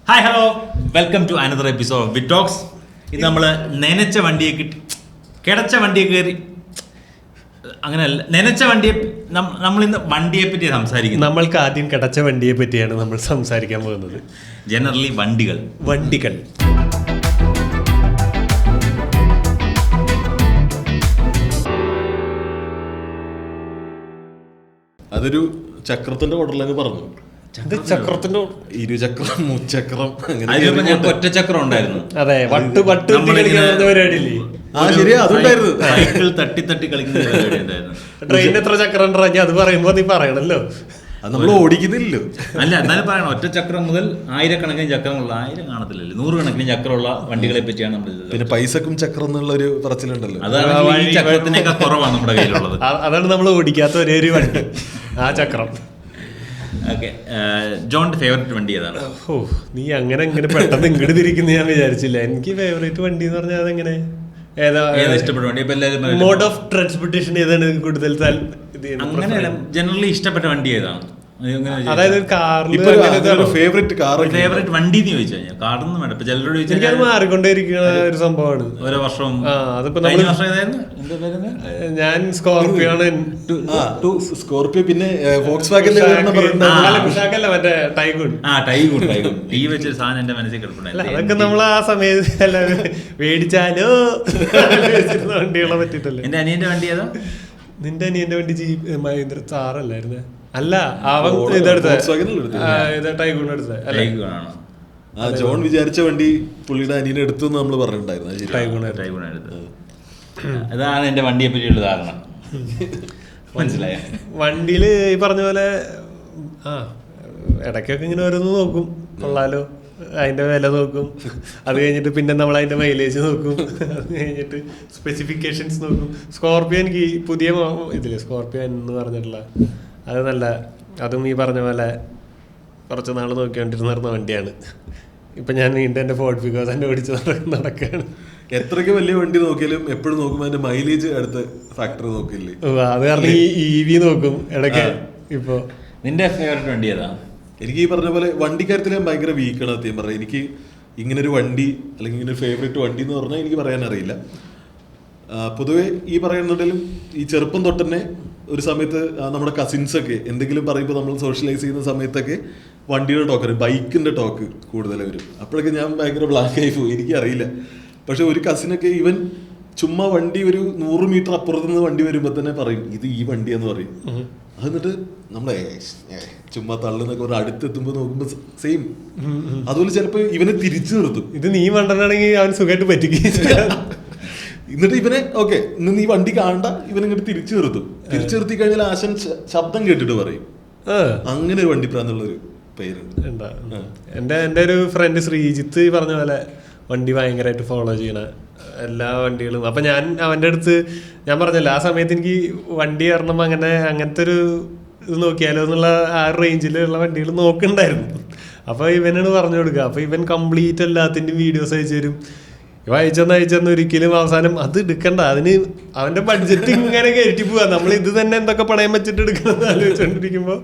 Hi hello welcome to another episode of wit talks. ഇത് നമ്മൾ നനച്ച വണ്ടിയെ കിട്ടി കിടച്ച വണ്ടിയെ കയറി അങ്ങനെയല്ല, നനച്ച വണ്ടിയെ നമ്മളിന്ന് വണ്ടിയെ പറ്റി സംസാരിക്കുന്നത്. നമ്മൾക്ക് ആദ്യം കിടച്ച വണ്ടിയെ പറ്റിയാണ് നമ്മൾ സംസാരിക്കാൻ പോകുന്നത്. ജനറലി വണ്ടികൾ അതൊരു ചക്രത്തിന്റെ മോഡലങ്ങ് പറഞ്ഞു. ചക്രത്തിന്റെ ഇരുചക്രം, മുച്ചക്രം, ഒറ്റച്ചക്രം ഉണ്ടായിരുന്നു. അതെ, പരിപാടിയില്ലേ? ശരിയാ, അതുണ്ടായിരുന്നു. സൈക്കിൾ തട്ടി തട്ടി കളിക്കുന്ന പരിപാടി ഉണ്ടായിരുന്നു. ട്രെയിൻ എത്ര ചക്രം ഉണ്ടെങ്കിൽ അത് പറയുമ്പോ നീ പറയണല്ലോ, അത് നമ്മൾ ഓടിക്കുന്നില്ലല്ലോ. അല്ല, എന്നാലും പറയണം, ഒറ്റ ചക്രം മുതൽ ആയിരക്കണക്കിന് ചക്രമുള്ള, 1000 കാണത്തില്ലല്ലോ, 100 കണക്കിന് ചക്രമുള്ള വണ്ടികളെ പറ്റിയാണ് നമ്മൾ. പിന്നെ പൈസക്കും ചക്രം എന്നുള്ള ഒരു പറച്ചിലുണ്ടല്ലോ, അതാണ് ഈ ചക്രത്തിനൊക്കെ കുറവാണ് നമ്മുടെ കയ്യിലുള്ളത്. അതാണ് നമ്മൾ ഓടിക്കാത്ത ഒരേ ഒരു വണ്ടി, ആ ചക്രം. ഓക്കെ, ജോണിന്റെ ഫേവറേറ്റ് വണ്ടി ഏതാണ്? ഓ, നീ അങ്ങനെ പെട്ടെന്ന് ഇങ്ങോട്ട് തിരിക്കുന്ന ഞാൻ വിചാരിച്ചില്ല. എനിക്ക് ഫേവറേറ്റ് വണ്ടി എന്ന് പറഞ്ഞാൽ അതെങ്ങനെ, ഇഷ്ടപ്പെട്ട വണ്ടി? മോഡ് ഓഫ് ട്രാൻസ്പോർട്ടേഷൻ ഏതാണ് കൂടുതൽ അങ്ങനെയല്ല, ജനറലി ഇഷ്ടപ്പെട്ട വണ്ടി ഏതാണ്? അതായത് കാറിൽ ഫേവറേറ്റ് വണ്ടി എന്ന് ചോദിച്ചു കഴിഞ്ഞാൽ കാറൊന്നും വേണ്ട. ഇപ്പൊ ചിലരോട് ചോദിച്ചാൽ മാറിക്കൊണ്ടേയിരിക്കുന്ന ഒരു സംഭവമാണ് ഓരോ വർഷവും. ഞാൻ സ്കോർപിയോ ആണ്. സ്കോർപിയോ, പിന്നെ വോക്സ്വാഗൻ, മറ്റേ ടൈഗൂൺ. ടീ വെച്ചൊരു സാധനം എന്റെ മനസ്സിൽ കിടപ്പുണ്ടായിരുന്നു. അതൊക്കെ നമ്മൾ ആ സമയത്ത് മേടിച്ചാലോ വണ്ടികളെ പറ്റിട്ടല്ലേ. എന്റെ അനിയന്റെ വണ്ടി ഏതാ? നിന്റെ അനിയന്റെ വണ്ടി ജീപ്പ് മഹീന്ദ്ര താറല്ലായിരുന്നേ? അല്ല, അവൻ ഇതെടുത്ത ടൈഗൂൺ എടുത്തത്. ജോൺ വിചാരിച്ച വണ്ടി പുള്ളിയുടെ അനിയനെ എടുത്തു എന്ന് നമ്മൾ പറഞ്ഞിട്ടുണ്ടായിരുന്നു. ടൈഗൂൺ എടുത്തത്. അതാണ് എന്റെ വണ്ടിയെ പറ്റിയുള്ള ധാരണ. മനസ്സിലായ? വണ്ടിയില് ഈ പറഞ്ഞ പോലെ ഇടയ്ക്കൊക്കെ ഇങ്ങനെ ഓരോന്ന് നോക്കും, കൊള്ളാലോ, അതിന്റെ വില നോക്കും. അത് കഴിഞ്ഞിട്ട് പിന്നെ നമ്മൾ അതിന്റെ മൈലേജ് നോക്കും. അത് കഴിഞ്ഞിട്ട് സ്പെസിഫിക്കേഷൻസ് നോക്കും. സ്കോർപിയോ എനിക്ക് പുതിയ ഇതില്ലേ, സ്കോർപിയോ എന്ന് പറഞ്ഞിട്ടുള്ള, അത് നല്ല, അതും ഈ പറഞ്ഞ പോലെ കുറച്ച് നാൾ നോക്കിക്കൊണ്ടിരുന്ന വണ്ടിയാണ്. ഇപ്പൊ ഞാൻ വീണ്ടും എന്റെ ഫോർഡ് ഫിഗോ തന്നെ ഓടിച്ച് നടക്കുകയാണ്. എത്രയ്ക്ക് വലിയ വണ്ടി നോക്കിയാലും എപ്പോഴും നോക്കുമ്പോൾ അതിന്റെ മൈലേജ് അടുത്ത ഫാക്ടർ നോക്കില്ലേ. അത് കാരണം ഈ EV നോക്കും ഇടയ്ക്ക്. ഇപ്പൊ നിന്റെ ഫേവറേറ്റ് വണ്ടി ഏതാ? എനിക്ക് ഈ പറഞ്ഞ പോലെ വണ്ടിക്കാര്യത്തിൽ ഞാൻ ഭയങ്കര വീക്കാണ് സത്യം പറഞ്ഞാൽ. എനിക്ക് ഇങ്ങനൊരു വണ്ടി അല്ലെങ്കിൽ ഇങ്ങനെ ഫേവറേറ്റ് വണ്ടി എന്ന് പറഞ്ഞാൽ എനിക്ക് പറയാൻ അറിയില്ല. പൊതുവെ ഈ പറയുന്നുണ്ടെങ്കിലും ഈ ചെറുപ്പം തൊട്ട് തന്നെ ഒരു സമയത്ത് നമ്മുടെ കസിൻസൊക്കെ എന്തെങ്കിലും പറയുമ്പോൾ നമ്മൾ സോഷ്യലൈസ് ചെയ്യുന്ന സമയത്തൊക്കെ വണ്ടിയുടെ ടോക്ക്, ബൈക്കിൻ്റെ ടോക്ക് കൂടുതൽ വരും. അപ്പോഴൊക്കെ ഞാൻ ഭയങ്കര ബ്ലാക്ക് ആയി പോകും, എനിക്കറിയില്ല. പക്ഷെ ഒരു കസിനൊക്കെ ഇവൻ ചുമ്മാ വണ്ടി ഒരു 100 മീറ്റർ അപ്പുറത്ത് നിന്ന് വണ്ടി വരുമ്പോൾ തന്നെ പറയും ഇത് ഈ വണ്ടിയാന്ന് പറയും. എന്നിട്ട് നമ്മളെ ചുമ്മാ തള്ളുന്നൊക്കെ ഒരു അടുത്തെത്തുമ്പോൾ നോക്കുമ്പോൾ സെയിം. അതുപോലെ ചിലപ്പോൾ ഇവനെ തിരിച്ചു നിർത്തും. ഇത് നീ വണ്ടനാണെങ്കിൽ അവൻ സുഖമായിട്ട് പറ്റിക്കുക. എന്നിട്ട് ഇവനെ ഓക്കെ ഇന്ന് നീ വണ്ടി കാണണ്ട, ഇവനിങ്ങോട്ട് തിരിച്ചു നിർത്തും. തിരിച്ചു നിർത്തി കഴിഞ്ഞാൽ ആശൻ ശബ്ദം കേട്ടിട്ട് പറയും. അങ്ങനെ ഒരു വണ്ടിപ്രാന്നുള്ളൊരു പേരുണ്ട്. എൻ്റെ ഒരു ഫ്രണ്ട് ശ്രീജിത്ത് ഈ പറഞ്ഞ പോലെ വണ്ടി ഭയങ്കരമായിട്ട് ഫോളോ ചെയ്യണ എല്ലാ വണ്ടികളും. അപ്പം ഞാൻ അവൻ്റെ അടുത്ത് ഞാൻ പറഞ്ഞല്ലോ, ആ സമയത്ത് എനിക്ക് വണ്ടി കയറണം അങ്ങനത്തെ ഒരു ഇത് നോക്കിയാലോ എന്നുള്ള ആ റേഞ്ചിലുള്ള വണ്ടികൾ നോക്കുന്നുണ്ടായിരുന്നു. അപ്പോൾ ഇവനാണ് പറഞ്ഞു കൊടുക്കുക. അപ്പോൾ ഇവൻ കംപ്ലീറ്റ് എല്ലാത്തിൻ്റെയും വീഡിയോസ് അയച്ചു തരും. അയച്ചെന്ന് ഒരിക്കലും അവസാനം അത് എടുക്കണ്ട, അതിന് അവൻ്റെ ബഡ്ജറ്റ് ഇങ്ങനെ കയറ്റി പോവാ. നമ്മൾ ഇത് തന്നെ എന്തൊക്കെ പണയം വെച്ചിട്ട് എടുക്കണമെന്ന് ആലോചിച്ചുകൊണ്ടിരിക്കുമ്പോൾ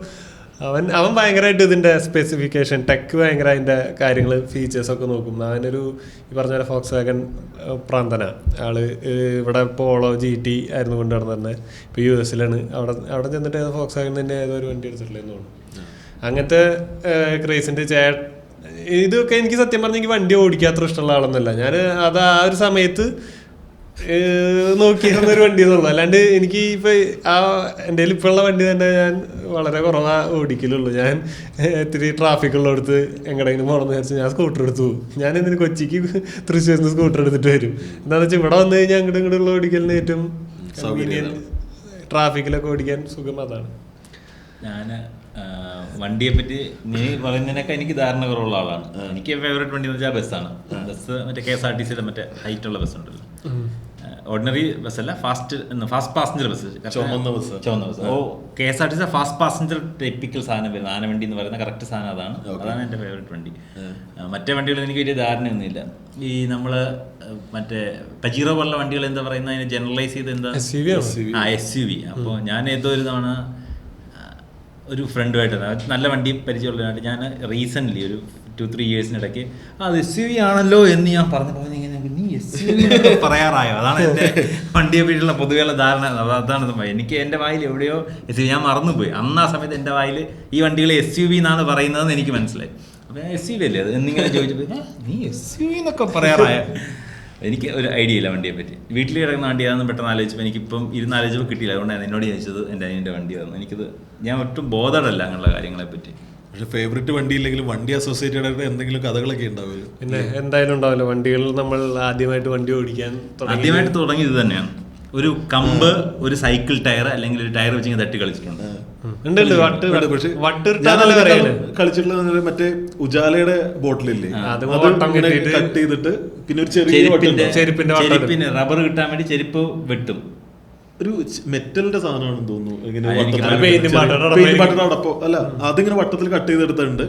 അവൻ ഭയങ്കരമായിട്ട് ഇതിൻ്റെ സ്പെസിഫിക്കേഷൻ ടെക് ഭയങ്കര അതിൻ്റെ കാര്യങ്ങൾ ഫീച്ചേഴ്സൊക്കെ നോക്കും. അവനൊരു ഈ പറഞ്ഞ പോലെ ഫോക്സ്വാഗൻ പ്രാന്തന ആള്. ഇവിടെ പോളോ GT ആയിരുന്നു കൊണ്ടുവരുന്നത്. ഇപ്പോൾ US അവിടെ ചെന്നിട്ട് ഏതോ ഫോക്സ്വാഗൻ തന്നെ ഏതോ ഒരു വണ്ടി എടുത്തിട്ടില്ലെന്ന് തോന്നുന്നു. അങ്ങനത്തെ ക്രേസിൻ്റെ ഇതൊക്കെ എനിക്ക് സത്യം പറഞ്ഞാൽ എനിക്ക് വണ്ടി ഓടിക്കാത്ര ഇഷ്ടമുള്ള ആളൊന്നുമല്ല ഞാൻ. അത് ആ ഒരു സമയത്ത് നോക്കിയിരുന്നൊരു വണ്ടി എന്നുള്ളൂ. അല്ലാണ്ട് എനിക്ക് ഇപ്പം എൻ്റെ ഇപ്പോഴുള്ള വണ്ടി തന്നെ ഞാൻ വളരെ കുറവാ ഓടിക്കലുള്ളൂ. ഞാൻ ഇത്തിരി ട്രാഫിക്കുള്ളടുത്ത് എങ്ങടെങ്കിലും പോകണമെന്ന് വിചാരിച്ചു ഞാൻ സ്കൂട്ടർ എടുത്തു പോകും. ഞാൻ എന്തിന് കൊച്ചിക്ക് തൃശ്ശൂരിൽ നിന്ന് സ്കൂട്ടർ എടുത്തിട്ട് വരും. എന്താണെന്ന് വെച്ചാൽ ഇവിടെ വന്നു കഴിഞ്ഞാൽ ഇങ്ങോട്ടുള്ള ഓടിക്കലിന് ഏറ്റവും കൺവീനിയൻറ്റ്, ട്രാഫിക്കിലൊക്കെ ഓടിക്കാൻ സുഖം അതാണ്. ഞാൻ വണ്ടിയെ പറ്റി നീ പറയുന്നതിനൊക്കെ എനിക്ക് ധാരണ കുറവുള്ള ആളാണ്. എനിക്ക് ഫേവറേറ്റ് വണ്ടി എന്ന് വെച്ചാൽ ബസ്സാണ്. ബസ് മറ്റേ KSRTCയുടെ മറ്റേ ഹൈറ്റുള്ള ബസ് ഉണ്ടല്ലോ, ഓർഡിനറി ബസ്സല്ല, ഫാസ്റ്റ് പാസഞ്ചർ ബസ്, ചുവന്ന ബസ്. ഓ, KSRTC ഫാസ്റ്റ് പാസഞ്ചർ ടിപ്പിക്കൽ സാധനം വരുന്നത് ആനവണ്ടി എന്ന് പറയുന്ന കറക്റ്റ് സാധനം അതാണ് എൻ്റെ ഫേവറേറ്റ് വണ്ടി. മറ്റേ വണ്ടികളിൽ എനിക്ക് വലിയ ധാരണയൊന്നുമില്ല. ഈ നമ്മള് മറ്റേ പജീറോ പോലുള്ള വണ്ടികൾ എന്താ പറയുന്നത്, അതിനെ ജനറലൈസ് ചെയ്ത് എന്താ SUV. അപ്പോൾ ഞാൻ ഏതോ ഒരു തവണ ഒരു ഫ്രണ്ടുമായിട്ട് നല്ല വണ്ടി പരിചയമുള്ളതായിട്ട് ഞാൻ റീസെൻ്റ്ലി ഒരു 2-3 ഇയേഴ്സിനിടയ്ക്ക് അത് SUV ആണല്ലോ എന്ന് ഞാൻ പറഞ്ഞപ്പോൾ നീ SUV പറയാറായോ? അതാണ് എൻ്റെ വണ്ടിയെ പറ്റിയുള്ള പൊതുവെയുള്ള ധാരണ. അതാണ് സംഭവം. എനിക്ക് എൻ്റെ വായിൽ എവിടെയോ SUV ഞാൻ മറന്നുപോയി. അന്ന് ആ സമയത്ത് എൻ്റെ വായിൽ ഈ വണ്ടികൾ SUV എന്നാണ് പറയുന്നതെന്ന് എനിക്ക് മനസ്സിലായി. അപ്പോൾ SUV അല്ലേ അത് എന്നിങ്ങനെ ചോദിച്ചപ്പോൾ നീ SUV എന്നൊക്കെ പറയാറായ. എനിക്ക് ഒരു ഐഡിയ ഇല്ല വണ്ടിയെ പറ്റി. വീട്ടിൽ കിടക്കുന്ന വണ്ടി അതൊന്നും പെട്ടെന്ന് ആലോചിച്ചപ്പോൾ എനിക്കിപ്പം ആലോചിച്ചപ്പോൾ കിട്ടിയില്ല. അതുകൊണ്ടാണ് എന്നോട് ചോദിച്ചത് എൻ്റെ അനിയൻ്റെ വണ്ടി ആയിരുന്നു. എനിക്കത് ഞാൻ ഒട്ടും ബോധമല്ല അങ്ങനെയുള്ള കാര്യങ്ങളെ പറ്റി. പക്ഷെ ഫേവറേറ്റ് വണ്ടി ഇല്ലെങ്കിലും വണ്ടി അസോസിയേറ്റഡ് ആയിട്ട് എന്തെങ്കിലും കഥകളൊക്കെ ഉണ്ടാവുമല്ലോ. പിന്നെ എന്തായാലും ഉണ്ടാവില്ല. വണ്ടികളിൽ നമ്മൾ ആദ്യമായിട്ട് വണ്ടി ഓടിക്കാൻ തുടങ്ങിയത് തന്നെയാണ്. ഒരു കമ്പ്, ഒരു സൈക്കിൾ ടയർ അല്ലെങ്കിൽ ഒരു ടയർ വെച്ച് തട്ടി കളിച്ചിട്ടുണ്ട്. കളിച്ചിട്ടുള്ളത് മറ്റേ ഉജാലയുടെ ബോട്ടിലില്ലേ, അത് കട്ട് ചെയ്തിട്ട് പിന്നെ ഒരു ചെരുപ്പിന് റബ്ബർ കിട്ടാൻ വേണ്ടി ചെരുപ്പ് വെട്ടും. ഒരു മെറ്റലിന്റെ സാധനമാണെന്ന് തോന്നുന്നു. അടപ്പോ അല്ല, അതിങ്ങനെ വട്ടത്തിൽ കട്ട് ചെയ്തെടുത്തിട്ടുണ്ട്.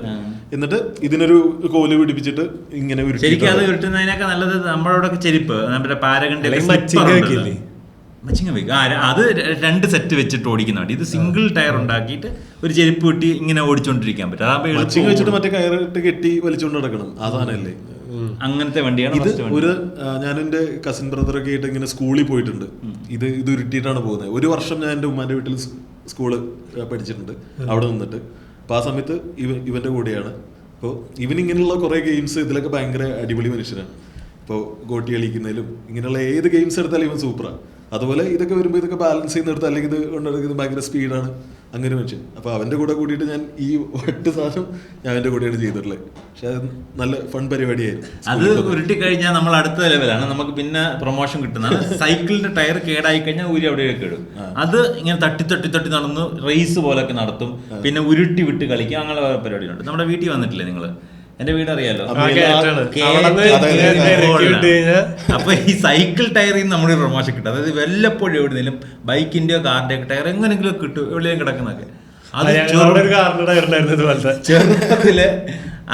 എന്നിട്ട് ഇതിനൊരു കോല് പിടിപ്പിച്ചിട്ട് ഇങ്ങനെ ശരിക്കും അത് ഉരുട്ടുന്നതിനൊക്കെ നല്ലത് നമ്മളോടൊക്കെ ചെരുപ്പ്, നമ്മുടെ പാരഗണ്ട് മച്ചിങ്ങ വെക്കും. അത് 2 സെറ്റ് വെച്ചിട്ട് ഓടിക്കുന്ന വണ്ടി. ഇത് സിംഗിൾ ടയർ ഉണ്ടാക്കിയിട്ട് ഒരു ചെരുപ്പ് കിട്ടി ഇങ്ങനെ ഓടിച്ചോണ്ടിരിക്കാൻ പറ്റും. മച്ചിങ് വെച്ചിട്ട് മറ്റേ കയറിട്ട് കെട്ടി വലിച്ചോണ്ട് നടക്കണം. ആ സാധനമല്ലേ അങ്ങനത്തെ വണ്ടിയാണ്. ഞാൻ എൻ്റെ കസിൻ ബ്രദറൊക്കെ ആയിട്ട് ഇങ്ങനെ സ്കൂളിൽ പോയിട്ടുണ്ട്. ഇത് ഉരുട്ടിയിട്ടാണ് പോകുന്നത്. ഒരു വർഷം ഞാൻ എൻ്റെ ഉമ്മാൻ്റെ വീട്ടിൽ സ്കൂള് പഠിച്ചിട്ടുണ്ട് അവിടെ നിന്നിട്ട്. അപ്പോൾ ആ സമയത്ത് ഇവൻ്റെ കൂടെയാണ്. അപ്പോൾ ഇവനിങ്ങനെയുള്ള കുറേ ഗെയിംസ് ഇതിലൊക്കെ ഭയങ്കര അടിപൊളി മനുഷ്യനാണ്. ഇപ്പോൾ ഗോട്ടി കളിക്കുന്നതിലും ഇങ്ങനെയുള്ള ഏത് ഗെയിംസ് എടുത്താലും ഇവൻ സൂപ്പറാണ്. അതുപോലെ ഇതൊക്കെ വരുമ്പോൾ ഇതൊക്കെ ബാലൻസ് ചെയ്യുന്നിടത്ത് അല്ലെങ്കിൽ ഇത് കൊണ്ടെടുക്കുന്നത് ഭയങ്കര സ്പീഡാണ് അങ്ങനെ മനുഷ്യൻ. അപ്പോൾ അവൻ്റെ കൂടെ കൂടിയിട്ട് ഞാൻ ഈ വട്ട് സാധനം ഞാൻ എൻ്റെ കൂടെയാണ് ചെയ്തിട്ടുള്ളത്. പക്ഷെ അത് നല്ല ഫൺ പരിപാടിയായിരുന്നു. അത് ഉരുട്ടി കഴിഞ്ഞാൽ നമ്മൾ അടുത്ത ലെവലാണ്. നമുക്ക് പിന്നെ പ്രൊമോഷൻ കിട്ടുന്നതാണ്. സൈക്കിളിന്റെ ടയർ കേടായി കഴിഞ്ഞാൽ ഊരി അവിടെയൊക്കെ ഇടും. അത് ഇങ്ങനെ തട്ടി നടന്ന് റേസ് പോലൊക്കെ നടത്തും. പിന്നെ ഉരുട്ടി വിട്ട് കളിക്കും. അങ്ങനെ പരിപാടിയുണ്ട്. നമ്മുടെ വീട്ടിൽ വന്നിട്ടില്ലേ നിങ്ങൾ? എന്റെ വീട് അറിയാലോ. അപ്പൊ ഈ സൈക്കിൾ ടയറിൽ നിന്ന് നമ്മുടെ പ്രൊമോഷൻ കിട്ടും. അതായത് വല്ലപ്പോഴും എവിടെയെങ്കിലും ബൈക്കിന്റെയോ കാറിന്റെയോ ടയർ എങ്ങനെങ്കിലും കിട്ടും, എവിടെയും കിടക്കുന്നൊക്കെ. ചെറുപ്പത്തില്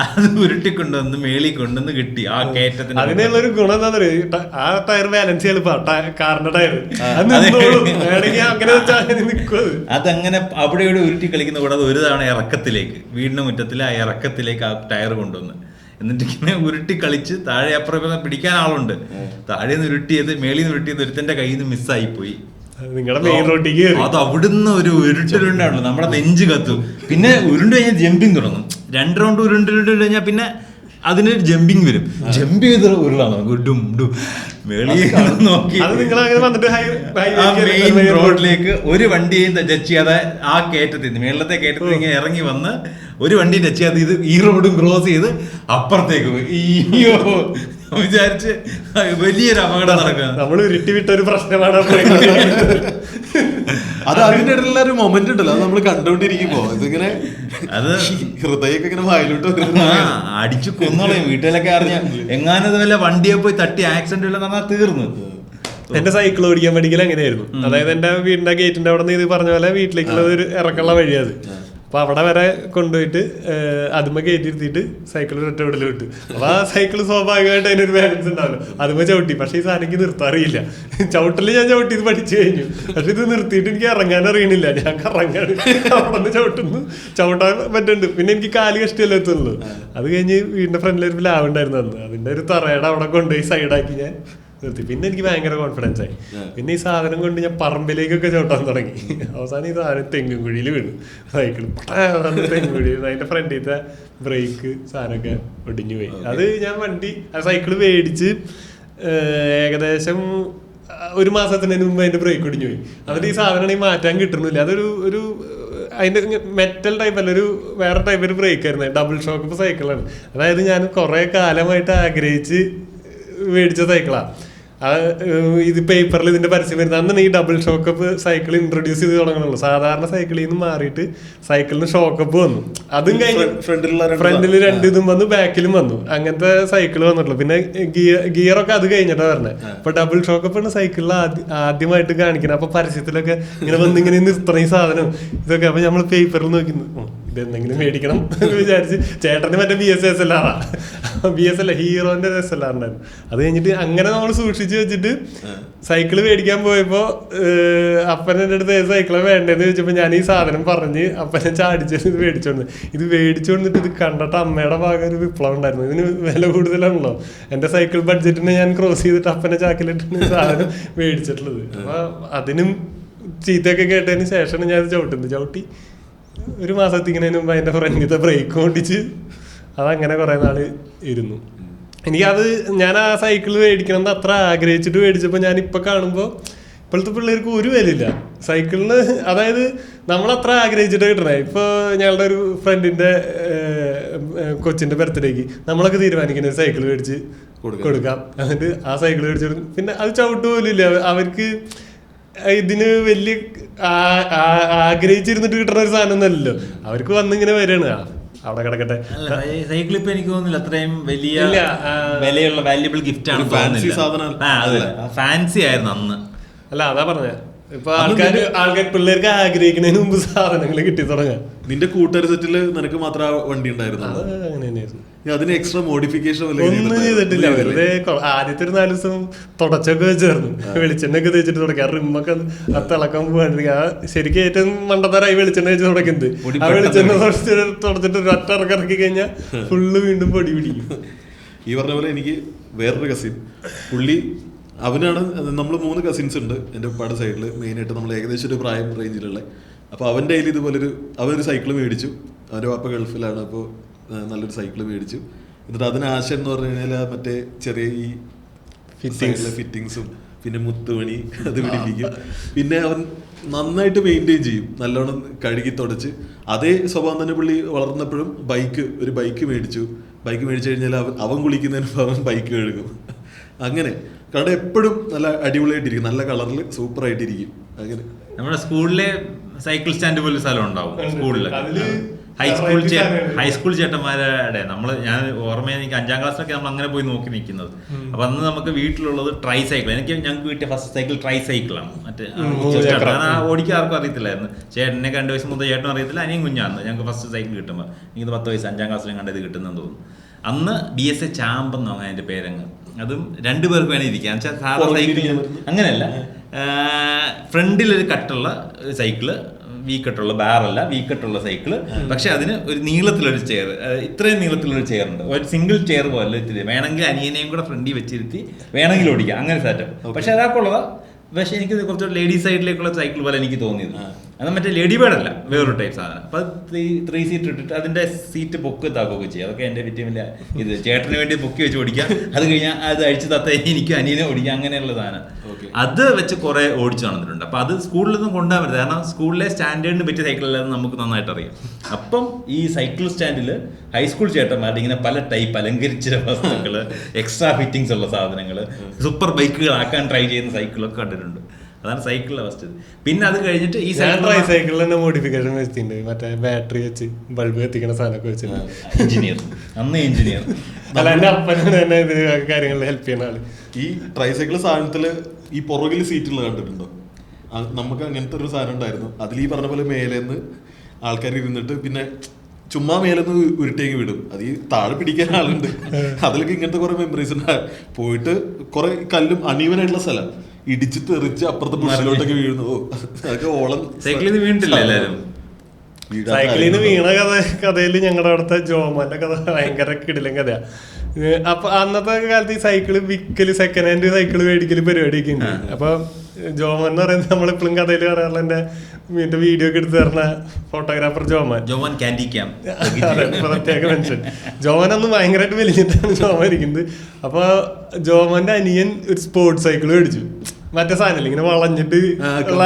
അത് ഉരുട്ടിക്കൊണ്ടുവന്ന് മേളി കൊണ്ടുവന്ന് കിട്ടി ആ കയറ്റത്തിന്. അതിനുള്ളൊരു ഗുണം എന്താ പറയുക, ആ ടയർ ബാലൻസ് കാറിന്റെ ടയർ അതങ്ങനെ അവിടെ ഇവിടെ ഉരുട്ടി കളിക്കുന്ന കൂടാതെ ഒരു തവണ ഇറക്കത്തിലേക്ക്, വീടിന്റെ മുറ്റത്തിലെ ആ ഇറക്കത്തിലേക്ക് ആ ടയർ കൊണ്ടുവന്ന് എന്നിട്ട് ഇങ്ങനെ ഉരുട്ടി കളിച്ച് താഴെ അപ്പുറം പിടിക്കാൻ ആളുണ്ട്. താഴെ നിന്ന് ഉരുട്ടിയത് മേളിൽ നിന്ന് ഉരുട്ടിയത് ഒരുത്തന്റെ കയ്യിൽ നിന്ന് മിസ്സായി പോയി. അത് അവിടുന്ന് ഒരു ഉരുട്ടലുണ്ടാണല്ലോ, നമ്മുടെ നെഞ്ച് കത്തും. പിന്നെ ഉരുണ്ട് കഴിഞ്ഞാൽ ജമ്പിങ് തുടങ്ങും. 2 റൗണ്ട് ഉരുണ്ട് കഴിഞ്ഞാൽ പിന്നെ അതിനൊരു ജമ്പിങ് വരും. ജമ്പ് ചെയ്ത് ഉരുളാണ് ഡും ഡും മേളിൽ നോക്കി മെയിൻ റോഡിലേക്ക് ഒരു വണ്ടിയും ടച്ച് ചെയ്യാതെ ആ കയറ്റത്തിൽ മേളത്തെ കയറ്റത്തിൽ ഇങ്ങനെ ഇറങ്ങി വന്ന് ഒരു വണ്ടിയും ടച്ച് ചെയ്യാതെ ഇത് ഈ റോഡും ക്രോസ് ചെയ്ത് അപ്പുറത്തേക്ക് പോയി. അയ്യോ വിചാരിച്ച് വലിയൊരു അപകടം നടക്കുക. നമ്മൾ ഉരുട്ടി വിട്ട ഒരു പ്രശ്നമാണ് അത്. അതിന്റെ ഇടയിലുള്ള ഒരു മൊമെന്റ് ഉണ്ടല്ലോ, അത് നമ്മൾ കണ്ടോണ്ടിരിക്കുമ്പോ ഇതിങ്ങനെ അത് ഹൃദയൊക്കെ ഇങ്ങനെ വായിലോട്ട് അടിച്ചു കൊന്നോളയും. വീട്ടിലൊക്കെ അറിഞ്ഞ എങ്ങാനത് വല്ല വണ്ടിയെ പോയി തട്ടി ആക്സിഡന്റ് ഇല്ലെന്ന് പറഞ്ഞാൽ തീർന്നു. എന്റെ സൈക്കിൾ ഓടിക്കാൻ പഠിക്കൽ അങ്ങനെയായിരുന്നു. അതായത് എന്റെ വീടിന്റെ ഗേറ്റിന്റെ അവിടെ നിന്ന് ഇത് പറഞ്ഞ പോലെ വീട്ടിലേക്കുള്ള ഒരു ഇറക്കമുള്ള വഴിയത്. അപ്പൊ അവിടെ വരെ കൊണ്ടുപോയിട്ട് അതുമ്മ കയറ്റിയിരുത്തിയിട്ട് സൈക്കിൾ ഒറ്റ വിടൽ വിട്ടു. അപ്പൊ ആ സൈക്കിൾ സ്വാഭാവികമായിട്ട് അതിനൊരു ബാലൻസ് ഉണ്ടാവില്ല. അതുമ്മ ചവിട്ടി. പക്ഷെ ഈ സാധനം എനിക്ക് നിർത്താറിയില്ല. ചവിട്ടല് ഞാൻ ചവിട്ടി ഇത് പഠിച്ചു കഴിഞ്ഞു. പക്ഷെ ഇത് നിർത്തിയിട്ട് എനിക്ക് ഇറങ്ങാൻ അറിയണില്ല. ഞാൻ കറങ്ങാണ് അവിടെ ചവിട്ടുന്നു, ചവിട്ടാൻ പറ്റുന്നുണ്ട്. പിന്നെ എനിക്ക് കാല് കഷ്ടിയല്ലേ എത്തുള്ളൂ. അത് കഴിഞ്ഞ് വീടിന്റെ ഫ്രണ്ടിലൊരു പ്ലാവ് ഉണ്ടായിരുന്നു അന്ന്. അതിന്റെ ഒരു തറയുടെ അവിടെ കൊണ്ടുപോയി സൈഡാക്കി ഞാൻ നിർത്തി. പിന്നെ എനിക്ക് ഭയങ്കര കോൺഫിഡൻസ് ആയി. പിന്നെ ഈ സാധനം കൊണ്ട് ഞാൻ പറമ്പിലേക്കൊക്കെ ചവിട്ടാൻ തുടങ്ങി. അവസാനം ഈ സാധനം തെങ്ങും കുഴിയിൽ വീണു. സൈക്കിൾ തെങ്ങും കുഴി അതിന്റെ ഫ്രണ്ടിലത്തെ ബ്രേക്ക് സാധനമൊക്കെ ഒടിഞ്ഞു പോയി. അത് ഞാൻ സൈക്കിള് മേടിച്ച് ഏകദേശം 1 മാസത്തിന് മുമ്പ് അതിന്റെ ബ്രേക്ക് ഒടിഞ്ഞു പോയി. എന്നിട്ട് ഈ സാധനം മാറ്റാൻ കിട്ടുന്നില്ല. അതൊരു അതിന്റെ മെറ്റൽ ടൈപ്പ് അല്ല, ഒരു വേറെ ടൈപ്പ് ഒരു ബ്രേക്ക് ആയിരുന്നു. ഡബിൾ ഷോക്ക് സൈക്കിളാണ്. അതായത് ഞാൻ കുറെ കാലമായിട്ട് ആഗ്രഹിച്ച് മേടിച്ച സൈക്കിളാണ്. ഇത് പേപ്പറിൽ ഇതിന്റെ പരസ്യം വരുന്നത്. അന്നാണ് ഈ ഡബിൾ ഷോക്കപ്പ് സൈക്കിൾ ഇൻട്രൊഡ്യൂസ് ചെയ്ത് തുടങ്ങണുള്ളൂ. സാധാരണ സൈക്കിളിൽ നിന്ന് മാറിയിട്ട് സൈക്കിളിന് ഷോക്കപ്പ് വന്നു. അതും കഴിഞ്ഞ് ഫ്രണ്ടിൽ 2 ഇതും വന്നു, ബാക്കിലും വന്നു. അങ്ങനത്തെ സൈക്കിൾ വന്നിട്ടുള്ളൂ. പിന്നെ ഗിയറൊക്കെ അത് കഴിഞ്ഞിട്ടാണ് പറഞ്ഞത്. അപ്പൊ ഡബിൾ ഷോക്കപ്പാണ് സൈക്കിളിൽ ആദ്യമായിട്ട് കാണിക്കുന്നത്. അപ്പൊ പരസ്യത്തിലൊക്കെ ഇങ്ങനെ വന്നിങ്ങനെ നിർത്തണ ഈ സാധനം ഇതൊക്കെ. അപ്പൊ നമ്മൾ പേപ്പറിൽ നോക്കുന്നു, ഇതെന്തെങ്കിലും മേടിക്കണം എന്ന് വിചാരിച്ച് ചേട്ടന് മറ്റേ BSSLR ഹീറോന്റെ SLR ഉണ്ടായിരുന്നു. അത് കഴിഞ്ഞിട്ട് അങ്ങനെ നമ്മൾ സൂക്ഷിച്ച് വെച്ചിട്ട് സൈക്കിള് മേടിക്കാൻ പോയപ്പോ അപ്പനെ അടുത്ത് സൈക്കിള് വേണ്ടതെന്ന് ചോദിച്ചപ്പോ ഞാൻ ഈ സാധനം പറഞ്ഞ് അപ്പനെ ചാടിച്ചു ഇത് മേടിച്ചു വന്നിട്ട് ഇത് കണ്ടിട്ട് അമ്മയുടെ ഭാഗം ഒരു വിപ്ലവം ഉണ്ടായിരുന്നു. ഇതിന് വില കൂടുതലാണല്ലോ, എന്റെ സൈക്കിൾ ബഡ്ജറ്റിനെ ഞാൻ ക്രോസ് ചെയ്തിട്ട് അപ്പനെ ചാക്കിലിട്ടാണ് സാധനം മേടിച്ചിട്ടുള്ളത്. അപ്പൊ അതിനും ചീത്തയൊക്കെ കേട്ടതിന് ശേഷമാണ് ഞാൻ ചവിട്ടി ഒരു മാസത്തിങ്ങനെ മുമ്പ് അതിന്റെ ഫ്രണ്ടിത്തെ ബ്രേക്ക് ഓടിച്ച് അതങ്ങനെ കുറെ നാള് ഇരുന്നു. എനിക്കത് ഞാൻ ആ സൈക്കിൾ മേടിക്കണം എന്ന് അത്ര ആഗ്രഹിച്ചിട്ട് മേടിച്ചപ്പോൾ ഞാൻ ഇപ്പൊ കാണുമ്പോ ഇപ്പോഴത്തെ പിള്ളേർക്ക് ഒരു വിലയില്ല സൈക്കിളിന്. അതായത് നമ്മളത്ര ആഗ്രഹിച്ചിട്ട് കിട്ടണേ. ഇപ്പൊ ഞങ്ങളുടെ ഒരു ഫ്രണ്ടിന്റെ കൊച്ചിന്റെ ബർത്ത്ഡേക്ക് നമ്മളൊക്കെ തീരുമാനിക്കുന്നത് സൈക്കിൾ മേടിച്ച് കൊടുക്കാം, എന്നിട്ട് ആ സൈക്കിൾ മേടിച്ചു കൊടുക്കും. പിന്നെ അത് ചവിട്ട് പോലും ഇല്ല അവർക്ക്. ഇതിന് വലിയ ആഗ്രഹിച്ചിരുന്നിട്ട് കിട്ടുന്ന ഒരു സാധനം ഒന്നല്ലല്ലോ, അവർക്ക് വന്നിങ്ങനെ വരികയാണ്. അവിടെ കിടക്കട്ടെ. സൈക്കിൾ ഇപ്പൊ എനിക്ക് തോന്നുന്നില്ല അത്രയും വലിയ വിലയുള്ള വാല്യുബിൾ ഗിഫ്റ്റ് ആണ്. ഫാൻസി ആയിരുന്നു അന്ന്. അല്ല അതാ പറഞ്ഞ ഇപ്പൊ ആൾക്കാർ പിള്ളേർക്ക് ആഗ്രഹിക്കുന്നതിന് മുമ്പ് സാധനങ്ങൾ കിട്ടി തുടങ്ങാം. നിന്റെ കൂട്ടുകാർ സെറ്റില് നിനക്ക് മാത്രം വണ്ടി ഉണ്ടായിരുന്നു? അതിന് എക്സ്ട്രാ മോഡിഫിക്കേഷൻ ഒന്നും ചെയ്തിട്ടില്ല. വെറുതെ ആദ്യത്തെ ഒരു 4 ദിവസം തുടച്ചൊക്കെ വെച്ചായിരുന്നു, വെളിച്ചെണ്ണയൊക്കെ തേച്ചിട്ട് തുടക്കാം. റിമ്മൊക്കെ തിളക്കം പോകാണ്ടിരിക്കുക. ശരിക്കും ഏറ്റവും മണ്ടത്തരായി വെളിച്ചെണ്ണ വെച്ച് തുടക്കുന്നത്. ആ വെളിച്ചെണ്ണ തുടച്ചിട്ട് ഒരു ഒറ്റ ഇറക്കി കഴിഞ്ഞാൽ ഫുള്ള് വീണ്ടും പൊടി പിടിക്കും. ഈ പറഞ്ഞ പോലെ എനിക്ക് വേറൊരു കസിൻ, പുള്ളി അവനാണ്, നമ്മൾ 3 കസിൻസ് ഉണ്ട് എൻ്റെ ഉപ്പാട് സൈഡിൽ. മെയിനായിട്ട് നമ്മൾ ഏകദേശം ഒരു പ്രായം റേഞ്ചിലുള്ള. അപ്പോൾ അവൻ്റെ കയ്യിൽ ഇതുപോലൊരു അവനൊരു സൈക്കിൾ മേടിച്ചു. അവൻ്റെ വാപ്പ ഗൾഫിലാണ്, അപ്പോൾ നല്ലൊരു സൈക്കിൾ മേടിച്ചു. എന്നിട്ട് അതിന് ആശ എന്ന് പറഞ്ഞു കഴിഞ്ഞാൽ മറ്റേ ചെറിയ ഈ ഫിറ്റിങ്സും പിന്നെ മുത്തുമണി അത് പിടിപ്പിക്കും. പിന്നെ അവൻ നന്നായിട്ട് മെയിൻറ്റെയിൻ ചെയ്യും, നല്ലോണം കഴുകി തുടച്ച്. അതേ സ്വഭാവം തന്നെ പുള്ളി വളർന്നപ്പോഴും ഒരു ബൈക്ക് മേടിച്ചു. ബൈക്ക് മേടിച്ചു കഴിഞ്ഞാൽ അവൻ കുളിക്കുന്നതിന് അവൻ ബൈക്ക് കഴുകും. അങ്ങനെ കാരണം എപ്പോഴും നല്ല അടിപൊളിയായിട്ടിരിക്കും, നല്ല കളറിൽ സൂപ്പർ ആയിട്ടിരിക്കും. അങ്ങനെ നമ്മുടെ സ്കൂളിലെ സൈക്കിൾ സ്റ്റാൻഡ് പോലെ സ്ഥലം ഉണ്ടാവും സ്കൂളില്. ഹൈസ്കൂൾ ചേട്ടന്മാരുടെ ഞാൻ ഓർമ്മയിൽ എനിക്ക് 5ാം ക്ലാസ്സിലൊക്കെ നമ്മൾ അങ്ങനെ പോയി നോക്കി നിൽക്കുന്നത്. അപ്പൊ അന്ന് നമുക്ക് വീട്ടിലുള്ളത് ട്രൈ സൈക്കിൾ. ഞങ്ങൾക്ക് കിട്ടിയ ഫസ്റ്റ് സൈക്കിൾ ട്രൈ സൈക്കിളാണ്. മറ്റേ ഓടിക്കാൻ ആർക്കും അറിയത്തില്ലായിരുന്നു. ചേട്ടനെ 2 വയസ്സ് മുതൽ ചേട്ടനും അറിയത്തില്ല, അനിയും കുഞ്ഞാണ്. ഞങ്ങൾക്ക് ഫസ്റ്റ് സൈക്കിൾ കിട്ടുമ്പോൾ എനിക്ക് 10 വയസ്സ് 5ാം ക്ലാസ്സിലും കണ്ടത് കിട്ടുന്നെന്ന് തോന്നുന്നു. അന്ന് BSA ചാമ്പെന്നോ അങ്ങനെ അതിന്റെ പേരങ്ങ്. അതും 2 പേർക്ക് വേണേ ഇരിക്കാം. സാധാ സൈക്കിൾ അങ്ങനെയല്ല, ഫ്രണ്ടിലൊരു കട്ടുള്ള സൈക്കിള്, വീക്കട്ടുള്ള ബാറല്ല, വീക്കട്ടുള്ള സൈക്കിള്. പക്ഷെ അതിന് ഒരു നീളത്തിലൊരു ചെയർ, ഇത്രയും നീളത്തിലൊരു ചെയർ ഉണ്ട്. ഒരു സിംഗിൾ ചെയർ പോലെ വേണമെങ്കിൽ അനിയനെയും കൂടെ ഫ്രണ്ടിൽ വെച്ചിരുത്തി വേണമെങ്കിൽ ഓടിക്കാം, അങ്ങനെ സെറ്റപ്പ്. പക്ഷെ അതാക്കുള്ളതാ. പക്ഷെ എനിക്ക് കുറച്ച് ലേഡീസ് സൈഡിലേക്കുള്ള സൈക്കിൾ പോലെ എനിക്ക് തോന്നിയത്. അത് മറ്റേ ലേഡി ബേർഡല്ല, വേറൊരു ടൈപ്പ് സാധനം. അപ്പൊ 3 സീറ്റ് ഇട്ടിട്ട് അതിന്റെ സീറ്റ് പൊക്ക് താക്കുകയൊക്കെ ചെയ്യും. അതൊക്കെ എന്റെ ഏറ്റവും വലിയ ഇത്. ചേട്ടന് വേണ്ടി പൊക്കി വെച്ച് ഓടിക്കാം, അത് കഴിഞ്ഞാൽ അത് അഴിച്ചു തത്ത എനിക്കും അനിയനെ ഓടിക്കാം, അങ്ങനെയുള്ള സാധനം. അത് വെച്ച് കുറെ ഓടിച്ചു നടന്നിട്ടുണ്ട്. അപ്പൊ അത് സ്കൂളിലൊന്നും കൊണ്ടുപോകാൻ പറ്റില്ല, കാരണം സ്കൂളിലെ സ്റ്റാൻഡേർഡിന് പറ്റിയ സൈക്കിളല്ലാതെ നമുക്ക് നന്നായിട്ട് അറിയാം. അപ്പം ഈ സൈക്കിൾ സ്റ്റാൻഡിൽ ഹൈസ്കൂൾ ചേട്ടന്മാരുടെ ഇങ്ങനെ പല ടൈപ്പ് അലങ്കരിച്ച വസ്തുക്കള്, എക്സ്ട്രാ ഫിറ്റിങ്സ് ഉള്ള സാധനങ്ങള്, സൂപ്പർ ബൈക്കുകളാക്കാൻ ട്രൈ ചെയ്യുന്ന സൈക്കിളൊക്കെ കണ്ടിട്ടുണ്ട്. അതാണ് സൈക്കിളിലെ ഫസ്റ്റ്. പിന്നെ അത് കഴിഞ്ഞിട്ട് ഈ സൈക്കിളിൽ തന്നെ മോഡിഫിക്കേഷൻ വെച്ചിട്ടുണ്ട്. മറ്റേ ബാറ്ററി വെച്ച് ബൾബ് കത്തിക്കുന്ന സാധനമൊക്കെ വെച്ചിട്ടുണ്ട്. എഞ്ചിനീയർ, അന്ന് എഞ്ചിനീയർ. അല്ല, എന്റെ അപ്പനാണ് തന്നെ ഇത് കാര്യങ്ങളിൽ ഹെൽപ്പ് ചെയ്യുന്ന ആള്. ഈ ട്രൈസൈക്കിൾ സാധനത്തില് ഈ പുറകിൽ സീറ്റുള്ള കണ്ടിട്ടുണ്ടോ? നമുക്ക് അങ്ങനത്തെ ഒരു സാധനം ഉണ്ടായിരുന്നു. അതിൽ ഈ പറഞ്ഞ പോലെ മേലേന്ന് ആൾക്കാർ ഇരുന്നിട്ട് പിന്നെ ചുമ്മാ മേലെന്ന് ഉരുട്ടേക്ക് വിടും. അത് ഈ താഴെ പിടിക്കാൻ ആളുണ്ട്. അതിലൊക്കെ ഇങ്ങനത്തെ കുറെ മെമ്മറീസ് ഉണ്ട്. പോയിട്ട് കുറെ കല്ലും അണീവനായിട്ടുള്ള സ്ഥലം ഇടിച്ച് തെറിച്ച് അപ്പുറത്തെ ബുഷിലോട്ടൊക്കെ വീഴുന്നു. അതൊക്കെ ഓളം. സൈക്കിളിൽ വീണിട്ടില്ല എല്ലാവരും? സൈക്കിളിൽ നിന്ന് വീണ കഥയില് ഞങ്ങളുടെ അവിടുത്തെ ജോമാന്റെ കഥ ഭയങ്കര കിടിലൻ കഥയാ. അപ്പൊ അന്നത്തെ കാലത്ത് ഈ സൈക്കിള് വിൽക്കല്, സെക്കൻഡ് ഹാൻഡ് സൈക്കിള് മേടിക്കല് പരിപാടിയൊക്കെ ഉണ്ട്. അപ്പൊ ജോമൻ എന്ന് പറയുന്നത് നമ്മളിപ്പോഴും കഥയിൽ പറയാറുള്ള എന്റെ വീഡിയോ ഒക്കെ എടുത്ത് തരുന്ന ഫോട്ടോഗ്രാഫർ ജോമൻ ക്യാൻഡി ക്യാം പ്രത്യേക മെൻഷൻ. ജോമൻ അന്ന് ഭയങ്കരമായിട്ട് വലിഞ്ഞിട്ടാണ് ജോമൻ ഇരിക്കുന്നത്. അപ്പൊ ജോമന്റെ അനിയൻ ഒരു സ്പോർട്സ് സൈക്കിൾ മേടിച്ചു. മറ്റേ സാധനം ഇങ്ങനെ വളഞ്ഞിട്ട് ഉള്ള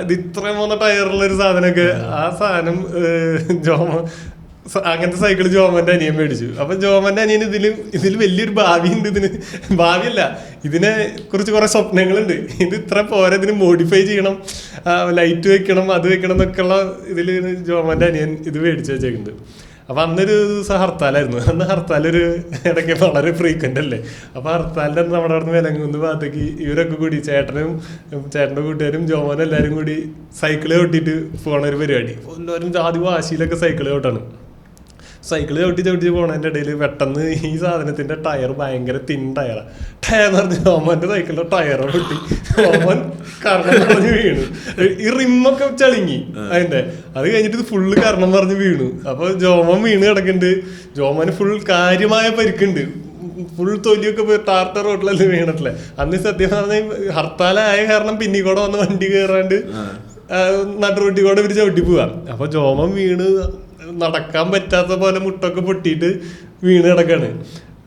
ഇത് ഇത്രയും 3 ടയറുള്ള ഒരു സാധനമൊക്കെ. ആ സാധനം അങ്ങനത്തെ സൈക്കിൾ ജോമന്റെ അനിയൻ മേടിച്ചു. അപ്പൊ ജോമന്റെ അനിയൻ ഇതിൽ വലിയൊരു ഭാവിയുണ്ട്. ഭാവിയല്ല, ഇതിനെ കുറിച്ച് കുറെ സ്വപ്നങ്ങളുണ്ട്. ഇത് ഇത്ര പോരെ, ഇതിന് മോഡിഫൈ ചെയ്യണം, ലൈറ്റ് വെക്കണം, അത് വെക്കണം എന്നൊക്കെ ഉള്ള ഇതിൽ ജോമന്റെ അനിയൻ ഇത് മേടിച്ചു വെച്ചേക്കുന്നുണ്ട്. അപ്പൊ അന്നൊരു ദിവസം ഹർത്താലായിരുന്നു. അന്ന് ഹർത്താലൊരു ഇടയ്ക്ക് വളരെ ഫ്രീക്വന്റ് അല്ലേ. അപ്പൊ ഹർത്താലിന്റെ അന്ന് നമ്മുടെ അവിടെ നിന്ന് വിലങ്ങുന്ന ഭാഗത്തേക്ക് ഇവരൊക്കെ കൂടി ചേട്ടന്റെ കൂട്ടുകാരും ജോമോനും എല്ലാവരും കൂടി സൈക്കിള് ചവിട്ടിയിട്ട് പോണ ഒരു പരിപാടി. എല്ലാവരും ജാതി വാശിയിലൊക്കെ സൈക്കിള് ചവിട്ടാണ്. സൈക്കിള് ചവിട്ടി പോണതിൻ്റെ ഇടയിൽ പെട്ടെന്ന് ഈ സാധനത്തിന്റെ ടയർ ഭയങ്കര തിൻ ടയറാണ്. ടയർന്ന് പറഞ്ഞ് ജോമോന്റെ സൈക്കിളിന്റെ ടയറ് പൊട്ടി. ജോമോൻ കാരണം പറഞ്ഞ് വീണു. ഈ റിമ്മൊക്കെ ചളിങ്ങി അതിന്റെ. അത് കഴിഞ്ഞിട്ട് ഇത് ഫുള്ള് കാരണം പറഞ്ഞ് വീണു. അപ്പൊ ജോമോൻ വീണ് കിടക്കുന്നുണ്ട്. ജോമോന് ഫുൾ കാര്യമായ പരിക്കുണ്ട്. ഫുൾ തൊലിയൊക്കെ പോയി ടാർട്ട റോഡിലല്ലേ വീണിട്ടില്ലേ. അന്ന് സത്യം പറഞ്ഞ ഹർത്താലായ കാരണം പിന്നിക്കൂടെ വന്ന് വണ്ടി കയറാണ്ട് നടുറോട്ടി കൂടെ ഇവര് ചവിട്ടി പോവാ. അപ്പൊ ജോമൻ വീണ് നടക്കാൻ പറ്റാത്ത പോലെ മുട്ടൊക്കെ പൊട്ടിയിട്ട് വീണ് കിടക്കാണ്.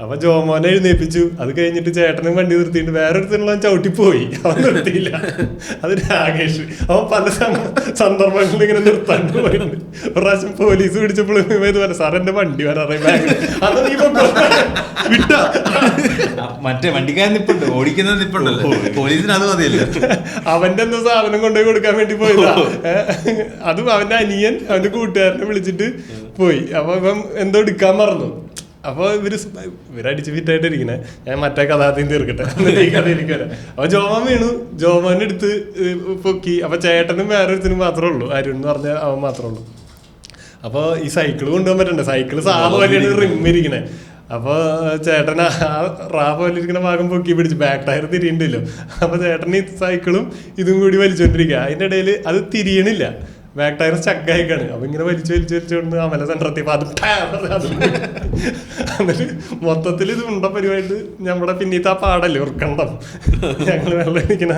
അപ്പൊ ജോമോനെ എഴുന്നേപ്പിച്ചു. അത് കഴിഞ്ഞിട്ട് ചേട്ടനും വണ്ടി നിർത്തിയിട്ട് വേറൊരുത്തനുള്ള ചവിട്ടിപ്പോയി. അവൻ നിർത്തിയില്ല. അത് രാകേഷ്. അവൻ പല സന്ദർഭങ്ങളിൽ ഇങ്ങനെ നിർത്താണ്ട് പോയിട്ടുണ്ട്. ഒരു പ്രാവശ്യം പോലീസ് പിടിച്ചപ്പോഴും ഇതുപോലെ സാർ എന്റെ വണ്ടി വരാറേ ബാഗ് അത് നീ വിട്ട മറ്റേ വണ്ടിക്കാരൻ നിപ്പുണ്ട്, ഓടിക്കുന്നത് നിപ്പുണ്ടല്ലോ, പോലീസിന് അത് മതിയല്ലോ. അവന്റെ എന്തോ സാധനം കൊണ്ടുപോയി കൊടുക്കാൻ വേണ്ടി പോയതാ. അതും അവന്റെ അനിയൻ അവന്റെ കൂട്ടുകാരനെ വിളിച്ചിട്ട് പോയി. അപ്പൊ ഇവൻ എന്തോ എടുക്കാൻ മറന്നു. അപ്പൊ ഇവരടിച്ച് ഫിറ്റായിട്ട് ഇരിക്കണേ. ഞാൻ മറ്റേ കഥാർത്ഥം തീർക്കട്ടെ, എന്നിട്ട് ഈ കഥ ഇരിക്കട്ടെ. അപ്പൊ ജോമൻ വീണു. ജോമനെ എടുത്ത് പൊക്കി. അപ്പൊ ചേട്ടനും വേറൊരുത്തിനും മാത്രമേ ഉള്ളൂ, അരുൺ എന്ന് പറഞ്ഞ അവൻ മാത്രമേ ഉള്ളൂ. അപ്പൊ ഈ സൈക്കിള് കൊണ്ടുപോകാൻ പറ്റണ്ടേ. സൈക്കിള് സാധ പോലെയാണ് റിമ്മിരിക്കണേ. അപ്പൊ ചേട്ടൻ ആ റാ പോലെ ഇരിക്കുന്ന ഭാഗം പൊക്കി പിടിച്ച് ബാക്ക് ടയർ തിരിയണ്ടല്ലോ. അപ്പൊ ചേട്ടൻ ഈ സൈക്കിളും ഇതും കൂടി വലിച്ചോണ്ടിരിക്കുക. അതിന്റെ ഇടയിൽ അത് തിരിയണില്ല, ബാക്ക് ടയർ സ്റ്റക്കായിക്കാണ്. അപ്പൊ ഇങ്ങനെ വലിച്ചുകൊണ്ട് അമല സെന്ററെത്തിയപ്പോ എന്നിട്ട് മൊത്തത്തിൽ ഇത് ഉണ്ട പരിപാടി നമ്മുടെ പിന്നീത്തെ ആ പാടല്ലേ ഉറക്കണ്ടം, ഞങ്ങൾ വെള്ളം ഇരിക്കുന്ന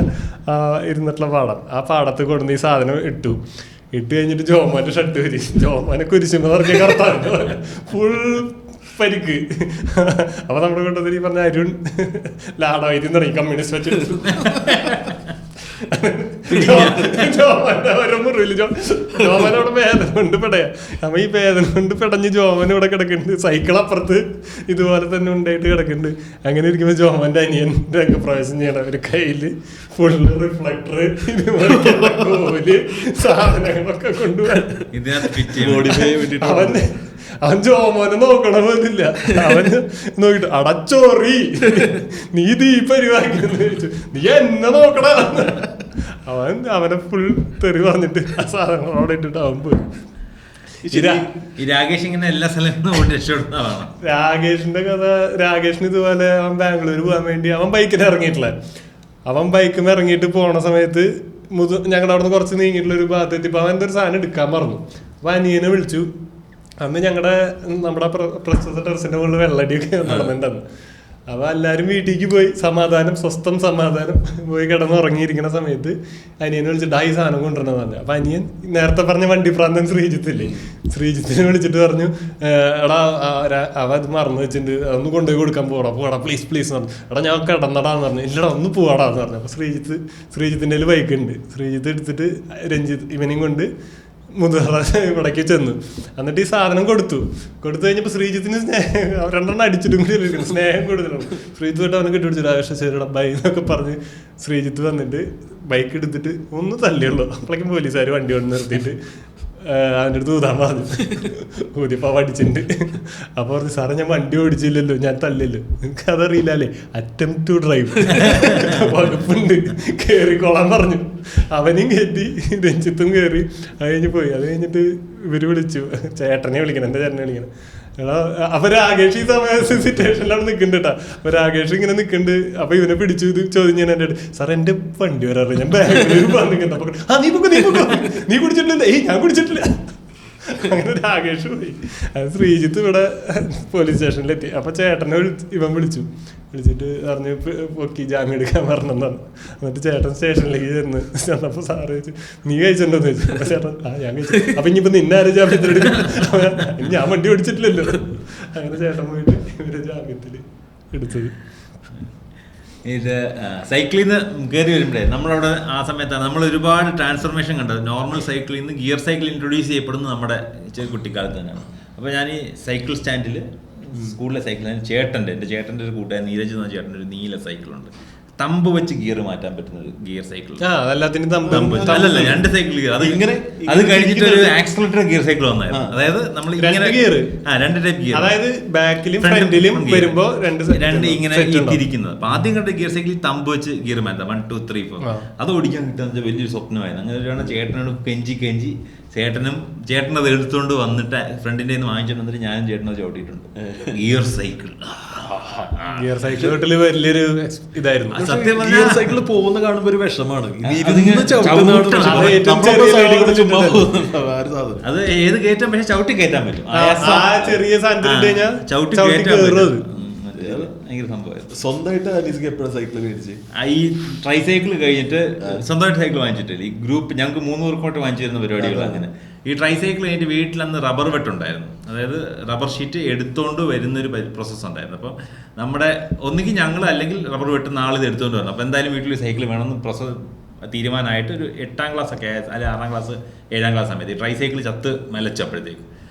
ഇരുന്നിട്ടുള്ള പാടം, ആ പാടത്ത് കൊണ്ടുവന്ന് ഈ സാധനം ഇട്ട് കഴിഞ്ഞിട്ട് ജോമോന്റെ ഷർട്ട് വരി. ജോമോനെ കുരിശുമ്പോ പറഞ്ഞ കറുത്താണ് ഫുൾ പരിക്ക്. അപ്പൊ നമ്മുടെ കൂട്ടത്തിൽ ഈ പറഞ്ഞ അരുൺ ലാടവൈദ്യം തുടങ്ങി കമ്മ്യൂണിസ്റ്റ് വെച്ചിട്ട് ഓരോ മുറിവില് ജോമനവിടെ വേദന കൊണ്ട് പെടയാ. അപ്പൊ ഈ വേദന കൊണ്ട് പെടഞ്ഞ് ജോമൻ ഇവിടെ കിടക്കുന്നുണ്ട്. സൈക്കിൾ അപ്പുറത്ത് ഇതുപോലെ തന്നെ ഉണ്ടായിട്ട് കിടക്കുന്നുണ്ട്. അങ്ങനെ ഇരിക്കുമ്പോ ജോമന്റെ അനിയൻ രംഗപ്രവേശം ചെയ്യണം. ഒരു കയ്യില് ഫുള്ള് റിഫ്ലക്ടർ ഇതുപോലെ കോല് സാധനങ്ങളൊക്കെ കൊണ്ടുപോകാൻ. അവൻ ജോമോനെ നോക്കണ പോലില്ല. അവൻ നോക്കിട്ട് അടച്ചോറി നീ ഈ പരിപാടിന്ന് ചോദിച്ചു. നീ എന്നെ നോക്കണ. അവനെ ഫുൾ തെറി പറഞ്ഞിട്ട് ആ സാധനങ്ങൾ അവിടെ ഇട്ടിട്ട് അവൻ പോയി. രാകേഷ് ഇങ്ങനെ എല്ലാ സ്ഥലത്തും രക്ഷപ്പെടുന്നതാണ്. രാകേഷിന്റെ കഥ, രാകേഷിന് ഇതുപോലെ അവൻ ബാംഗ്ലൂർ പോകാൻ വേണ്ടി അവൻ ബൈക്കിന് ഇറങ്ങിയിട്ടില്ല. അവൻ ബൈക്കിൽ ഇറങ്ങിയിട്ട് പോണ സമയത്ത് ഞങ്ങളുടെ അവിടെ നിന്ന് കുറച്ച് നീങ്ങിയിട്ടുള്ള ഒരു ഭാഗത്തെത്തിയപ്പോൾ അവൻ എന്തൊരു സാധനം എടുക്കാൻ മറന്നു. അപ്പൊ അനിയനെ വിളിച്ചു. അന്ന് നമ്മുടെ പ്രസ്തുത ടെറസിന്റെ മുകളിൽ വെള്ളടിയൊക്കെ നടന്നിട്ടുണ്ടെന്ന്. അപ്പൊ എല്ലാരും വീട്ടിലേക്ക് പോയി സ്വസ്ഥം സമാധാനം പോയി കിടന്നുറങ്ങിയിരിക്കുന്ന സമയത്ത് അനിയനെ വിളിച്ചിട്ട് ഈ സാധനം കൊണ്ടുവരണം പറഞ്ഞു. അപ്പൊ അനിയൻ നേരത്തെ പറഞ്ഞ വണ്ടി പ്രാന്തൻ ശ്രീജിത്തില്ലേ, ശ്രീജിത്തിനെ വിളിച്ചിട്ട് പറഞ്ഞു, എടാ അവ അത് മറന്നു വെച്ചിട്ടുണ്ട്, അതൊന്ന് കൊണ്ടുപോയി കൊടുക്കാൻ പോടാ പ്ലീസ് എന്ന് പറഞ്ഞു. എടാ ഞാൻ കിടന്നടാന്ന് പറഞ്ഞു. ഇല്ലടാ ഒന്ന് പോവാടാന്ന് പറഞ്ഞു. അപ്പൊ ശ്രീജിത്തിന്റെ കയ്യിൽ ബൈക്ക് ഉണ്ട്. ശ്രീജിത്ത് എടുത്തിട്ട് ഇവനെയും കൊണ്ട് മുതിർന്ന ഇവിടേക്ക് ചെന്നു. എന്നിട്ട് ഈ സാധനം കൊടുത്തു കഴിഞ്ഞപ്പോൾ ശ്രീജിത്തിന് രണ്ടെണ്ണം അടിച്ചിട്ടും കൂടി സ്നേഹം കൂടുതലാണ്. ശ്രീജിത്ത് തൊട്ട് അവനെ കെട്ടിപിടിച്ചു. രാകേഷ് ശരിയുടെ ബൈ എന്നൊക്കെ പറഞ്ഞ് ശ്രീജിത്ത് വന്നിട്ട് ബൈക്ക് എടുത്തിട്ട് ഒന്ന് തല്ലിയുള്ളൂ. അപ്പോഴേക്കും പോലീസുകാർ വണ്ടി കൊണ്ട് നിർത്തിയിട്ട് അവൻ്റെ അടുത്ത് ഊതാൻ പറഞ്ഞു. ഊതിയപ്പോൾ അടിച്ചിട്ടുണ്ട്. അപ്പോൾ പറഞ്ഞു, സാറേ ഞാൻ വണ്ടി ഓടിച്ചില്ലല്ലോ, ഞാൻ തല്ലല്ലോ. നിങ്ങൾക്ക് അതറിയില്ലേ, അറ്റംപ്റ്റ് ടു ഡ്രൈവ് വകുപ്പുണ്ട്, കയറിക്കോളാൻ പറഞ്ഞു. അവനും കയറ്റി, രഞ്ജിത്തും കയറി. അത് കഴിഞ്ഞ് പോയി. അത് കഴിഞ്ഞിട്ട് ഇവര് വിളിച്ചു, ചേട്ടനെ വിളിക്കണം, എൻ്റെ ചേട്ടനെ വിളിക്കണം. അപ്പൊ രാകേഷ് ഈ സമയ സിറ്റുവേഷനിലാണ് നിൽക്കുന്നുണ്ട് കേട്ടാ. അപ്പൊ രാകേഷ് ഇങ്ങനെ നിൽക്കുന്നുണ്ട്. അപ്പൊ ഇവനെ പിടിച്ചു ചോദ്യം ചെയ്യാൻ എൻ്റെ സാർ എന്റെ വണ്ടി വരാറ്, ഞാൻ ബാംഗ്ലൂർ പോകാൻ നിൽക്കുന്നത്. അപ്പൊ നീ കുടിച്ചിട്ടില്ല? ഞാൻ കുടിച്ചിട്ടില്ല. അങ്ങനെ രാകേഷ് പോയി. അത് ശ്രീജിത്ത് ഇവിടെ പോലീസ് സ്റ്റേഷനിലെത്തി. അപ്പൊ ചേട്ടനെ ഇവൻ വിളിച്ചിട്ട് പറഞ്ഞു പൊക്കി ജാമ്യം എടുക്കാൻ പറഞ്ഞെന്ന് പറഞ്ഞു. എന്നിട്ട് ചേട്ടൻ സ്റ്റേഷനിലേക്ക് ചെന്നപ്പോ സാറ് ചോദിച്ചു, നീ കഴിച്ചിട്ടുണ്ടോന്ന് ചോദിച്ചു. അപ്പൊ ചേട്ടൻ ഞാൻ കഴിച്ചു. അപ്പൊ ഇനിയിപ്പോ നിന്നാരും ജാമ്യത്തിലെടുക്കും, ഞാൻ വണ്ടി ഓടിച്ചിട്ടില്ലല്ലോ. അങ്ങനെ ചേട്ടൻ പോയിട്ട് ഇവരെ ജാമ്യത്തിൽ എടുത്തത്. ഇത് സൈക്കിളിൽ നിന്ന് കയറി വരുമ്പോഴേ നമ്മളവിടെ ആ സമയത്താണ് നമ്മൾ ഒരുപാട് ട്രാൻസ്ഫർമേഷൻ കണ്ടത്. നോർമൽ സൈക്കിളിൽ നിന്ന് ഗിയർ സൈക്കിൾ ഇൻട്രൊഡ്യൂസ് ചെയ്യപ്പെടുന്നത് നമ്മുടെ കുട്ടിക്കാലത്ത് തന്നെയാണ്. അപ്പോൾ ഞാൻ ഈ സൈക്കിൾ സ്റ്റാൻഡിൽ സ്കൂളിലെ സൈക്കിൾ എൻ്റെ ചേട്ടൻ്റെ ഒരു കൂട്ടുകാരൻ നീരജ് എന്ന ചേട്ടൻ്റെ ഒരു നീല സൈക്കിളുണ്ട്. തമ്പ് വെച്ച് ഗിയർ മാറ്റാൻ പറ്റുന്ന ഒരു ഗിയർ സൈക്കിൾ. അതെല്ലാത്തിനും അല്ലല്ല, 2 സൈക്കിൾ ഗിയർ. അത് കഴിഞ്ഞിട്ട് ഒരു ആക്സിലറേറ്റർ ഗിയർ സൈക്കിൾ വന്നായിരുന്നു. അതായത് നമ്മൾ ഇങ്ങനെ 2 ടൈപ്പ് ഗിയർ, അതായത് ബാക്കിലും ഫ്രണ്ടിലും വരുമ്പോ 2 ഇങ്ങനെ ഇരിക്കുന്നത്. അപ്പൊ ആദ്യം കണ്ട ഗിയർ സൈക്കിളിൽ തമ്പ് വെച്ച് ഗിയർ മാറ്റാം, 1 2 3 4. അത് ഓടിക്കാൻ കിട്ടുന്ന വലിയൊരു സ്വപ്നമായിരുന്നു. അങ്ങനെ ചേട്ടനോട് കെഞ്ചി ചേട്ടൻ അത് എടുത്തുകൊണ്ട് വന്നിട്ട് ഫ്രണ്ടിന്റെ വാങ്ങിച്ചിട്ട് വന്നിട്ട് ഞാനും ചേട്ടനത് ചവിട്ടിയിട്ടുണ്ട്. ഗിയർ സൈക്കിൾ വലിയൊരു ഇതായിരുന്നു. സത്യം ഗിയർ സൈക്കിൾ പോകുന്ന കാണുമ്പോ ഒരു വിഷമാണ്. അത് ഏത് കയറ്റാൻ പക്ഷെ ചവിട്ടി കയറ്റാൻ പറ്റും. ചെറിയ ചവിട്ടി കയറ്റാൻ പറ്റും. ഭയങ്കര സംഭവമായിരുന്നു. സ്വന്തമായിട്ട് അനീസിക്ക് എപ്പോഴും സൈക്കിൾ മേടിച്ച് ഈ ട്രൈ സൈക്കിൾ കഴിഞ്ഞിട്ട് സ്വന്തമായിട്ട് സൈക്കിൾ വാങ്ങിച്ചിട്ടില്ല. ഈ ഗ്രൂപ്പ് ഞങ്ങൾക്ക് 3 പേർക്കോട്ട് വാങ്ങിച്ചു തരുന്ന പരിപാടികൾ. അങ്ങനെ ഈ ട്രൈ സൈക്കിൾ കഴിഞ്ഞിട്ട് വീട്ടിലന്ന് റബ്ബർ വെട്ടുണ്ടായിരുന്നു. അതായത് റബ്ബർ ഷീറ്റ് എടുത്തുകൊണ്ട് വരുന്നൊരു പ്രോസസ്സ് ഉണ്ടായിരുന്നു. അപ്പോൾ നമ്മുടെ ഒന്നുകിൽ ഞങ്ങൾ അല്ലെങ്കിൽ റബ്ബർ വെട്ടുന്ന ആളിത് എടുത്തുകൊണ്ട് വരണം. അപ്പോൾ എന്തായാലും വീട്ടിൽ സൈക്കിൾ വേണമെന്ന് തീരുമാനമായിട്ട് ഒരു 8ാം ക്ലാസ് ഒക്കെ അല്ലെങ്കിൽ 6ാം ക്ലാസ് 7ാം ക്ലാസ് സമയത്ത് ട്രൈ സൈക്കിൾ ചത്ത് മലച്ചപ്പോഴത്തേക്ക്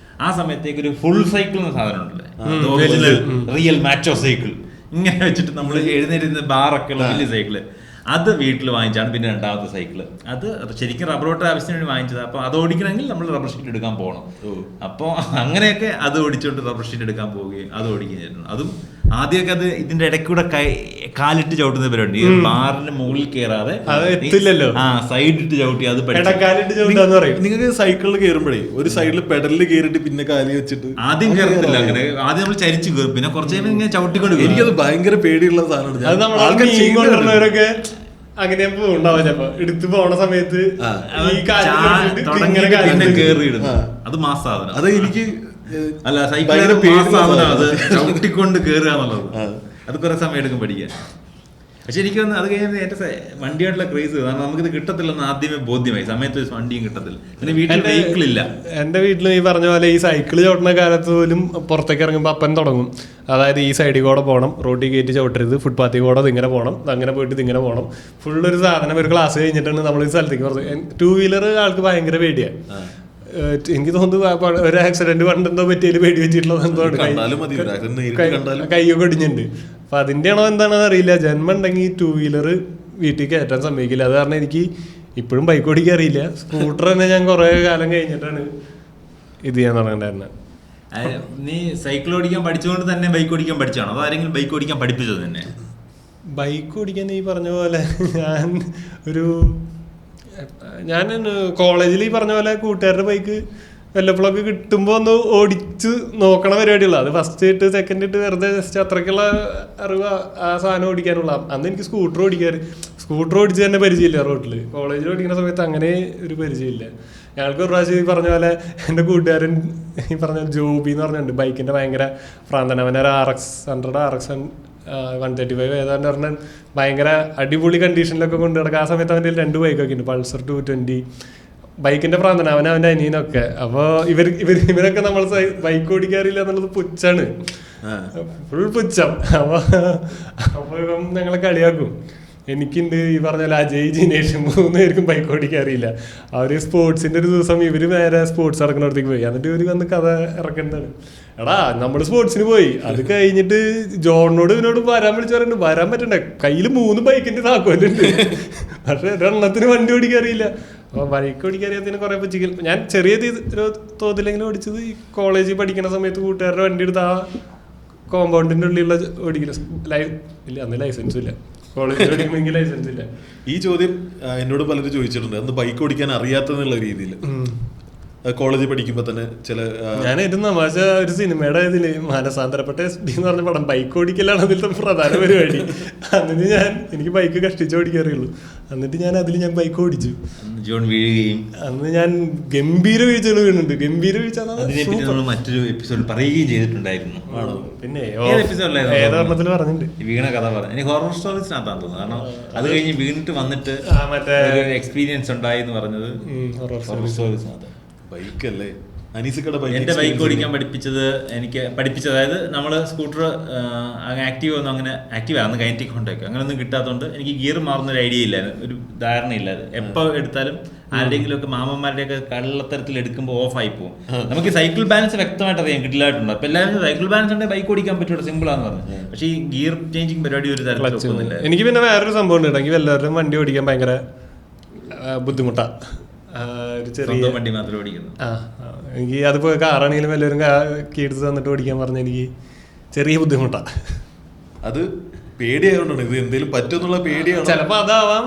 ആ സമയത്തേക്ക് ഒരു ഫുൾ സൈക്കിൾ എന്ന സാധനം ഉണ്ടല്ലേ, റിയൽ മാച്ചോ സൈക്കിൾ, ഇങ്ങനെ വെച്ചിട്ട് നമ്മൾ എഴുന്നേരുന്ന ബാറൊക്കെ ഉള്ള വലിയ സൈക്കിള്, അത് വീട്ടിൽ വാങ്ങിച്ചാണ് പിന്നെ 2ാമത്തെ സൈക്കിള്. അത് ശരിക്കും റബ്ബർ വെട്ട ആവശ്യത്തിന് വേണ്ടി വാങ്ങിച്ചത്. അപ്പോൾ അത് ഓടിക്കണമെങ്കിൽ നമ്മൾ റബ്ബർ ഷീറ്റ് എടുക്കാൻ പോകണം. അപ്പോൾ അങ്ങനെയൊക്കെ അത് ഓടിച്ചുകൊണ്ട് റബ്ബർ ഷീറ്റ് എടുക്കാൻ പോവുകയും അത് ഓടിക്കുകയായിരുന്നു. അതും ആദ്യമൊക്കെ അത് ഇതിന്റെ ഇടയ്ക്കൂടെ കാലിട്ട് ചവിട്ടുന്ന പരിപാടി, ബാറിന്റെ മുകളിൽ കയറാതെ സൈഡിട്ട് ചവിട്ടി അത് നിങ്ങൾക്ക് സൈക്കിളിൽ കയറുമ്പോഴേ ഒരു സൈഡിൽ പെഡലിൽ കയറിയിട്ട് പിന്നെ കാലി വെച്ചിട്ട് ആദ്യം കയറത്തില്ല. അങ്ങനെ ആദ്യം നമ്മൾ ചരിച്ചു കയറും, പിന്നെ കുറച്ച് കഴിയുമ്പോൾ ഇങ്ങനെ ചവിട്ടിക്കൊണ്ട്. എനിക്കത് ഭയങ്കര പേടിയുള്ള സാധനമാണ്. അങ്ങനെ ഉണ്ടാവും ചിലപ്പോ എടുത്തു പോണ സമയത്ത് കേറിയിടുന്നു. അത് മാസാധനം. അത് എനിക്ക് അല്ല, സൈക്കിളിന്റെ മാസാധനം അത് ചവിട്ടിക്കൊണ്ട് കയറുക എന്നുള്ളത്. അത് കുറെ സമയം എടുക്കും പഠിക്കാൻ. പക്ഷെ എനിക്ക് വന്ന് അത് കഴിഞ്ഞാൽ എന്റെ വണ്ടിയായിട്ടുള്ള ക്രേസ്, കാരണം നമുക്കിത് കിട്ടത്തില്ലെന്ന് ആദ്യമേ ബോധ്യമായി. സമയത്ത് വണ്ടിയും കിട്ടത്തില്ല, പിന്നെ വീട്ടിൽ വെഹിക്കിൾ ഇല്ല. എന്റെ വീട്ടിൽ ഈ പറഞ്ഞ പോലെ ഈ സൈക്കിൾ ചവിട്ടുന്ന കാലത്ത് പോലും പുറത്തേക്ക് ഇറങ്ങുമ്പോൾ അപ്പൻ തുടങ്ങും. അതായത് ഈ സൈഡിൽ കൂടെ പോകണം, റോഡിൽ കയറ്റി ചവിട്ടരുത്, ഫുട്പാത്തിൽ കൂടെ ഇങ്ങനെ പോകണം, അങ്ങനെ പോയിട്ട് ഇതിങ്ങനെ പോകണം. ഫുള്ളൊരു സാധനം ഒരു ക്ലാസ് കഴിഞ്ഞിട്ടാണ് നമ്മൾ ഈ സ്ഥലത്തേക്ക് പറഞ്ഞത്. 2 വീലർ ആൾക്ക് ഭയങ്കര പേടിയാണ്. എനിക്ക് തോന്നുന്നു ഒരു ആക്സിഡന്റ് പണ്ടെന്തോ പറ്റിയതിൽ പേടി വെച്ചിട്ടുള്ളത് എന്തോ കൈയൊക്കെ ഒടിഞ്ഞിട്ടുണ്ട്. അപ്പൊ അതിന്റെ ആണോ എന്താണെന്ന് അറിയില്ല. ജന്മം ഉണ്ടെങ്കിൽ 2 വീലർ വീട്ടിൽ കയറ്റാൻ സമ്മതിക്കില്ല. അത് കാരണം എനിക്ക് ഇപ്പോഴും ബൈക്ക് ഓടിക്കാൻ അറിയില്ല. സ്കൂട്ടർ തന്നെ ഞാൻ കുറെ കാലം കഴിഞ്ഞിട്ടാണ് ഇത് ചെയ്യാൻ തുടങ്ങണ്ടായിരുന്നത്. നീ സൈക്കിൾ ഓടിക്കാൻ പഠിച്ചുകൊണ്ട് തന്നെ ബൈക്ക് ഓടിക്കാൻ പഠിച്ചാണോ, അതോ ആരെങ്കിലും ബൈക്ക് ഓടിക്കാൻ പഠിപ്പിച്ചത് തന്നെ? ബൈക്ക് ഓടിക്കാൻ ഈ പറഞ്ഞ പോലെ ഞാൻ കോളേജിൽ ഈ പറഞ്ഞ പോലെ കൂട്ടുകാരുടെ ബൈക്ക് വല്ലപ്പോഴൊക്കെ കിട്ടുമ്പോൾ ഒന്ന് ഓടിച്ച് നോക്കണ പരിപാടിയുള്ള. അത് ഫസ്റ്റ് ഇട്ട് സെക്കൻഡ് ഇട്ട് വെറുതെ ജസ്റ്റ് അത്രയ്ക്കുള്ള അറിവ് ആ സാധനം ഓടിക്കാനുള്ള. അന്ന് എനിക്ക് സ്കൂട്ടർ ഓടിച്ച് തന്നെ പരിചയമില്ല. റോഡിൽ കോളേജിൽ ഓടിക്കുന്ന സമയത്ത് അങ്ങനെ ഒരു പരിചയമില്ല. ഞങ്ങൾക്ക് ഒരു പ്രാവശ്യം ഈ പറഞ്ഞ പോലെ എൻ്റെ കൂട്ടുകാരൻ ഈ പറഞ്ഞ ജോബി എന്ന് പറഞ്ഞിട്ടുണ്ട്, ബൈക്കിൻ്റെ ഭയങ്കര പ്രാന്തന. അവൻ്റെ ഒരു RX 135 ഏതാണ്ട് പറഞ്ഞാൽ ഭയങ്കര അടിപൊളി കണ്ടീഷനിലൊക്കെ കൊണ്ട് കിടക്കുക. ആ സമയത്ത് അവൻ്റെ 2 ബൈക്കൊക്കെ ഉണ്ട്, പൾസർ 220. ബൈക്കിന്റെ പ്രാന്തന അവൻ്റെ അനിയനൊക്കെ. അപ്പോൾ ഇവരൊക്കെ നമ്മൾ ബൈക്ക് ഓടിക്കാറില്ല എന്നുള്ളത് പുച്ഛാണ്, ഫുൾ പുച്ഛം. അപ്പോൾ ഇവൻ ഞങ്ങളെ കളിയാക്കും. എനിക്കുണ്ട് ഈ പറഞ്ഞ പോലെ അജയ് ജിനേഷ് 3 പേർക്കും ബൈക്ക് ഓടിക്കാറില്ല. അവർ സ്പോർട്സിന്റെ ഒരു ദിവസം ഇവർ നേരെ സ്പോർട്സ് ഇറക്കുന്നിടത്തേക്ക് പോയി. എന്നിട്ട് ഇവർ വന്ന് കഥ ഇറക്കുന്നതാണ്. എടാ നമ്മൾ സ്പോർട്സിന് പോയി, അത് കഴിഞ്ഞിട്ട് ജോണിനോട് ഇവനോട് വരാൻ വിളിച്ചു പറയുന്നുണ്ട്, വരാൻ പറ്റണ്ടേ, കയ്യിൽ 3 ബൈക്കിന്റെ താക്കോലുണ്ട്, പക്ഷെ ഒരെണ്ണത്തിന് വണ്ടി ഓടിക്കാറിയില്ല. അപ്പോൾ ബൈക്ക് ഓടിക്കാറിയാത്തതിന് കുറെ പച്ചിക്കൽ. ഞാൻ ചെറിയ തോതിലെങ്കിലും ഓടിച്ചത് ഈ കോളേജിൽ പഠിക്കുന്ന സമയത്ത് കൂട്ടുകാരുടെ വണ്ടി എടുത്ത് ആ കോമ്പൗണ്ടിന്റെ ഉള്ളിലുള്ള ഓടിക്കില്ല. ഇല്ല, അന്ന് ലൈസൻസും ഇല്ല, കോളേജിൽ ഓടിക്കുമെങ്കിൽ ലൈസൻസ് ഇല്ല. ഈ ചോദ്യം എന്നോട് പലരും ചോദിച്ചിട്ടുണ്ട്, അന്ന് ബൈക്ക് ഓടിക്കാൻ അറിയാത്തെന്നുള്ള രീതിയിൽ. കോളേജിൽ പഠിക്കുമ്പോൾ തന്നെ ഞാൻ ഏറ്റവും തമാശ ഒരു സിനിമയുടെ ഇതില് മാനസാന്തരപ്പെട്ട SD എന്ന് പറഞ്ഞ പടം, ബൈക്ക് ഓടിക്കലാണ് അതിലത്തെ പ്രധാന പരിപാടി. എന്നിട്ട് എനിക്ക് ബൈക്ക് കഷ്ടിച്ച് ഓടിക്കാറിയുള്ളൂ. എന്നിട്ട് ഞാൻ ബൈക്ക് ഓടിച്ചു. അന്ന് ഞാൻ ഗംഭീര വീഴ്ചകൾ വീണുണ്ട്. ഗംഭീര വീഴ്ച മറ്റൊരു എപ്പിസോഡ് പറയുകയും ചെയ്തിട്ടുണ്ടായിരുന്നു. പിന്നെ ഏതൊരെണ്ണത്തിൽ പറഞ്ഞിട്ടുണ്ട് വീണ കഥ പറഞ്ഞു. എനിക്ക് ഹൊറർ സ്റ്റോറീസിനകത്താന്ന് തോന്നുന്നു. കാരണം അത് കഴിഞ്ഞ് വീണിട്ട് വന്നിട്ട് മറ്റേ എക്സ്പീരിയൻസ് ഉണ്ടായി എന്ന് പറഞ്ഞത് ഹൊറർ സ്റ്റോറീസിനകത്ത്. ബൈക്കല്ലേ അനീസിക്കടെ എന്റെ ബൈക്ക് ഓടിക്കാൻ പഠിപ്പിച്ചത് അതായത് നമ്മൾ സ്കൂട്ടർ ആക്റ്റീവ് ഒന്നും അങ്ങനെ ആക്റ്റീവ് ആണെന്ന് കൈനറ്റിക് കൊണ്ടൊക്കെ അങ്ങനെയൊന്നും കിട്ടാത്തതുകൊണ്ട് എനിക്ക് ഗിയർ മാറുന്ന ഒരു ഐഡിയ ഇല്ലായിരുന്നു, ഒരു ധാരണയില്ലാതെ. എപ്പോൾ എടുത്താലും ആരുടെയെങ്കിലും ഒക്കെ മാമന്മാരുടെ ഒക്കെ കള്ളത്തരത്തിൽ എടുക്കുമ്പോൾ ഓഫ് ആയി പോകും. നമുക്ക് സൈക്കിൾ ബാലൻസ് വ്യക്തമായിട്ട് അറിയാം, കിട്ടില്ലായിട്ടുണ്ട്. അപ്പൊ എല്ലാവരും സൈക്കിൾ ബാലൻസ് ഉണ്ടെങ്കിൽ ബൈക്ക് ഓടിക്കാൻ പറ്റുള്ളൂ, സിമ്പിൾ ആണെന്ന് പറഞ്ഞു. പക്ഷേ ഈ ഗിയർ ചേഞ്ചിങ് പരിപാടി ഒരു തരത്തിലൊന്നുമില്ല. എനിക്ക് പിന്നെ വേറൊരു സംഭവം ഉണ്ടെങ്കിൽ എല്ലാവരും വണ്ടി ഓടിക്കാൻ ഭയങ്കര ബുദ്ധിമുട്ടാണ്. ചെറിയ വണ്ടി മാത്രം ഓടിക്കുന്നു. എനിക്ക് അതിപ്പോ കാറാണെങ്കിലും എല്ലാവരും കീഴ്സ് തന്നിട്ട് ഓടിക്കാൻ പറഞ്ഞ എനിക്ക് ചെറിയ ബുദ്ധിമുട്ടാണ്. അത് പേടിയായതുകൊണ്ടാണ്, ഇത് എന്തെങ്കിലും പറ്റുമെന്നുള്ള പേടിയാണ്. ചിലപ്പോ അതാവാം.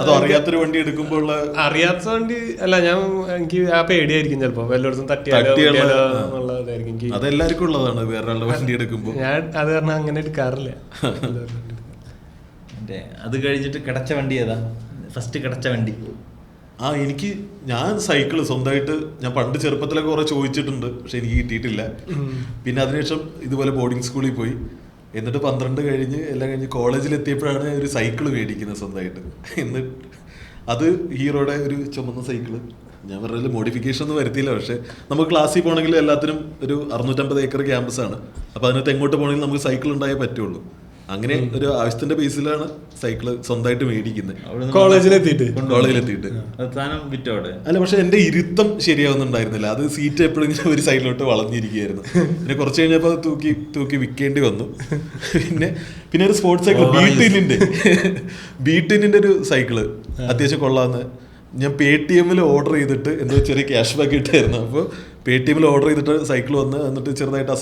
അതോ അറിയാത്തൊരു വണ്ടി എടുക്കുമ്പോൾ അറിയാത്ത വണ്ടി അല്ല, എനിക്ക് ആ പേടിയായിരിക്കും ചിലപ്പോ വല്ലയിടത്തും തട്ടിയാലോ എന്നുള്ളതായിരിക്കും. അതെല്ലാവർക്കും ഉള്ളതാണ് വേറെ വണ്ടി എടുക്കുമ്പോൾ. ഞാൻ അത് കാരണം അങ്ങനെ എടുക്കാറില്ല. അത് കഴിഞ്ഞിട്ട് കിടച്ച വണ്ടി ഏതാ ഫസ്റ്റ് കിടച്ച വണ്ടി? ഞാൻ സൈക്കിള് സ്വന്തമായിട്ട് ഞാൻ പണ്ട് ചെറുപ്പത്തിലൊക്കെ കുറെ ചോദിച്ചിട്ടുണ്ട്, പക്ഷെ എനിക്ക് കിട്ടിയിട്ടില്ല. പിന്നെ അതിനുശേഷം ഇതുപോലെ ബോർഡിംഗ് സ്കൂളിൽ പോയി, എന്നിട്ട് 12 കഴിഞ്ഞ് എല്ലാം കഴിഞ്ഞ് കോളേജിലെത്തിയപ്പോഴാണ് ഒരു സൈക്കിള് മേടിക്കുന്നത് സ്വന്തമായിട്ട്. എന്നിട്ട് അത് ഹീറോയുടെ ഒരു ചുമന്ന സൈക്കിള്. ഞാൻ പറഞ്ഞാൽ മോഡിഫിക്കേഷൻ ഒന്നും വരുത്തിയില്ല, പക്ഷെ നമുക്ക് ക്ലാസ്സിൽ പോകണമെങ്കിൽ എല്ലാത്തിനും ഒരു 650 ഏക്കർ ക്യാമ്പസാണ്. അപ്പോൾ അതിനകത്ത് എങ്ങോട്ട് പോകണമെങ്കിൽ നമുക്ക് സൈക്കിൾ ഉണ്ടായേ പറ്റുള്ളൂ. അങ്ങനെ ഒരു ആവശ്യത്തിന്റെ ബേസിലാണ് സൈക്കിള് സ്വന്തമായിട്ട് മേടിക്കുന്നത് കോളേജിലെത്തിയിട്ട്. അല്ല, പക്ഷെ എന്റെ ഇരുത്തം ശരിയാവുന്നുണ്ടായിരുന്നില്ല. അത് സീറ്റ് എപ്പോഴും ഒരു സൈഡിലോട്ട് വളഞ്ഞിരിക്കുകയായിരുന്നു. പിന്നെ കുറച്ച് കഴിഞ്ഞപ്പോൾ അത് തൂക്കി വിൽക്കേണ്ടി വന്നു. പിന്നെ ഒരു സ്പോർട്സ് സൈക്കിൾ ബി10ന്റെ ഒരു സൈക്കിള് അത്യാവശ്യം കൊള്ളാന്ന് ഞാൻ പേടിഎമ്മിൽ ഓർഡർ ചെയ്തിട്ട് എന്തോ ചെറിയ ക്യാഷ് ബാക്ക് കിട്ടായിരുന്നു. അപ്പോൾ പേടിഎമ്മിൽ ഓർഡർ ചെയ്തിട്ട് സൈക്കിൾ വന്ന് എന്നിട്ട് ചെറുതായിട്ട്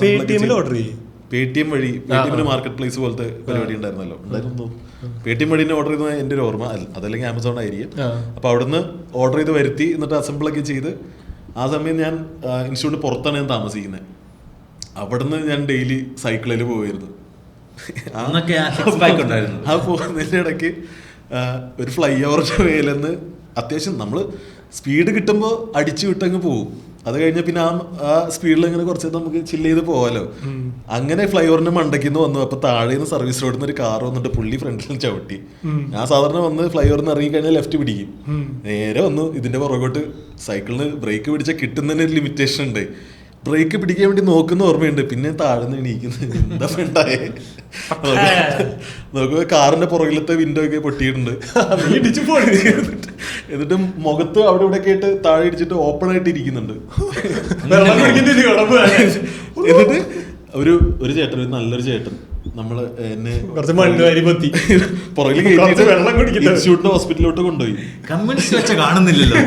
പേടിഎം വഴി, പേടിഎമ്മിന് മാർക്കറ്റ് പ്ലേസ് പോലത്തെ പരിപാടി ഉണ്ടായിരുന്നു. പേടിഎം വഴി ഓർഡർ ചെയ്തത് എൻ്റെ ഒരു ഓർമ്മ, അതല്ലെങ്കിൽ ആമസോൺ ആയിരിക്കും. അപ്പോൾ അവിടുന്ന് ഓർഡർ ചെയ്ത് വരുത്തി എന്നിട്ട് അസംബിളൊക്കെ ചെയ്ത്. ആ സമയം ഞാൻ ഇൻസ്റ്റിറ്റ്യൂട്ടിന് പുറത്താണ് ഞാൻ താമസിക്കുന്നത്. അവിടുന്ന് ഞാൻ ഡെയിലി സൈക്കിളിൽ പോയിരുന്നു. ആ പോകുന്നതിൻ്റെ ഇടയ്ക്ക് ഒരു ഫ്ലൈ ഓവറിൻ്റെ മേലെന്ന് അത്യാവശ്യം നമ്മൾ സ്പീഡ് കിട്ടുമ്പോൾ അടിച്ചു വിട്ടങ്ങ് പോകും. അത് കഴിഞ്ഞാൽ പിന്നെ ആ സ്പീഡിൽ ഇങ്ങനെ കുറച്ച് നമുക്ക് ചില്ല് ചെയ്ത് പോകാമല്ലോ. അങ്ങനെ ഫ്ലൈ ഓവറിന്റെ മണ്ടയ്ക്ക് വന്നു. അപ്പൊ താഴെ നിന്ന് സർവീസ് റോഡിൽ നിന്ന് ഒരു കാർ വന്നിട്ട് പുള്ളി ഫ്രണ്ടിൽ ചവിട്ടി. ഞാൻ സാധാരണ വന്ന് ഫ്ലൈ ഓവറിൽ ഇറങ്ങി കഴിഞ്ഞാൽ ലെഫ്റ്റ് പിടിക്കും. നേരെ വന്നു ഇതിന്റെ പുറകോട്ട് സൈക്കിളിന് ബ്രേക്ക് പിടിച്ചാൽ കിട്ടുന്നതിന് ഒരു ലിമിറ്റേഷൻ ഉണ്ട്. ബ്രേക്ക് പിടിക്കാൻ വേണ്ടി നോക്കുന്ന ഓർമ്മയുണ്ട്. പിന്നെ താഴ്ന്ന് എണീക്കുന്നത് എന്താ ഉണ്ടായേ നോക്കുമ്പോ കാറിന്റെ പുറകിലത്തെ വിൻഡോ ഒക്കെ പൊട്ടിയിട്ടുണ്ട്. എന്നിട്ട് മുഖത്ത് അവിടെ ഇവിടെ ഒക്കെ ആയിട്ട് താഴെ ഇടിച്ചിട്ട് ഓപ്പൺ ആയിട്ട് ഇരിക്കുന്നുണ്ട്. എന്നിട്ട് ഒരു ചേട്ടൻ, ഒരു നല്ലൊരു ചേട്ടൻ നമ്മള് എന്നെ പുറകിൽ ഇൻസ്റ്റിറ്റ്യൂട്ടിന്റെ ഹോസ്പിറ്റലിലോട്ട് കൊണ്ടുപോയി. കാണുന്നില്ലല്ലോ.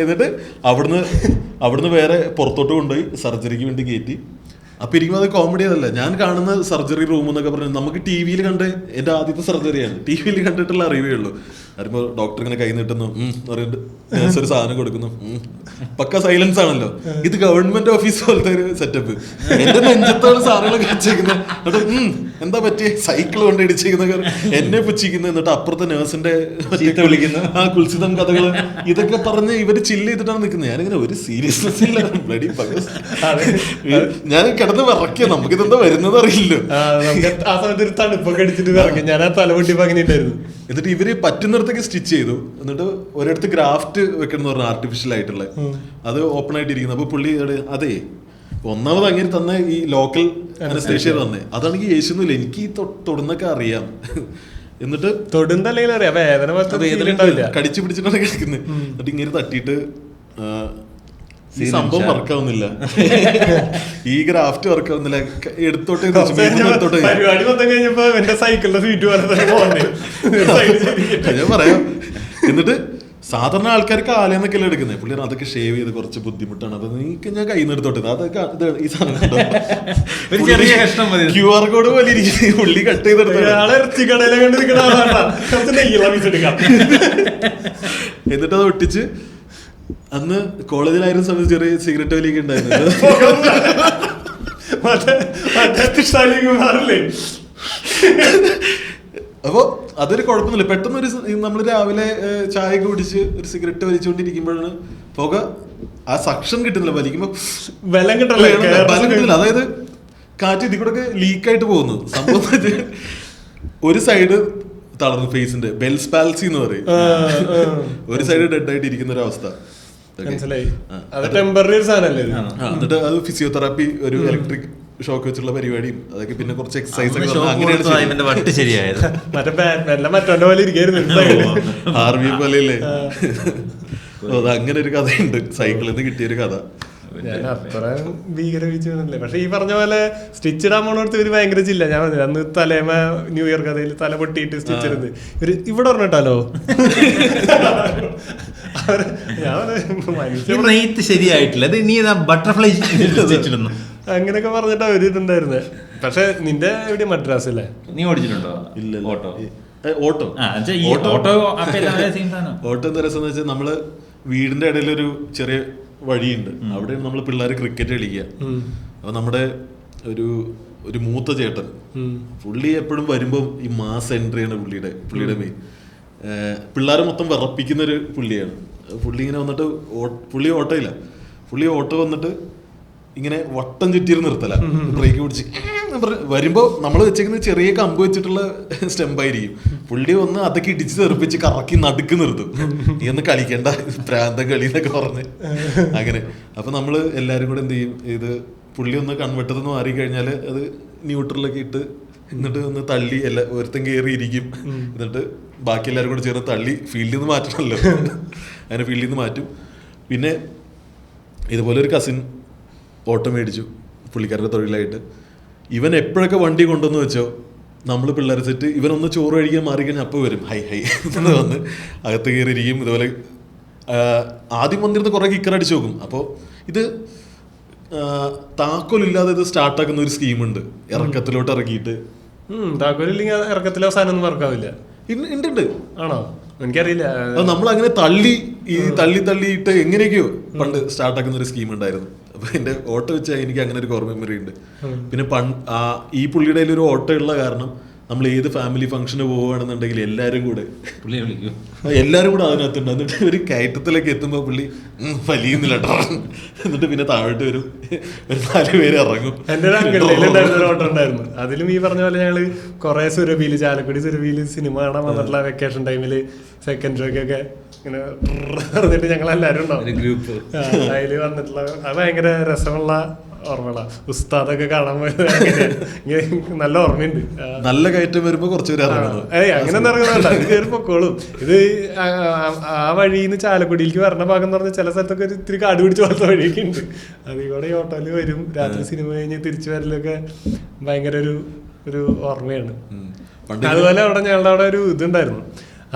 എന്നിട്ട് അവിടുന്ന് വേറെ പുറത്തോട്ട് കൊണ്ടുപോയി സർജറിക്ക് വേണ്ടി കയറ്റി. അപ്പൊ ഇരിക്കുമ്പോൾ അത് കോമഡി അതല്ല, ഞാൻ കാണുന്ന സർജറി റൂം എന്നൊക്കെ പറഞ്ഞു നമുക്ക് ടി വിയിൽ കണ്ട് എന്റെ ആദ്യത്തെ സർജറിയാണ്, ടി വിയിൽ കണ്ടിട്ടുള്ള അറിവേ ഉള്ളൂ. അറിയുമ്പോൾ ഡോക്ടർ ഇങ്ങനെ കൈ നീട്ടുന്നു പറഞ്ഞിട്ട് ഒരു സാധനം കൊടുക്കുന്നു, പക്ക സൈലൻസ് ആണല്ലോ. ഇത് ഗവൺമെന്റ് ഓഫീസ് പോലത്തെ ഒരു സെറ്റപ്പ്. എന്റെ നെഞ്ചത്തോട് സാധനങ്ങളൊക്കെ വെച്ചേക്കുന്നത്. എന്നിട്ട് എന്താ പറ്റിയ സൈക്കിൾ കൊണ്ട് ഇടിച്ചേക്കുന്ന എന്നെ പുച്ഛിക്കുന്നു. എന്നിട്ട് അപ്പുറത്തെ നേഴ്സിന്റെ വിളിക്കുന്നു, ആ കുൽസിതം കഥകള് ഇതൊക്കെ പറഞ്ഞ് ഇവര് ചില്ല് ചെയ്തിട്ടാണ് നിൽക്കുന്നത്. ഞാനിങ്ങനെ ഒരു സീരിയസ്നെസ് ഇല്ല. ഞാൻ കിടന്ന് വിറക്കിയ നമുക്കിതെന്താ വരുന്നത് അറിയില്ലോ. ആ സമയത്ത് ഒരു തണുപ്പൊക്കെ അടിച്ചിട്ട് വിറക്കും. ഞാൻ ആ തലമുട്ടിപ്പോ അങ്ങനെ ഉണ്ടായിരുന്നു. എന്നിട്ട് ഇവര് പറ്റുന്നിടത്തേക്ക് സ്റ്റിച്ച് ചെയ്തു. എന്നിട്ട് ഒരിടത്ത് ഗ്രാഫ്റ്റ് വെക്കണം എന്ന് പറഞ്ഞു, ആർട്ടിഫിഷ്യൽ ആയിട്ടുള്ള. അത് ഓപ്പൺ ആയിട്ടിരിക്കുന്നു. അപ്പൊ പുള്ളി അതെ ഒന്നാമത് അങ്ങനെ തന്നെ ഈ ലോക്കൽ അനസ്തേഷ്യ തന്നെ. അതാണെങ്കിൽ യേശുന്നില്ല, എനിക്ക് ഈ തൊടുന്നൊക്കെ അറിയാം. എന്നിട്ട് തൊടുന്നല്ലെങ്കിൽ അറിയാം, വേദന കടിച്ചു പിടിച്ചിട്ടാണ് കിടക്കുന്നത്. എന്നിട്ട് ഇങ്ങനെ തട്ടിയിട്ട് ഈ സംഭവം വർക്കാവുന്നില്ല, ഈ ഗ്രാഫ്റ്റ് വർക്കാവുന്നില്ല, എടുത്തോട്ടെ പരിപാടി മൊത്തം കഴിഞ്ഞപ്പോ എന്റെ സൈക്കിളിന്റെ സീറ്റ് ഞാൻ പറയാം. എന്നിട്ട് സാധാരണ ആൾക്കാർക്ക് കാലേന്നൊക്കെയല്ലേ എടുക്കുന്നത്. പുള്ളി അതൊക്കെ ഷേവ് ചെയ്ത് കുറച്ച് ബുദ്ധിമുട്ടാണ്. അത് നീക്ക് ഞാൻ കയ്യിൽ നിന്ന് എടുത്തോട്ടെ, അതൊക്കെ ഈ സാധനം QR കോഡ് പോലെ ഇരിക്കുന്നത്. പുള്ളി കട്ട് ചെയ്തെടുത്ത എന്നിട്ട് അത് ഒട്ടിച്ച്. അന്ന് കോളേജിലായിരുന്ന സമയത്ത് ചെറിയ സിഗരറ്റ് വലിയൊക്കെ ഉണ്ടായിരുന്നു. അപ്പൊ അതൊരു കുഴപ്പമൊന്നുമില്ല. പെട്ടെന്ന് നമ്മൾ രാവിലെ ചായ കുടിച്ച് ഒരു സിഗരറ്റ് വലിച്ചുകൊണ്ടിരിക്കുമ്പോഴാണ് പുക, ആ സക്ഷൻ കിട്ടുന്നില്ല, വലിക്കുമ്പോ ബലം കിട്ടില്ല. അതായത് കാറ്റ് ഇതിൽ കൂടെ ഒക്കെ ലീക്കായിട്ട് പോകുന്നു. സംഭവം ഒരു സൈഡ് തളർന്നു, ഫേസിന്റെ ബെൽസ് പാൽസി എന്ന് പറയും. ഒരു സൈഡ് ഡെഡ് ആയിട്ട് ഇരിക്കുന്ന ഒരു അവസ്ഥ. മനസ്സിലായി. അത് ടെമ്പററി ഒരു സാധനല്ലേ ഇത്? എന്നിട്ട് അത് ഫിസിയോതെറാപ്പി, ഒരു ഇലക്ട്രിക് ഷോക്ക് വെച്ചുള്ള പരിപാടിയും അതൊക്കെ, പിന്നെ കുറച്ച് എക്സസൈസ് അങ്ങനെയാണ് വട്ട് ശരിയായത്. മറ്റേ ബാറ്റ്മാൻ മറ്റോന്റെ പോലെ ഇരിക്കായിരുന്നു, ആർമി പോലെയല്ലേ. അത് അങ്ങനെ ഒരു കഥയുണ്ട്, സൈക്കിളിൽ നിന്ന് കിട്ടിയൊരു കഥ. ഞാൻ അത്ര ഭീകര വീഴ്ചയൊന്നുമില്ല. പക്ഷെ ഈ പറഞ്ഞ പോലെ സ്റ്റിച്ച് ഇടാൻ പോണോടത്ത് ഇവര് ഭയങ്കര ചില്ല. ഞാൻ പറഞ്ഞു അന്ന് തലേമ ന്യൂ ഇയർ കഥയിൽ തല പൊട്ടിയിട്ട് സ്റ്റിച്ച് ഇടുന്നത് ഇവര് ഇവിടെ പറഞ്ഞിട്ടാലോ. ഞാൻ ശരിയായിട്ടില്ല, ബട്ടർഫ്ലൈ അങ്ങനെയൊക്കെ പറഞ്ഞിട്ട് അവര് ഇതുണ്ടായിരുന്നേ. പക്ഷെ നിന്റെ എവിടെ മദ്രാസല്ലേ? നീ ഓടിച്ചിട്ടുണ്ടോ? ഇല്ല. ഓട്ടോ ഓട്ടോ ഓട്ടോ എന്താ രസം എന്ന് വെച്ചാൽ നമ്മള് വീടിന്റെ ഇടയിലൊരു ചെറിയ വഴിയുണ്ട്, അവിടെ നമ്മൾ പിള്ളേർ ക്രിക്കറ്റ് കളിക്കുക. അപ്പൊ നമ്മുടെ ഒരു മൂത്ത ചേട്ടൻ, പുള്ളി എപ്പോഴും വരുമ്പം ഈ മാസ് എൻട്രിയാണ് പുള്ളിയുടെ മെയിൻ. പിള്ളേരെ മൊത്തം വിറപ്പിക്കുന്ന ഒരു പുള്ളിയാണ്. പുള്ളി ഇങ്ങനെ വന്നിട്ട് പുള്ളി ഓട്ടോ വന്നിട്ട് ഇങ്ങനെ വട്ടം ചുറ്റിയിൽ നിർത്തല, ബ്രേക്ക് പിടിച്ച് വരുമ്പോ നമ്മൾ വെച്ചേക്കുന്ന ചെറിയ കമ്പ് വെച്ചിട്ടുള്ള സ്റ്റെമ്പായിരിക്കും. പുള്ളി ഒന്ന് അതൊക്കെ ഇടിച്ച് തെറിപ്പിച്ച് കറക്കി നടുക്ക് നിർത്തും. നീ ഒന്ന് കളിക്കേണ്ട പ്രാന്തം കളി എന്നൊക്കെ പറഞ്ഞ് അങ്ങനെ. അപ്പൊ നമ്മള് എല്ലാരും കൂടെ എന്ത് ചെയ്യും, ഇത് പുള്ളി ഒന്ന് കൺവെട്ടതെന്ന് മാറി കഴിഞ്ഞാല് അത് ന്യൂട്രലൊക്കെ ഇട്ട് എന്നിട്ട് ഒന്ന് തള്ളി ഒരുത്തം കയറി ഇരിക്കും. എന്നിട്ട് ബാക്കി എല്ലാവരും കൂടെ ചേർന്ന് തള്ളി ഫീൽഡിൽ നിന്ന് മാറ്റണമല്ലോ, അങ്ങനെ ഫീൽഡിൽ നിന്ന് മാറ്റും. പിന്നെ ഇതുപോലെ ഒരു കസിൻ ഓട്ടോ മേടിച്ചു പുള്ളിക്കാരുടെ തൊഴിലായിട്ട്. ഇവൻ എപ്പോഴൊക്കെ വണ്ടി കൊണ്ടുവന്ന് വെച്ചോ, നമ്മൾ പിള്ളേരെ സെറ്റ് ഇവനൊന്ന് ചോറ് കഴിക്കാൻ മാറി കഴിഞ്ഞാൽ അപ്പോൾ വരും ഹൈ എന്ന് വന്ന് അകത്ത് കയറിയിരിക്കും. ഇതുപോലെ ആദ്യം വന്നിരുന്ന് കുറേ കിക്കർ അടിച്ച് നോക്കും. അപ്പോൾ ഇത് താക്കോലില്ലാതെ ഇത് സ്റ്റാർട്ടാക്കുന്ന ഒരു സ്കീമുണ്ട്, ഇറക്കത്തിലോട്ട് ഇറക്കിയിട്ട്. താക്കോലില്ലെങ്കിൽ ഇറക്കത്തിലെ അവസാനം ഒന്നും വർക്കാവില്ല. ഉണ്ട്. ആണോ? എനിക്കറിയില്ല. നമ്മൾ അങ്ങനെ തള്ളിയിട്ട് എങ്ങനെയൊക്കെയോ പണ്ട് സ്റ്റാർട്ടാക്കുന്ന ഒരു സ്കീം ഉണ്ടായിരുന്നു. അപ്പൊ എന്റെ ഓട്ടോ വെച്ചാൽ എനിക്ക് അങ്ങനെ ഒരു കോർ മെമ്മറി ഉണ്ട്. പിന്നെ ഈ പുള്ളിയുടെ ഒരു ഓട്ടോ ഉള്ള കാരണം നമ്മൾ ഏത് ഫാമിലി ഫംഗ്ഷന് പോവുകയാണെന്നുണ്ടെങ്കിൽ എല്ലാവരും കൂടെ അതിനകത്തുണ്ട്. എന്നിട്ട് ഒരു കയറ്റത്തിലേക്ക് എത്തുമ്പോൾ പുള്ളി വലിയുന്നില്ല കേട്ടോ, എന്നിട്ട് പിന്നെ താഴോട്ട് വരും, ഒരു 4 പേര് ഇറങ്ങും. എന്റെ ഒരു അങ്കിളിലുണ്ടായിരുന്ന ഒരു ഓട്ടോ ഉണ്ടായിരുന്നു. അതിലും ഈ പറഞ്ഞ പോലെ ഞങ്ങള് കുറെ സുരഭിയില്, ചാലക്കുടി സുരഭിയില് സിനിമ കാണാൻ വന്നിട്ടുള്ള വെക്കേഷൻ ടൈമില് സെക്കൻഡ് ഷോക്കൊക്കെ ഇങ്ങനെ പറഞ്ഞിട്ട് ഞങ്ങളെല്ലാരും ഉണ്ടാവും ഗ്രൂപ്പ്. അതില് വന്നിട്ടുള്ള അത് ഭയങ്കര രസമുള്ള ഓർമ്മകളാ. ഉസ്താദൊക്കെ കാണാൻ പോയത് നല്ല ഓർമ്മയുണ്ട്. നല്ല കയറ്റം വരുമ്പോ കുറച്ചുപേര് അങ്ങനെ ഇറങ്ങുന്നുണ്ട്, ഇത് കയറി പൊക്കോളും. ഇത് ആ വഴിന്ന് ചാലക്കുടിയിലേക്ക് വരണ ഭാഗം എന്ന് പറഞ്ഞാൽ ചില സ്ഥലത്തൊക്കെ ഒരു ഇത്തിരി കാട് പിടിച്ച പോലത്തെ വഴിയൊക്കെ ഉണ്ട്. അതിൽ കൂടെ ഈ ഓട്ടോയില് വരും. രാത്രി സിനിമ കഴിഞ്ഞ് തിരിച്ചു വരലൊക്കെ ഭയങ്കര ഒരു ഓർമ്മയാണ്. അതുപോലെ അവിടെ ഞങ്ങളുടെ അവിടെ ഒരു ഇതുണ്ടായിരുന്നു.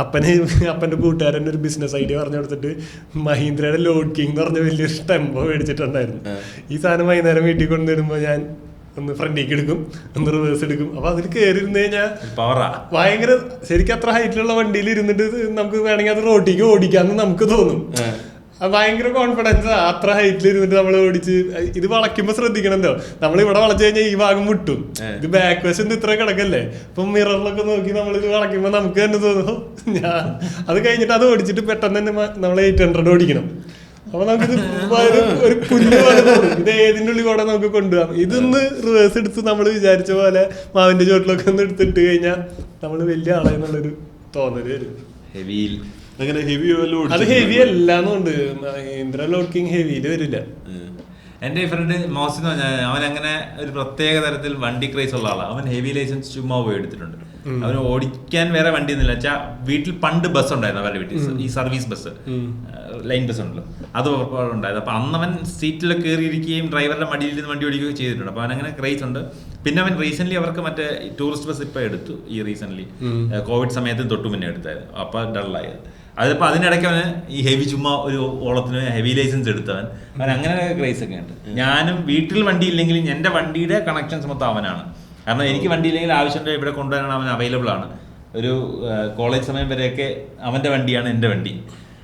അപ്പൻ്റെ കൂട്ടുകാരൻ ഒരു ബിസിനസ് ഐഡിയ പറഞ്ഞു കൊടുത്തിട്ട് മഹീന്ദ്രയുടെ ലോഡ് കിങ് എന്ന് പറഞ്ഞ വലിയൊരു ടെമ്പോ മേടിച്ചിട്ടുണ്ടായിരുന്നു. ഈ സാധനം വൈകുന്നേരം വീട്ടിൽ കൊണ്ടുവരുമ്പോൾ ഞാൻ ഒന്ന് ഫ്രണ്ടിലേക്ക് എടുക്കും, ഒന്ന് റിവേഴ്സ് എടുക്കും. അപ്പൊ അതിൽ കയറി ഇരുന്ന് കഴിഞ്ഞാൽ ഭയങ്കര ശരിക്കും അത്ര ഹൈറ്റിലുള്ള വണ്ടിയിൽ ഇരുന്നിട്ട് നമുക്ക് വേണമെങ്കിൽ അത് റോട്ടിലേക്ക് ഓടിക്കാന്ന് നമുക്ക് തോന്നും. ഭയങ്കര കോൺഫിഡൻസ്. അത്ര ഹൈറ്റിൽ ഇരുന്നിട്ട് നമ്മൾ ഓടിച്ച് ഇത് വളയ്ക്കുമ്പോ ശ്രദ്ധിക്കണല്ലോ, നമ്മൾ ഇവിടെ വളച്ചു കഴിഞ്ഞാൽ ഈ ഭാഗം മുട്ടും. ഇത് ബാക്ക് വശം ഇത്ര കിടക്കല്ലേ, ഇപ്പൊ മിററിലൊക്കെ നോക്കി നമ്മൾ ഇത് വളയ്ക്കുമ്പോ നമുക്ക് തന്നെ തോന്നും. ഞാൻ അത് കഴിഞ്ഞിട്ട് അത് ഓടിച്ചിട്ട് പെട്ടെന്ന് തന്നെ നമ്മൾ 800 ഓടിക്കണം. അപ്പൊ നമുക്കിത് ഒരു പുല്ല് പോലെ തോന്നും. ഇത് ഏതിന്റെ ഉള്ളിൽ കൂടെ നമുക്ക് കൊണ്ടുപോകാം. ഇതൊന്ന് റിവേഴ്സ് എടുത്ത് നമ്മൾ വിചാരിച്ച പോലെ മാവിന്റെ ചോട്ടിലൊക്കെ ഒന്ന് എടുത്തിട്ട് കഴിഞ്ഞാൽ നമ്മൾ വലിയ ആളെന്നുള്ളൊരു തോന്നല് വരും. അങ്ങനെ ഹെവി അത് ഹെവി അല്ലാന്നുണ്ട്. മഹീന്ദ്ര ലോഡ് കിങ് ഹെവിയില് വരില്ല. എന്റെ ഫ്രണ്ട് മോസിൻ എന്ന് പറഞ്ഞാൽ അവൻ അങ്ങനെ ഒരു പ്രത്യേക തരത്തിൽ വണ്ടി ക്രൈസ് ഉള്ള ആളാണ്. അവൻ ഹെവി ലൈസൻസ് ചുമ്മാ പോയി എടുത്തിട്ടുണ്ട്. അവന് ഓടിക്കാൻ വേറെ വണ്ടി ഒന്നുമില്ല. വെച്ചാൽ വീട്ടിൽ പണ്ട് ബസ് ഉണ്ടായിരുന്നു അവരുടെ വീട്ടിൽ, ഈ സർവീസ് ബസ്, ലൈൻ ബസ് ഉണ്ടല്ലോ, അത് ഉണ്ടായത്. അപ്പൊ അന്നവൻ സീറ്റിൽ കയറിയിരിക്കുകയും ഡ്രൈവറുടെ മടിയിൽ വണ്ടി ഓടിക്കുകയും ചെയ്തിട്ടുണ്ട്. അപ്പൊ അവൻ അങ്ങനെ ക്രൈസ് ഉണ്ട്. പിന്നെ അവൻ റീസെന്റ് അവർക്ക് മറ്റേ ടൂറിസ്റ്റ് ബസ് ഇപ്പൊ എടുത്തു. ഈ റീസെന്റ് കോവിഡ് സമയത്തും തൊട്ടു മുന്നേ എടുത്തായിരുന്നു. അപ്പൊ ഡള്ളായത്. അതിപ്പോൾ അതിനിടയ്ക്ക് അവന് ഈ ഹെവി ചുമ്മാ ഒരു ഓളത്തിന് ഹെവി ലൈസൻസ് എടുത്തവൻ. അവൻ അങ്ങനെ ക്രൈസ് ഒക്കെ ഉണ്ട്. ഞാനും വീട്ടിൽ വണ്ടി ഇല്ലെങ്കിലും എൻ്റെ വണ്ടിയുടെ കണക്ഷൻസ് മൊത്തം അവനാണ്. കാരണം എനിക്ക് വണ്ടി ഇല്ലെങ്കിൽ ആവശ്യമുണ്ട് ഇവിടെ കൊണ്ടുവരാൻ അവൻ അവൈലബിൾ ആണ്. ഒരു കോളേജ് സമയം വരെയൊക്കെ അവൻ്റെ വണ്ടിയാണ് എൻ്റെ വണ്ടി.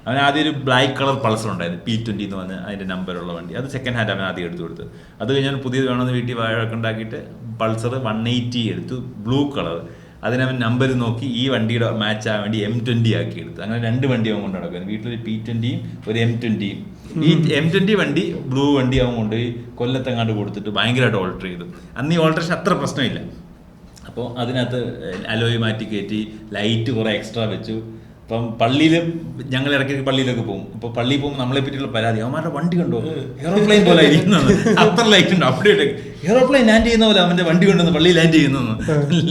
അവൻ ആദ്യം ഒരു ബ്ലാക്ക് കളർ പൾസർ ഉണ്ടായിരുന്നു, P20 എന്ന് പറഞ്ഞ് അതിൻ്റെ നമ്പറുള്ള വണ്ടി. അത് സെക്കൻഡ് ഹാൻഡ് അവൻ ആദ്യം എടുത്തു കൊടുത്തു. അത് കഴിഞ്ഞാൽ പുതിയത് വേണമെന്ന് വീട്ടിൽ വഴക്ക് ഉണ്ടാക്കിയിട്ട് പൾസർ 180 എടുത്തു, ബ്ലൂ കളർ. അതിനവൻ നമ്പർ നോക്കി ഈ വണ്ടിയുടെ മാച്ച് ആവാൻ വേണ്ടി M20 ആക്കി എടുത്തു. അങ്ങനെ 2 വണ്ടി അവൻ കൊണ്ട് നടക്കുന്നു. വീട്ടിലൊരു P20യും ഒരു M20യും. ഈ M20 വണ്ടി ബ്ലൂ വണ്ടി അവൻ കൊണ്ടുപോയി കൊല്ലത്തെങ്ങാണ്ട് കൊടുത്തിട്ട് ഭയങ്കരമായിട്ട് ഓൾട്ടർ ചെയ്തു. അന്ന് ഈ ഓൾട്ടറേഷൻ അത്ര പ്രശ്നമില്ല. അപ്പോൾ അതിനകത്ത് അലോയ് മാറ്റി കയറ്റി, ലൈറ്റ് കുറേ എക്സ്ട്രാ വെച്ചു. അപ്പം പള്ളിയിലും ഞങ്ങൾ ഇടയ്ക്ക് പള്ളിയിലൊക്കെ പോകും. അപ്പോൾ പള്ളിയിൽ പോകുമ്പോൾ നമ്മളെ പറ്റിയുള്ള പരാതി, അവന്മാരുടെ വണ്ടി കണ്ടോ എയറോപ്ലെയിൻ പോലെ ഇരിക്കുന്നത്, അത്ര ലൈറ്റ് ഉണ്ട്, അപ്ഡേറ്റ് എയറോപ്ലെയിൻ ലാൻഡ് ചെയ്യുന്ന പോലെ അവൻ്റെ വണ്ടി കൊണ്ടുവന്ന് പള്ളി ലാൻഡ് ചെയ്യുന്നു,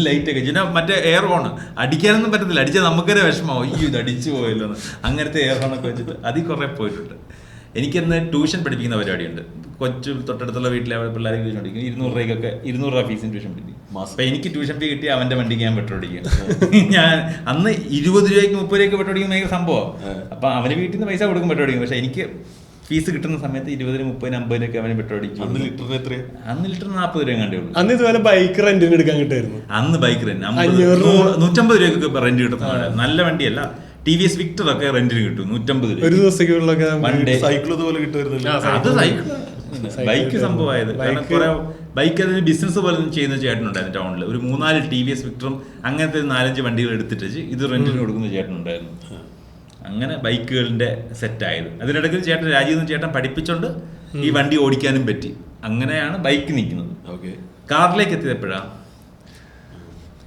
ലൈറ്റൊക്കെ പിന്നെ മറ്റേ എയർ ഹോൺ അടിക്കാനൊന്നും പറ്റത്തില്ല, അടിച്ചാൽ നമുക്കൊരു വിഷമമോ അയ്യോ ഇത് അടിച്ചു പോയല്ലോ എന്ന്, അങ്ങനത്തെ എയർ ഹോണൊക്കെ വെച്ചിട്ട് അതിൽ കുറേ പോയിട്ടുണ്ട്. എനിക്കെന്ന് ട്യൂഷൻ പഠിപ്പിക്കുന്ന പരിപാടിയുണ്ട്. കൊച്ചു തൊട്ടടുത്തുള്ള വീട്ടിലെ പിള്ളേരെ ട്യൂഷൻ പഠിക്കും. 200 രൂപയ്ക്കൊക്കെ 200 രൂപ ഫീസിന് ട്യൂഷൻ പഠിക്കും. അപ്പം എനിക്ക് ട്യൂഷൻ ഫീ കിട്ടി അവൻ്റെ വണ്ടിക്ക് ഞാൻ പെട്രോൾ അടിക്കും. ഞാൻ അന്ന് 20 രൂപയ്ക്ക് 30 രൂപയ്ക്ക് പെട്രോൾ അടിക്കുന്ന ഭയങ്കര സംഭവമാണ്. അപ്പം അവന് വീട്ടിൽ നിന്ന് പൈസ കൊടുക്കും പെട്രോൾ അടിക്കും. പക്ഷേ എനിക്ക് ഫീസ് കിട്ടുന്ന സമയത്ത് 20, 30, 50 രൂപയ്ക്ക് അവന് പെട്രോൾ അടിക്കും. അന്ന് ലിറ്ററിന് 40 രൂപ കണ്ടേ ഉള്ളൂ. അന്ന് ഇതുപോലെ ബൈക്ക് റെന്റിന് എടുക്കാൻ കിട്ടുമായിരുന്നു. അന്ന് ബൈക്ക് റെന്റ് 150 രൂപയ്ക്ക് റെന്റ് കിട്ടുന്ന നല്ല വണ്ടിയല്ല. TVS വിക്ടർ ഒക്കെ റെന്റിന് കിട്ടും 150 രൂപ ഒരു ദിവസത്തേക്കുള്ള. സൈക്കിൾ ഇതുപോലെ കിട്ടുമായിരുന്നില്ല. അത് സൈക്കിൾ ബൈക്ക് സംഭവമായത്. കാരണം കുറെ ബൈക്ക് അതിന് ബിസിനസ് പോലെ ചെയ്യുന്ന ചേട്ടനുണ്ടായിരുന്നു ടൗണിൽ. ഒരു 3-4 TVS വിക്ടറും അങ്ങനത്തെ 4-5 വണ്ടികൾ എടുത്തിട്ട് ഇത് റെന്റിന് കൊടുക്കുന്ന ചേട്ടനുണ്ടായിരുന്നു. അങ്ങനെ ബൈക്കുകളുടെ സെറ്റായത്. അതിനിടയ്ക്ക് ചേട്ടൻ രാജീവ് ചേട്ടൻ പഠിപ്പിച്ചോണ്ട് ഈ വണ്ടി ഓടിക്കാനും പറ്റി. അങ്ങനെയാണ് ബൈക്ക് നിൽക്കുന്നത്. കാറിലേക്ക് എത്തിയത് എപ്പോഴാണ്?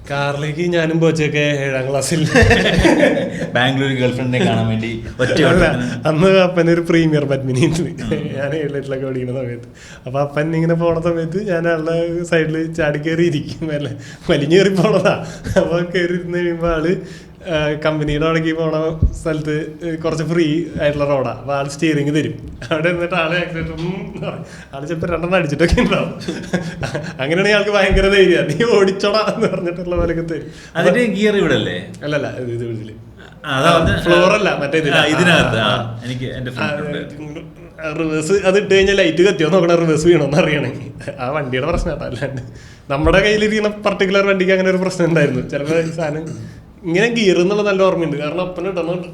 കാറിലേക്ക് ഞാനും പോച്ചൊക്കെ 7ാം ക്ലാസ്സിൽ ബാംഗ്ലൂർ ഗേൾഫ്രണ്ടിനെ കാണാൻ വേണ്ടി അന്ന് അപ്പനൊരു പ്രീമിയർ പത്മിനി ഉണ്ട്. ഞാൻ 7-8 പഠിക്കുന്ന സമയത്ത്. അപ്പൊ അപ്പൻ ഇങ്ങനെ പോണ സമയത്ത് ഞാൻ ആളുടെ സൈഡിൽ ചാടി കയറി ഇരിക്കും. അല്ലെ വലിഞ്ഞു കയറി പോണതാ. അപ്പൊ കയറി ഇരുന്ന് കഴിയുമ്പോ ആള് കമ്പനിയുടെ അവിടേക്ക് പോണ സ്ഥലത്ത് കുറച്ച് ഫ്രീ ആയിട്ടുള്ള റോഡാ. അപ്പൊ ആള് സ്റ്റിയറിംഗ് തരും. അവിടെ ഇരുന്നിട്ട് ആള് ആക്സിഡന്റ് ആള് ചിലപ്പോൾ 2 അടിച്ചിട്ടൊക്കെ ഉണ്ടാവും. അങ്ങനെയാണെങ്കിൽ ആൾക്ക് ഭയങ്കര ധൈര്യം, നീ ഓടിച്ചോടാ എന്ന് പറഞ്ഞിട്ടുള്ള പോലെയൊക്കെ തരും. അതിന്റെ ഗിയർ ഇവിടെ അല്ലേ? അല്ലല്ല ഇത് ഇതില് ഫ്ലോറല്ല മറ്റേ ഇതിനകത്ത് എനിക്ക് റിവേഴ്സ് അത് ഇട്ട് കഴിഞ്ഞാൽ ലൈറ്റ് കത്തിയോ നോക്കണ റിവേഴ്സ് വീണോന്ന് അറിയണമെങ്കിൽ. ആ വണ്ടിയുടെ പ്രശ്നം കേട്ടോ. അല്ലാണ്ട് നമ്മുടെ കയ്യിലിരിക്കുന്ന പർട്ടിക്കുലർ വണ്ടിക്ക് അങ്ങനെ ഒരു പ്രശ്നം ഉണ്ടായിരുന്നു. ചിലപ്പോൾ ഈ സാധനം ഇങ്ങനെ ഗിയർ എന്നുള്ള നല്ല ഓർമ്മയുണ്ട്. കാരണം അപ്പന ഇട്ടോണ്ട്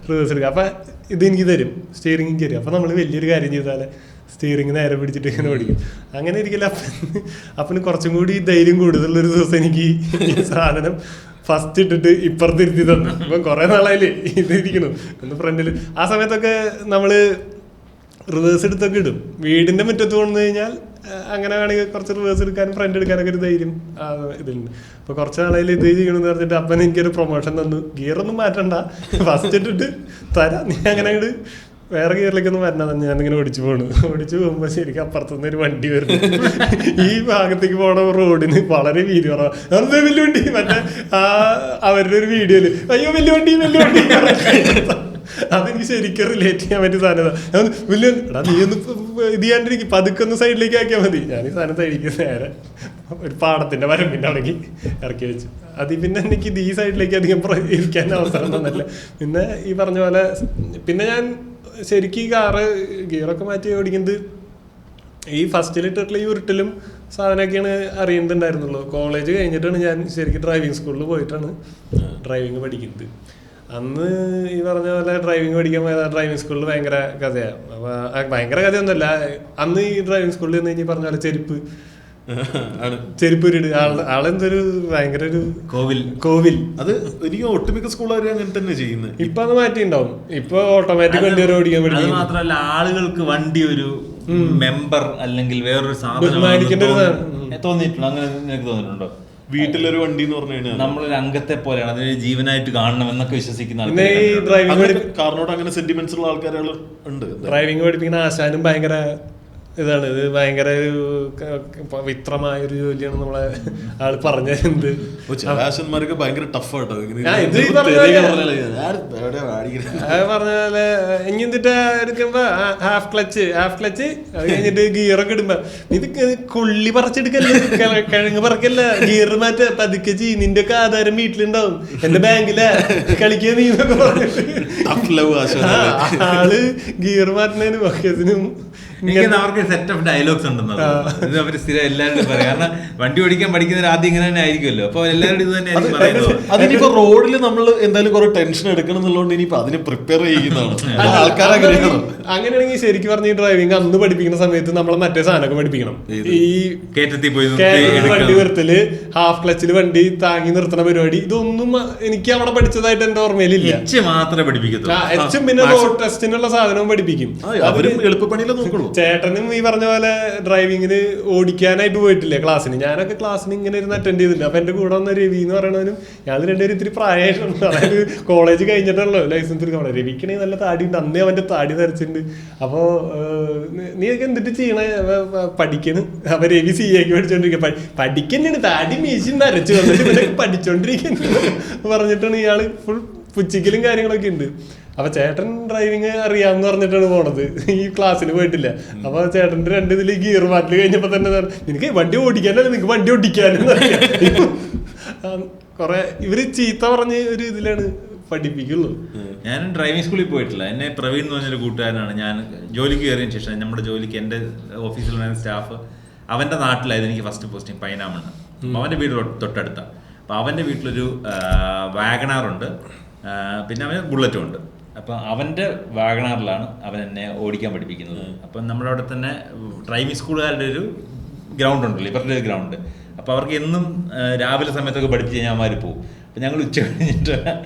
റിവേഴ്സ് എടുക്കുക. അപ്പം ഇത് എനിക്ക് തരും, സ്റ്റിയറിംഗ് തരും. അപ്പം നമ്മൾ വലിയൊരു കാര്യം ചെയ്താലേ സ്റ്റിയറിംഗ് നേരെ പിടിച്ചിട്ട് ഇങ്ങനെ ഓടിക്കും. അങ്ങനെ ഇരിക്കില്ല. അപ്പന് കുറച്ചും കൂടി ധൈര്യം കൂടുതലുള്ളൊരു ദിവസം എനിക്ക് ഈ സാധനം ഫസ്റ്റ് ഇട്ടിട്ട് ഇപ്പുറത്തിരുത്തി തന്നു. ഇപ്പം കുറേ നാളായില്ലേ ഇത് ഇരിക്കണം ഒന്ന് ഫ്രണ്ടിൽ. ആ സമയത്തൊക്കെ നമ്മള് റിവേഴ്സ് എടുത്തൊക്കെ ഇടും. വീടിന്റെ മുറ്റത്ത് കൊണ്ടു കഴിഞ്ഞാൽ അങ്ങനെ വേണമെങ്കിൽ കുറച്ച് റിവേഴ്സ് എടുക്കാനും ഫ്രണ്ട് എടുക്കാനൊക്കെ ഒരു ധൈര്യം ഇതിലുണ്ട്. അപ്പൊ കുറച്ച് നാളായാലും ഇത് ചെയ്യണമെന്ന് പറഞ്ഞിട്ട് അപ്പൻ എനിക്കൊരു പ്രൊമോഷൻ തന്നു. ഗിയറൊന്നും മാറ്റണ്ട, ഫസ്റ്റ് ഇട്ടിട്ട് തരാം, നീ അങ്ങനെ അങ്ങോട്ട് വേറെ ഗിയറിലേക്കൊന്നും വരണം. ഞാനിങ്ങനെ ഓടിച്ചു പോകുമ്പോൾ ശരിക്കും അപ്പുറത്തുനിന്ന് ഒരു വണ്ടി വരുന്നു. ഈ ഭാഗത്തേക്ക് പോണ റോഡിന് വളരെ വീതി കുറവാണ്. അതെ വലിയ വണ്ടി, മറ്റേ അവരുടെ ഒരു വീഡിയോയില് അയ്യോ വലിയ വണ്ടി അതെനിക്ക് ശരിക്കും റിലേറ്റ് ചെയ്യാൻ പറ്റിയ സാധനം. വലിയ എടാ നീ ഒന്ന് ഇത് ചെയ്യാണ്ടിരിക്കും, പതുക്കെ ഒന്ന് സൈഡിലേക്ക് ആക്കിയാൽ മതി. ഞാൻ ഈ സാധനം തഴിക്കുന്ന നേരെ ഒരു പാടത്തിന്റെ വരമ്പിന്റെ അവിടേക്ക് ഇറക്കി വെച്ചു. പിന്നെ എനിക്ക് ഈ സൈഡിലേക്ക് അധികം ഇരിക്കാൻ അവസരം തന്നില്ല. പിന്നെ ഈ പറഞ്ഞ പോലെ പിന്നെ ഞാൻ ശരിക്കും ഈ കാറ് ഗിയറൊക്കെ മാറ്റി ഓടിക്കുന്നത് ഈ ഫസ്റ്റിലിട്ടിട്ടുള്ള ഈ ഉരുട്ടിലും സാധനമൊക്കെയാണ് അറിയുന്നുണ്ടായിരുന്നുള്ളൂ. കോളേജ് കഴിഞ്ഞിട്ടാണ് ഞാൻ ശരിക്കും ഡ്രൈവിംഗ് സ്കൂളിൽ പോയിട്ടാണ് ഡ്രൈവിംഗ് പഠിക്കുന്നത്. അന്ന് ഈ പറഞ്ഞ പോലെ ഡ്രൈവിംഗ് പഠിക്കാൻ പോയത് ഡ്രൈവിംഗ് സ്കൂളിൽ ഭയങ്കര കഥയാണ്. അപ്പോൾ ഭയങ്കര കഥയൊന്നുമല്ല. അന്ന് ഈ ഡ്രൈവിംഗ് സ്കൂളിൽ നിന്ന് കഴിഞ്ഞ് പറഞ്ഞ പോലെ ചെരുപ്പ് ഇട് ആളെന്തൊരു ഭയങ്കര ഒരു കോവിൽ. അത് എനിക്ക് ഒട്ടുമിക്ക സ്കൂളുകാരും അങ്ങനെ തന്നെ ചെയ്യുന്നത്. ഇപ്പൊ അത് മാറ്റിണ്ടാവും. ഇപ്പൊ ഓട്ടോമാറ്റിക് വണ്ടി ഓടിക്കാൻ പഠിക്കും. അത് മാത്രമല്ല ആളുകൾക്ക് വണ്ടി ഒരു മെമ്പർ അല്ലെങ്കിൽ വേറൊരു സാധനം തോന്നിയിട്ടുണ്ടോ? അങ്ങനെ നിനക്ക് തോന്നിയിട്ടുണ്ടോ? വീട്ടിലൊരു വണ്ടി എന്ന് പറഞ്ഞു കഴിഞ്ഞാൽ നമ്മളൊരു അംഗത്തെ പോലെയാണ്, അതിന് ജീവനായിട്ട് കാണണം എന്നൊക്കെ വിശ്വസിക്കുന്ന കാറിനോട് അങ്ങനെ സെന്റിമെന്റ്സ് ഉള്ള ആൾക്കാരുകൾ ഉണ്ട്. ഡ്രൈവിംഗ് പഠിപ്പിക്കുന്ന ആശാനും ഭയങ്കര ഇതാണ്. ഇത് ഭയങ്കര ഒരു പവിത്രമായ ഒരു ജോലിയാണ് നമ്മളെ ആള് പറഞ്ഞത്. ആശന്മാരൊക്കെ ഭയങ്കര ടഫാട്ടോ. പറഞ്ഞ പോലെ ഇനി എന്നിട്ട് എടുക്കുമ്പോ ഹാഫ് ക്ലച്ച് അത് കഴിഞ്ഞിട്ട് ഗിയറൊക്കെ ഇടുമ്പോ ഇത് കൊള്ളി പറിച്ചെടുക്കല്ലേ, കിഴങ്ങ് പറക്കല്ല, ഗിയർ മാറ്റ പതുക്കെ ചെയ്യും, നിന്റെ ഒക്കെ ആധാരം വീട്ടിലുണ്ടാവും, എന്റെ ബാങ്കിലാ കളിക്കുക നീ എന്നൊക്കെ പറഞ്ഞിട്ട് ആള് ഗിയർ മാറ്റുന്നതിനും ഒക്കേസിനും അവർക്ക് സെറ്റ് ഓഫ് ഡയലോഗ്സ് ഉണ്ടെന്ന് ഇത് അവര് സ്ഥിരം എല്ലാവരും പറയാം. കാരണം വണ്ടി ഓടിക്കാൻ പഠിക്കുന്നവർ ആദ്യം ഇങ്ങനെ തന്നെ ആയിരിക്കുമല്ലോ. അപ്പൊ എല്ലാവരും ഇത് തന്നെ ആയിരിക്കും പറയുന്നത്. അതിനിപ്പോ റോഡിൽ നമ്മൾ എന്തായാലും കുറെ ടെൻഷൻ എടുക്കണം എന്നുള്ളതുകൊണ്ട് ഇനിയിപ്പോ അതിന് പ്രിപ്പയർ ചെയ്യുന്നതാണ് ആൾക്കാർ. അങ്ങനെയാണെങ്കിൽ ശരിക്കും പറഞ്ഞ ഈ ഡ്രൈവിംഗ് അന്ന് പഠിപ്പിക്കുന്ന സമയത്ത് നമ്മളെ മറ്റേ സാധനമൊക്കെ പഠിപ്പിക്കണം. ഈ കയറ്റത്തിൽ പോയി വണ്ടി നിർത്തല്, ഹാഫ് ക്ലച്ചിൽ വണ്ടി താങ്ങി നിർത്തുന്ന പരിപാടി, ഇതൊന്നും എനിക്ക് അവിടെ പഠിച്ചതായിട്ട് എന്റെ ഓർമ്മയിലില്ല. മാത്രമേ പഠിപ്പിക്കത്തുള്ളൂ. എച്ചും പിന്നെ റോഡ് ടെസ്റ്റിനുള്ള സാധനവും പഠിപ്പിക്കും. അവരും എളുപ്പപ്പണിയിലെ നോക്കുള്ളൂ. ചേട്ടനും ഈ പറഞ്ഞ പോലെ ഡ്രൈവിങ്ങിന് ഓടിക്കാനായിട്ട് പോയിട്ടില്ലേ ക്ലാസ്സിന്. ഞാനൊക്കെ ക്ലാസ്സിന് ഇങ്ങനെ ഇരുന്ന് അറ്റൻഡ് ചെയ്തിട്ടുണ്ട്. അപ്പൊ എന്റെ കൂടെ വന്ന രവി എന്ന് പറയുന്നവനും ഞാൻ രണ്ടുപേരും ഇത്തിരി പ്രായമായിട്ടുണ്ട്. അതായത് കോളേജ് കഴിഞ്ഞിട്ടുള്ളൂ ലൈസൻസ് എടുക്കാൻ. രവിക്കണേ നല്ല താടി ഉണ്ട്, അന്നേ അവന്റെ താടി ധരിച്ചിട്ടുണ്ട്. അപ്പൊ നീ ഒക്കെ എന്തിട്ട് ചെയ്യണേ? പഠിക്കണ്. അപ്പൊ രവി CA പഠിച്ചോണ്ടിരിക്കുക. പഠിക്കന്നെയാണ്, താടി മീശി നരച്ചു വന്നിട്ട് ഇവരൊക്കെ പഠിച്ചോണ്ടിരിക്കുന്നു പറഞ്ഞിട്ടാണ് ഇയാള് ഫുൾ പുച്ചിക്കലും കാര്യങ്ങളൊക്കെ ഉണ്ട്. അപ്പൊ ചേട്ടൻ ഡ്രൈവിങ് അറിയാമെന്ന് പറഞ്ഞിട്ടാണ് പോണത്, ഈ ക്ലാസ്സിന് പോയിട്ടില്ല. അപ്പൊ ചേട്ടന്റെ രണ്ട് ഇതിൽ ഗിയർ മാറ്റൽ കഴിഞ്ഞപ്പോ തന്നെ നിനക്ക് വണ്ടി ഓടിക്കാനല്ല, നിനക്ക് വണ്ടി ഓടിക്കാനും കൊറേ ഇവര് ചീത്ത പറഞ്ഞ് ഒരു ഇതിലാണ് പഠിപ്പിക്കുള്ളൂ. ഞാൻ ഡ്രൈവിംഗ് സ്കൂളിൽ പോയിട്ടില്ല. എന്നെ പ്രവീൺ എന്ന് പറഞ്ഞൊരു കൂട്ടുകാരനാണ്. ഞാൻ ജോലിക്ക് കയറിയതിന് ശേഷം നമ്മുടെ ജോലിക്ക് എൻ്റെ ഓഫീസിലുണ്ടായിരുന്ന സ്റ്റാഫ് അവൻ്റെ നാട്ടിലായിരുന്നു എനിക്ക് ഫസ്റ്റ് പോസ്റ്റിംഗ് പൈനാമണ്ണ്. അപ്പോൾ അവൻ്റെ വീട് തൊട്ടടുത്താണ്. അപ്പോൾ അവൻ്റെ വീട്ടിലൊരു വാഗണാറുണ്ട്, പിന്നെ അവന് ബുള്ളറ്റും ഉണ്ട്. അപ്പം അവൻ്റെ വാഗണാറിലാണ് അവൻ എന്നെ ഓടിക്കാൻ പഠിപ്പിക്കുന്നത്. അപ്പം നമ്മുടെ അവിടെ തന്നെ ഡ്രൈവിംഗ് സ്കൂളുകാരുടെ ഒരു ഗ്രൗണ്ട് ഉണ്ടല്ലോ, ഇവരുടെ ഒരു ഗ്രൗണ്ട്. അപ്പോൾ അവർക്ക് എന്നും രാവിലെ സമയത്തൊക്കെ പഠിപ്പിച്ച് കഴിഞ്ഞാൽ അവന്മാർ പോകും. അപ്പം ഞങ്ങൾ ഉച്ച കഴിഞ്ഞിട്ട്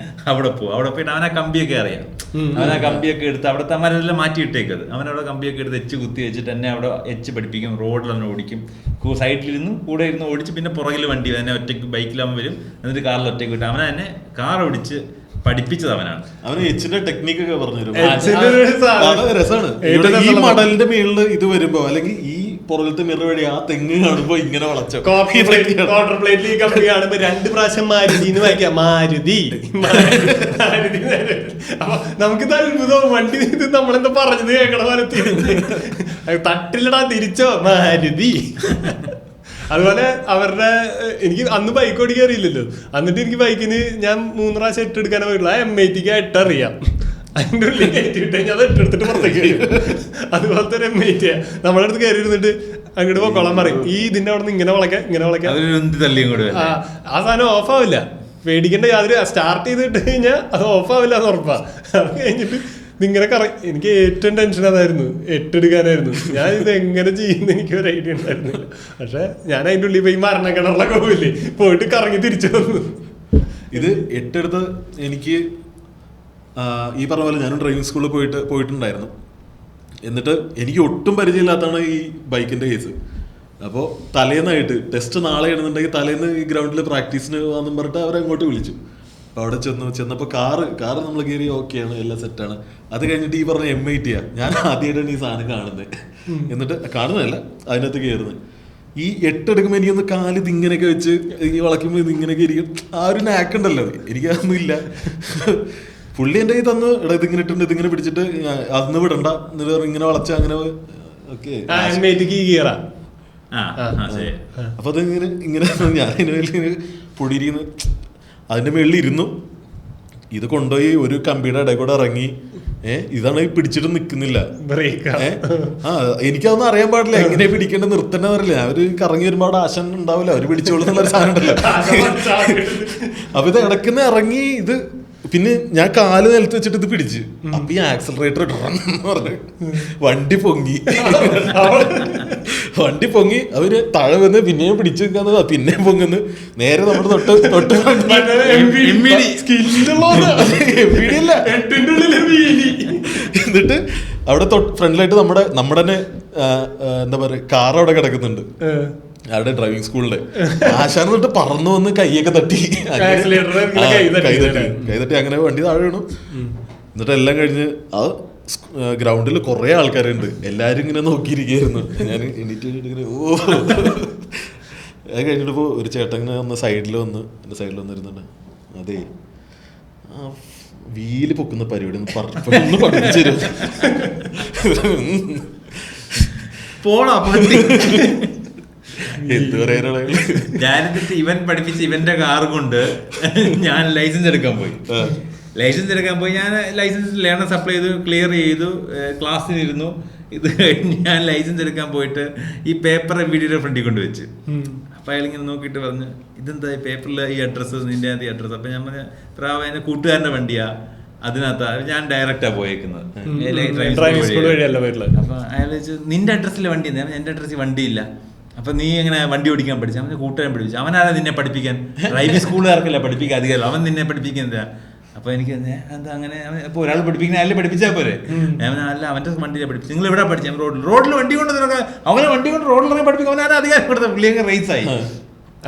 അവിടെ പോകും. അവിടെ പോയിട്ട് അവനാ കമ്പിയൊക്കെ അറിയാം. അവനാ കമ്പിയൊക്കെ എടുത്ത് അവിടുത്തെ അമ്മരെല്ലാം മാറ്റിയിട്ടേക്കത്. അവനവിടെ കമ്പിയൊക്കെ എടുത്ത് എച്ച് കുത്തി വെച്ചിട്ട് എന്നെ അവിടെ എച്ച് പഠിപ്പിക്കും. റോഡിൽ തന്നെ ഓടിക്കും. സൈഡിലിരുന്ന് കൂടെ ഇരുന്ന് ഓടിച്ച് പിന്നെ പുറകിൽ വണ്ടി എന്നെ ഒറ്റയ്ക്ക് ബൈക്കിലാകുമ്പോൾ വരും. എന്നിട്ട് കാറിൽ ഒറ്റയ്ക്ക് വിട്ട് അവനെ എന്നെ കാർ ഓടിച്ച് പഠിപ്പിച്ചത് അവനാണ്. അവന് എച്ചിന്റെ ടെക്നിക്ക് ഒക്കെ പറഞ്ഞുതരും. രസമാണ്. ഈ മടലിന്റെ മേളില് ഇത് വരുമ്പോ അല്ലെങ്കിൽ ഈ പുറകിലത്തെ മിറർ വഴി ആ തെങ്ങ് കാണുമ്പോ ഇങ്ങനെ വളച്ചോ കാണുമ്പോ 2 പ്രാവശ്യം മാരുതിന്ന് വായിക്കാം, മാരുതി മാരുതി. അപ്പൊ നമുക്ക് അത്ഭുതം, വണ്ടി ഇത് നമ്മളെന്താ പറഞ്ഞത് കേൾക്കണ പോലെ തിരിച്ച് തട്ടിലടാ തിരിച്ചോ മാരുതി. അതുപോലെ അവരുടെ എനിക്ക് അന്ന് ബൈക്ക് ഓടിക്കാൻ അറിയില്ലല്ലോ. എന്നിട്ട് എനിക്ക് ബൈക്കിന് ഞാൻ 3 പ്രാവശ്യം 8 എടുക്കാനേ പോയിട്ടുള്ളൂ. ആ M80 8 അറിയാം. അതിൻ്റെ ഉള്ളിൽ കയറ്റിയിട്ട് ഞാൻ അത് 8 എടുത്തിട്ട് പുറത്തേക്ക് കഴിയും. അതുപോലത്തെ ഒരു M80 നമ്മുടെ അടുത്ത് കയറി ഇരുന്നിട്ട് അങ്ങോട്ട് പോക്കോളാൻ പറയും. ഈ ഇതിന്റെ അവിടെ നിന്ന് ഇങ്ങനെ വളയ്ക്കാം ഇങ്ങനെ വളയ്ക്കാം. ആ സാധനം ഓഫ് ആവില്ല, പേടിക്കേണ്ട യാതൊരു. സ്റ്റാർട്ട് ചെയ്തിട്ട് കഴിഞ്ഞാൽ അത് ഓഫ് ആവില്ല എന്ന് ഉറപ്പാ. അത് കഴിഞ്ഞിട്ട് നിങ്ങനെ എനിക്ക് ഏറ്റവും ടെൻഷൻ അതായിരുന്നു, 8 എടുക്കാനായിരുന്നു. ഞാൻ ഇത് എങ്ങനെ ചെയ്യുന്ന എനിക്ക് ഒരു ഐഡിയ ഉണ്ടായിരുന്നില്ല. പക്ഷെ ഞാൻ അതിൻ്റെ ഉള്ളിൽ പോയി മരണക്കിണറിലൊക്കെ പോയില്ലേ, പോയിട്ട് കറങ്ങി തിരിച്ചു വന്നു. ഇത് 8 എടുത്ത് എനിക്ക് ഈ പറഞ്ഞ പോലെ ഞാനും ഡ്രൈവിംഗ് സ്കൂളിൽ പോയിട്ടുണ്ടായിരുന്നു. എന്നിട്ട് എനിക്ക് ഒട്ടും പരിചയമില്ലാത്തതാണ് ഈ ബൈക്കിൻ്റെ കേസ്. അപ്പോൾ തലേന്നായിട്ട് ടെസ്റ്റ് നാളെ ആണെന്നുണ്ടെങ്കിൽ തലേന്ന് ഈ ഗ്രൗണ്ടിൽ പ്രാക്ടീസിന് വന്നും പറഞ്ഞിട്ട് അവരങ്ങോട്ട് വിളിച്ചു. അപ്പോൾ അവിടെ ചെന്നപ്പോൾ കാറ് നമ്മൾ കയറി ഓക്കെയാണ്, എല്ലാം സെറ്റാണ്. അത് കഴിഞ്ഞിട്ട് ഈ പറഞ്ഞ M80 ഞാൻ ആദ്യമായിട്ടാണ് ഈ സാധനം കാണുന്നത്. എന്നിട്ട് കാണുന്നതല്ല, അതിനകത്ത് കയറുന്നത്. ഈ 8 എടുക്കുമ്പോൾ എനിക്കൊന്ന് കാല് ഇതിങ്ങനെയൊക്കെ വെച്ച് ഈ വളയ്ക്കുമ്പോൾ ഇതിങ്ങനെയൊക്കെ ഇരിക്കും. ആ ഒരു നാക്കുണ്ടല്ലോ, എനിക്കതൊന്നുമില്ല. പുള്ളി എൻ്റെ കയ്യിൽ തന്നു, എടാ ഇതിങ്ങനെ ഇട്ടുണ്ട്, ഇതിങ്ങനെ പിടിച്ചിട്ട് അന്ന് വിടണ്ട എന്നിട്ട് ഇങ്ങനെ വളച്ച അങ്ങനെ ഓക്കെ. അപ്പൊ അതിങ്ങനെ ഇങ്ങനെ ഞാൻ അതിന് മേലിങ്ങനെ പൊടിയിരിക്കുന്നു, അതിന്റെ മേളിൽ ഇരുന്നു. ഇത് കൊണ്ടുപോയി ഒരു കമ്പിയുടെ ഇടയിൽ കൂടെ ഇറങ്ങി. ഇതാണ് പിടിച്ചിട്ട് നിൽക്കുന്നില്ല. എനിക്കതൊന്നും അറിയാൻ പാടില്ല, എങ്ങനെ പിടിക്കേണ്ട നിർത്തന്നെ അറിയില്ല. അവര് കറങ്ങി വരുമ്പോ അവിടെ ആശൻ ഉണ്ടാവില്ല, അവര് പിടിച്ചോളുന്നുള്ള സാധനം ഉണ്ടല്ലോ. അപ്പൊ ഇത് ഇടയ്ക്കുന്ന ഇറങ്ങി. ഇത് പിന്നെ ഞാൻ കാല് നിലത്ത് വെച്ചിട്ട് ഇത് പിടിച്ച്, അപ്പൊ ഈ ആക്സലറേറ്റർ പറഞ്ഞു വണ്ടി പൊങ്ങി അവര് താഴെ വന്ന് പിന്നെയും പിടിച്ചു നിൽക്കാന്ന്, പിന്നെയും പൊങ്ങുന്നു. നേരെ നമ്മുടെ തൊട്ട് എന്നിട്ട് അവിടെ ഫ്രണ്ടിലായിട്ട് നമ്മുടെ തന്നെ എന്താ പറയാ കാർ അവിടെ കിടക്കുന്നുണ്ട്, അവിടെ ഡ്രൈവിംഗ് സ്കൂളിന്റെ. ആശാൻ തൊട്ട് പറന്നു വന്ന് കൈയൊക്കെ തട്ടി അങ്ങനെ വണ്ടി താഴെ വീണു. എന്നിട്ട് എല്ലാം കഴിഞ്ഞ് ആ ഗ്രൗണ്ടിൽ കുറെ ആൾക്കാരുണ്ട്, എല്ലാരും ഇങ്ങനെ നോക്കിയിരിക്കുകയായിരുന്നു. ഞാൻ എണീറ്റ് ഇങ്ങനെ അത് കഴിഞ്ഞിട്ടിപ്പോ ഒരു ചേട്ടൻ ഇങ്ങനെ വന്ന് സൈഡിൽ വന്നിരുന്നുണ്ട്. അതെ ആ വീല് പൊക്കുന്ന പരിപാടി ഒന്ന് പഠിപ്പിച്ചു തരും. പോണോ എന്ത് പറയാനാണ്. ഞാനെന്നിട്ട് ഇവൻ പഠിപ്പിച്ച് ഇവന്റെ കാർ കൊണ്ട് ഞാൻ ലൈസൻസ് എടുക്കാൻ പോയി. ഞാൻ ലൈസൻസ് ലേണേഴ്സ് അപ്ലൈ ചെയ്തു, ക്ലിയർ ചെയ്തു, ക്ലാസ്സിലിരുന്നു. ഇത് കഴിഞ്ഞ് ഞാൻ ലൈസൻസ് എടുക്കാൻ പോയിട്ട് ഈ പേപ്പർ വീഡിയോയുടെ ഫ്രണ്ടിൽ കൊണ്ട് വെച്ച്. അപ്പം അയാളിങ്ങനെ നോക്കിയിട്ട് പറഞ്ഞു, ഇതെന്താ പേപ്പറിൽ ഈ അഡ്രസ്സ്, നിന്റെ ഈ അഡ്രസ്സ്. അപ്പം ഞാൻ പറഞ്ഞു, പ്രാവ് എൻ്റെ കൂട്ടുകാരൻ്റെ വണ്ടിയാ, അതിനകത്താ ഞാൻ ഡയറക്റ്റാ പോയേക്കുന്നത്. അപ്പൊ അയാൾ ചോദിച്ചു, നിന്റെ അഡ്രസ്സിലെ വണ്ടി എന്താ? എൻ്റെ അഡ്രസ്സിൽ വണ്ടിയില്ല. അപ്പൊ നീ എങ്ങനെ വണ്ടി ഓടിക്കാൻ പഠിച്ചു? അവനെ കൂട്ടുകാരൻ പഠിപ്പിച്ചു. അവനാരാ നിന്നെ പഠിപ്പിക്കാൻ? ഡ്രൈവിംഗ് സ്കൂളുകാർക്കല്ല പഠിപ്പിക്കാൻ അധികാരം, അവൻ നിന്നെ പഠിപ്പിക്കാൻ. അപ്പൊ എനിക്ക് എന്താ അങ്ങനെ ഇപ്പൊ ഒരാൾ പഠിപ്പിക്കുന്ന അല്ലെ പഠിപ്പിച്ചാൽ പോരെ. ഞാൻ അല്ല അവന്റെ വണ്ടിയിലെ പഠിപ്പിച്ചു. നിങ്ങൾ എവിടെ പഠിച്ചു? റോഡിൽ വണ്ടി കൊണ്ട് അവനെ വണ്ടി കൊണ്ട് റോഡിൽ പഠിപ്പിക്കും. അവനാണ് അധികാരം കൊടുത്തത്. പുള്ളിയൊക്കെ റേസ് ആയി.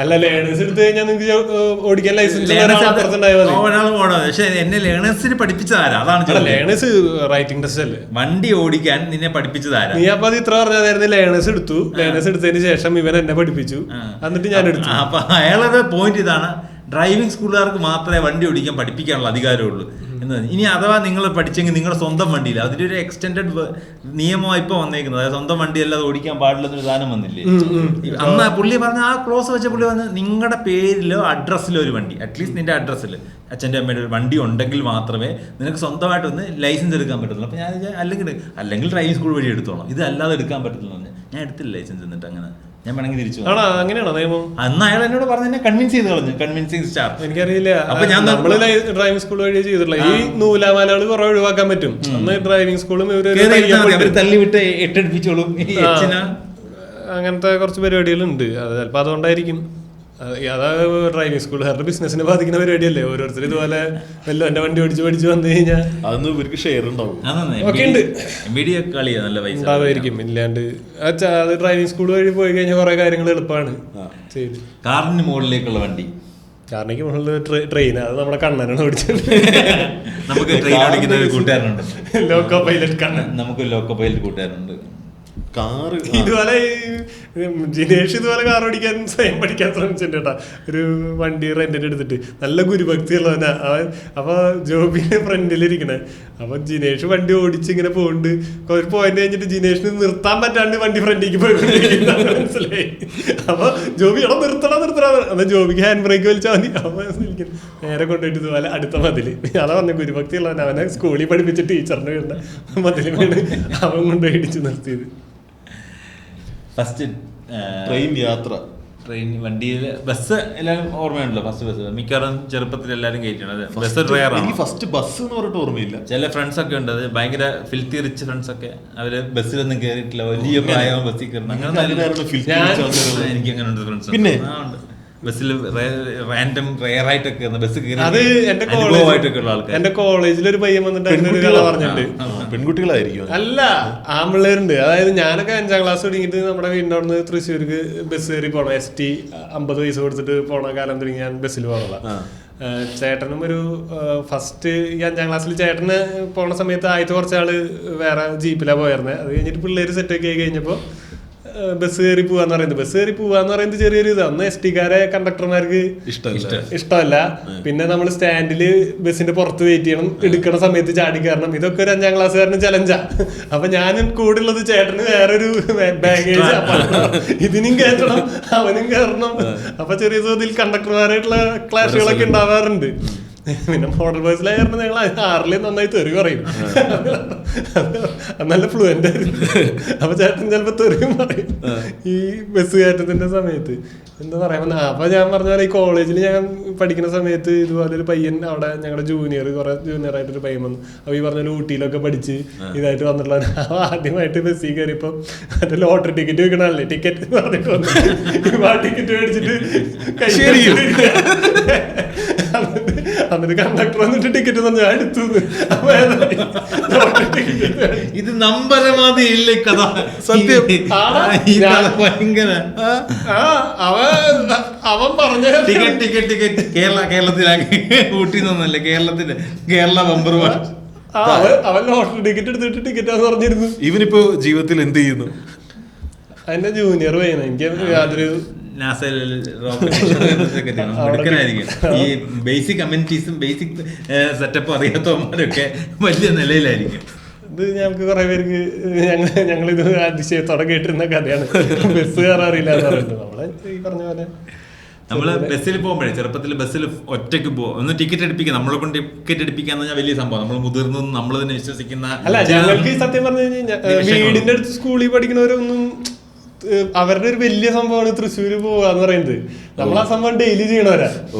അല്ല ലേണേഴ്സ് എടുത്തു കഴിഞ്ഞാൽ നിങ്ങൾക്ക് ഓടിക്കാൻ ലൈസൻസ് ഒരാൾ പോകണം. പക്ഷെ എന്നെ ലേണേഴ്സിന് പഠിപ്പിച്ചതാരാ? അതാണ് ലേണേഴ്സ് റൈറ്റിംഗ് ടെസ്റ്റ് അല്ലേ? വണ്ടി ഓടിക്കാൻ നിന്നെ പഠിപ്പിച്ചതാരാ? നീ അപ്പൊ അത് ഇത്ര പറഞ്ഞായിരുന്നു. ലേണേഴ്സ് എടുത്തു, ലേണേഴ്സ് എടുത്തതിന് ശേഷം ഇവൻ എന്നെ പഠിപ്പിച്ചു, എന്നിട്ട് ഞാൻ എടുത്തു. അപ്പൊ അയാളുടെ പോയിന്റ് ഇതാണ്, ഡ്രൈവിംഗ് സ്കൂളുകാർക്ക് മാത്രമേ വണ്ടി ഓടിക്കാൻ പഠിപ്പിക്കാനുള്ള അധികാരമുള്ളൂ എന്ന്. ഇനി അഥവാ നിങ്ങൾ പഠിച്ചെങ്കിൽ നിങ്ങളുടെ സ്വന്തം വണ്ടിയിൽ അതിൻ്റെ ഒരു എക്സ്റ്റെൻഡഡ് നിയമമായി ഇപ്പൊ വന്നേക്കുന്നത്. അതായത് സ്വന്തം വണ്ടി അല്ലാതെ ഓടിക്കാൻ പാടില്ലെന്നൊരു സാധനം വന്നില്ലേ അന്ന്. പുള്ളി പറഞ്ഞ ആ ക്ലോസ് വെച്ച പുള്ളി പറഞ്ഞ നിങ്ങളുടെ പേരിലോ അഡ്രസ്സിലോ ഒരു വണ്ടി, അറ്റ്ലീസ്റ്റ് നിന്റെ അഡ്രസ്സിൽ അച്ഛൻ്റെ അമ്മയുടെ ഒരു വണ്ടി ഉണ്ടെങ്കിൽ മാത്രമേ നിനക്ക് സ്വന്തമായിട്ട് ഒന്ന് ലൈസൻസ് എടുക്കാൻ പറ്റത്തുള്ളൂ. അപ്പോൾ ഞാൻ അല്ലെങ്കിൽ ഡ്രൈവിംഗ് സ്കൂൾ വഴി എടുത്തോളാം, ഇത് അല്ലാതെ എടുക്കാൻ പറ്റത്തില്ല. ഞാൻ എടുത്തില്ല ലൈസൻസ്. എന്നിട്ട് അങ്ങനെ ഞാൻ വേണമെങ്കിൽ തിരിച്ചു. അങ്ങനെയാണോ നിയമം? അന്ന് അയാൾ എന്നോട് പറഞ്ഞ എന്നെ കൺവിൻസ് ചെയ്ത് കളഞ്ഞു. Convincing star. എനിക്കറിയില്ല. അപ്പൊ ഞാൻ നമ്മള് ഡ്രൈവിംഗ് സ്കൂൾ വഴി ചെയ്തിട്ടുള്ള ഈ നൂലാമാലകൾ കുറെ ഒഴിവാക്കാൻ പറ്റും. അന്ന് ഡ്രൈവിംഗ് സ്കൂളും തള്ളിവിട്ട് എട്ടടിപ്പിച്ചോളും. അങ്ങനത്തെ കുറച്ച് പരിപാടികളുണ്ട്. അത് ചിലപ്പോ അതുകൊണ്ടായിരിക്കും. അതാ ഡ്രൈവിംഗ് സ്കൂളുകാരുടെ ബിസിനസിനെ ബാധിക്കുന്ന പരിപാടിയല്ലേ. ഓരോരുത്തർ ഇതുപോലെ വല്ല എന്റെ വണ്ടി ഓടിച്ച് പഠിച്ചു വന്നു കഴിഞ്ഞാൽ അതൊന്നും ഇവർക്ക് ഷെയർ ഉണ്ടാവും. ഉണ്ടാവുമായിരിക്കും. ഇല്ലാണ്ട് അത് ഡ്രൈവിംഗ് സ്കൂൾ വഴി പോയി കഴിഞ്ഞാൽ കുറെ കാര്യങ്ങൾ എളുപ്പമാണ്. കാറിന് മുകളിലേക്കുള്ള വണ്ടി, കാറിനേക്ക് മുകളിൽ ട്രെയിൻ, അത് നമ്മുടെ കണ്ണനാണ് ഓടിച്ചത്. നമുക്ക് ട്രെയിൻ ഓടിക്കുന്ന ഒരു കൂട്ടുകാരനുണ്ട്, ലോക്കോ പൈലറ്റ് കണ്ണൻ. നമുക്ക് ലോക്കോ പൈലറ്റ് കൂട്ടുകാരുണ്ട്. കാറ് ഇതുപോലെ ജിനേഷ് ഇതുപോലെ കാർ ഓടിക്കാൻ സ്വയം പഠിക്കാൻ ശ്രമിച്ചിട്ടുണ്ട് കേട്ടാ. ഒരു വണ്ടി റെന്റിന് എടുത്തിട്ട് നല്ല ഗുരുഭക്തി ഉള്ളവനാ അവൻ. അപ്പൊ ജോബിന്റെ ഫ്രണ്ടിലിരിക്കണേ. അപ്പൊ ജിനേഷ് വണ്ടി ഓടിച്ച് ഇങ്ങനെ പോകുന്നുണ്ട്. ഒരു പോയിന്റ് കഴിഞ്ഞിട്ട് ജിനേഷിന് നിർത്താൻ പറ്റാണ്ട് വണ്ടി ഫ്രണ്ടിലേക്ക് പോയിക്കൊണ്ടിരിക്കുന്ന മനസ്സിലായി. അപ്പൊ ജോബി എടാ നിർത്തണം അപ്പൊ ജോബിക്ക് ഹാൻഡ് ബ്രേക്ക് വലിച്ചാൽ മതി. അപ്പൊ നേരെ കൊണ്ടുപോയിട്ട് ഇതുപോലെ അടുത്ത മതില്. അതാ പറഞ്ഞു ഗുരുഭക്തി ഉള്ളവൻ. അവനെ സ്കൂളിൽ പഠിപ്പിച്ച ടീച്ചറിന്റെ വീണ്ട മതില് വീണ് അവൻ കൊണ്ടുപോയി ഇടിച്ച് നിർത്തിയത്. ഫസ്റ്റ് ട്രെയിൻ യാത്ര, ട്രെയിൻ വണ്ടിയിൽ ബസ് എല്ലാവരും ഓർമ്മയുണ്ടല്ലോ. ഫസ്റ്റ് ബസ് മിക്കവാറും ചെറുപ്പത്തിൽ എല്ലാവരും കയറ്റിയാണ്. ബസ് ഡ്രൈവർ ആണ്. ഫസ്റ്റ് ബസ് എന്ന് പറഞ്ഞിട്ട് ഓർമ്മയില്ല. ചില ഫ്രണ്ട്സ് ഒക്കെ ഉണ്ട്, അത് ഭയങ്കര ഫിൽത്തി റിച്ച് ഫ്രണ്ട്സ് ഒക്കെ. അവര് ബസ്സിലൊന്നും കയറിയിട്ടില്ല, വലിയ പ്രായം ബസ്സിൽ കയറണം. അങ്ങനെ എനിക്ക് അങ്ങനെ ഉണ്ട് ഫ്രണ്ട്സ്. പിന്നെ ബസ്സിൽ റാൻഡം റയറായിട്ടൊക്കെ ബസ് അനുഭവമായിട്ടൊക്കെ ഉള്ള ആൾക്കാർ. എന്റെ കോളേജിൽ ഒരു പയ്യൻ വന്നിട്ട് പറഞ്ഞിട്ടുണ്ട്. പെൺകുട്ടികളായിരിക്കും അല്ല, ആമ്പിള്ളേരുണ്ട്. അതായത് ഞാനൊക്കെ 5ാം ക്ലാസ് തുടങ്ങിയിട്ട് നമ്മുടെ വീടിൻ്റെ അവിടെ നിന്ന് തൃശ്ശൂർക്ക് ബസ് കയറി പോകണം. ST 50 പൈസ കൊടുത്തിട്ട് പോണ കാലം തുടങ്ങി ഞാൻ ബസ്സിൽ പോകണതാണ്. ചേട്ടനും ഒരു ഫസ്റ്റ് ഈ 5ാം ക്ലാസ്സിൽ ചേട്ടന് പോണ സമയത്ത് ആദ്യത്തെ കുറച്ചാള് വേറെ ജീപ്പിലാണ് പോയിരുന്നത്. അത് കഴിഞ്ഞിട്ട് പിള്ളേര് സെറ്റൊക്കെ ആയി കഴിഞ്ഞപ്പോൾ ബസ് കയറി പോവാന്ന് പറയുന്നത്. ബസ് കയറി പോവാന്ന് പറയുന്നത് ചെറിയൊരു ഇത്. അന്ന് ST കാരെ കണ്ടക്ടർമാർക്ക് ഇഷ്ടമല്ല. പിന്നെ നമ്മൾ സ്റ്റാൻഡില് ബസ്സിന്റെ പുറത്ത് വെയിറ്റ് ചെയ്യണം, എടുക്കണ സമയത്ത് ചാടി കയറണം. ഇതൊക്കെ ഒരു 5ാം ക്ലാസ്സുകാരന് ചലഞ്ചാ. അപ്പൊ ഞാനും കൂടെ ഉള്ളത് ചേട്ടന് വേറൊരു ബാഗേജ്, ഇതിനും കയറ്റണം അവനും കയറണം. അപ്പൊ ചെറിയ തോതിൽ കണ്ടക്ടർമാരായിട്ടുള്ള ക്ലാഷുകളൊക്കെ ഉണ്ടാവാറുണ്ട്. പിന്നെ മോഡൽ ബസ്സിലായിരുന്നു ഞങ്ങൾ 6ൽ നന്നായി തെറി പറയും. നല്ല ഫ്ലുവൻ്റ് ആയിരുന്നു. അപ്പൊ ചേട്ടൻ ചിലപ്പോ തെറിയും പറയും ഈ ബസ് കയറ്റത്തിന്റെ സമയത്ത്. എന്താ പറയാ, അപ്പൊ ഞാൻ പറഞ്ഞ പോലെ ഈ കോളേജിൽ ഞാൻ പഠിക്കുന്ന സമയത്ത് ഇതുപോലെ ഒരു പയ്യൻ അവിടെ ഞങ്ങളുടെ കുറെ ജൂനിയർ ആയിട്ടൊരു പയ്യൻ വന്നു. അപ്പൊ ഈ പറഞ്ഞ ഊട്ടിയിലൊക്കെ പഠിച്ച് ഇതായിട്ട് വന്നിട്ടുള്ള ആദ്യമായിട്ട് ബസ്സിൽ കയറിയപ്പോ മറ്റേ ലോട്ടറി ടിക്കറ്റ് വെക്കണല്ലേ, ടിക്കറ്റ് പറഞ്ഞിട്ട് വന്നു. ടിക്കറ്റ് മേടിച്ചിട്ട് എന്നിട്ട് കണ്ടക്ടർ വന്നിട്ട് ടിക്കറ്റ് ഞാൻ എടുത്തു. ഇത് നമ്പരമാതി ഇല്ലേ കഥ. സത്യം. അവൻ പറഞ്ഞ ടിക്കറ്റ് കേരളത്തിലാക്കി ഊട്ടി നിന്നല്ലേ, കേരള ബമ്പർ. അവൻ ലോട്ടറി ടിക്കറ്റ് എടുത്തിട്ട് ടിക്കറ്റാന്ന് പറഞ്ഞിരുന്നു. ഇവനിപ്പോ ജീവിതത്തിൽ എന്ത് ചെയ്യുന്നു? അതിന്റെ ജൂനിയർ പയ്യന. എനിക്ക് യാതൊരു ഈ ബേസിക് കമ്മ്യൂണിറ്റീസും ബേസിക് സെറ്റപ്പും അറിയാത്തവന്മാരൊക്കെ വലിയ നിലയിലായിരിക്കും. ഇത് ഞങ്ങൾക്ക് കുറെ പേർക്ക് ഞങ്ങളിത് അതിശയത്തോടെ കേട്ടിരുന്ന കഥയാണ്. ബസ് കയറാറില്ല എന്ന് പറയുന്നത്. നമ്മളെ ഈ പറഞ്ഞ പോലെ നമ്മള് ബസ്സിൽ പോകുമ്പോഴേ ചെറുപ്പത്തിൽ ബസ്സിൽ ഒറ്റയ്ക്ക് പോകും. ഒന്ന് ടിക്കറ്റ് എടുപ്പിക്കുക, നമ്മളെ കൊണ്ട് ടിക്കറ്റ് എടുപ്പിക്കാന്ന് പറഞ്ഞാൽ വലിയ സംഭവം. നമ്മൾ മുതിർന്നു നമ്മൾ തന്നെ വിശ്വസിക്കുന്ന. അല്ല, ഞങ്ങൾക്ക് സത്യം പറഞ്ഞു കഴിഞ്ഞാൽ വീടിന്റെ അടുത്ത് സ്കൂളിൽ പഠിക്കുന്നവരൊന്നും അവരുടെ ഒരു വലിയ സംഭവമാണ് തൃശ്ശൂര് പോവാന്ന് പറയുന്നത്. നമ്മൾ ആ സംഭവം ഡെയിലി ചെയ്യണവരാ.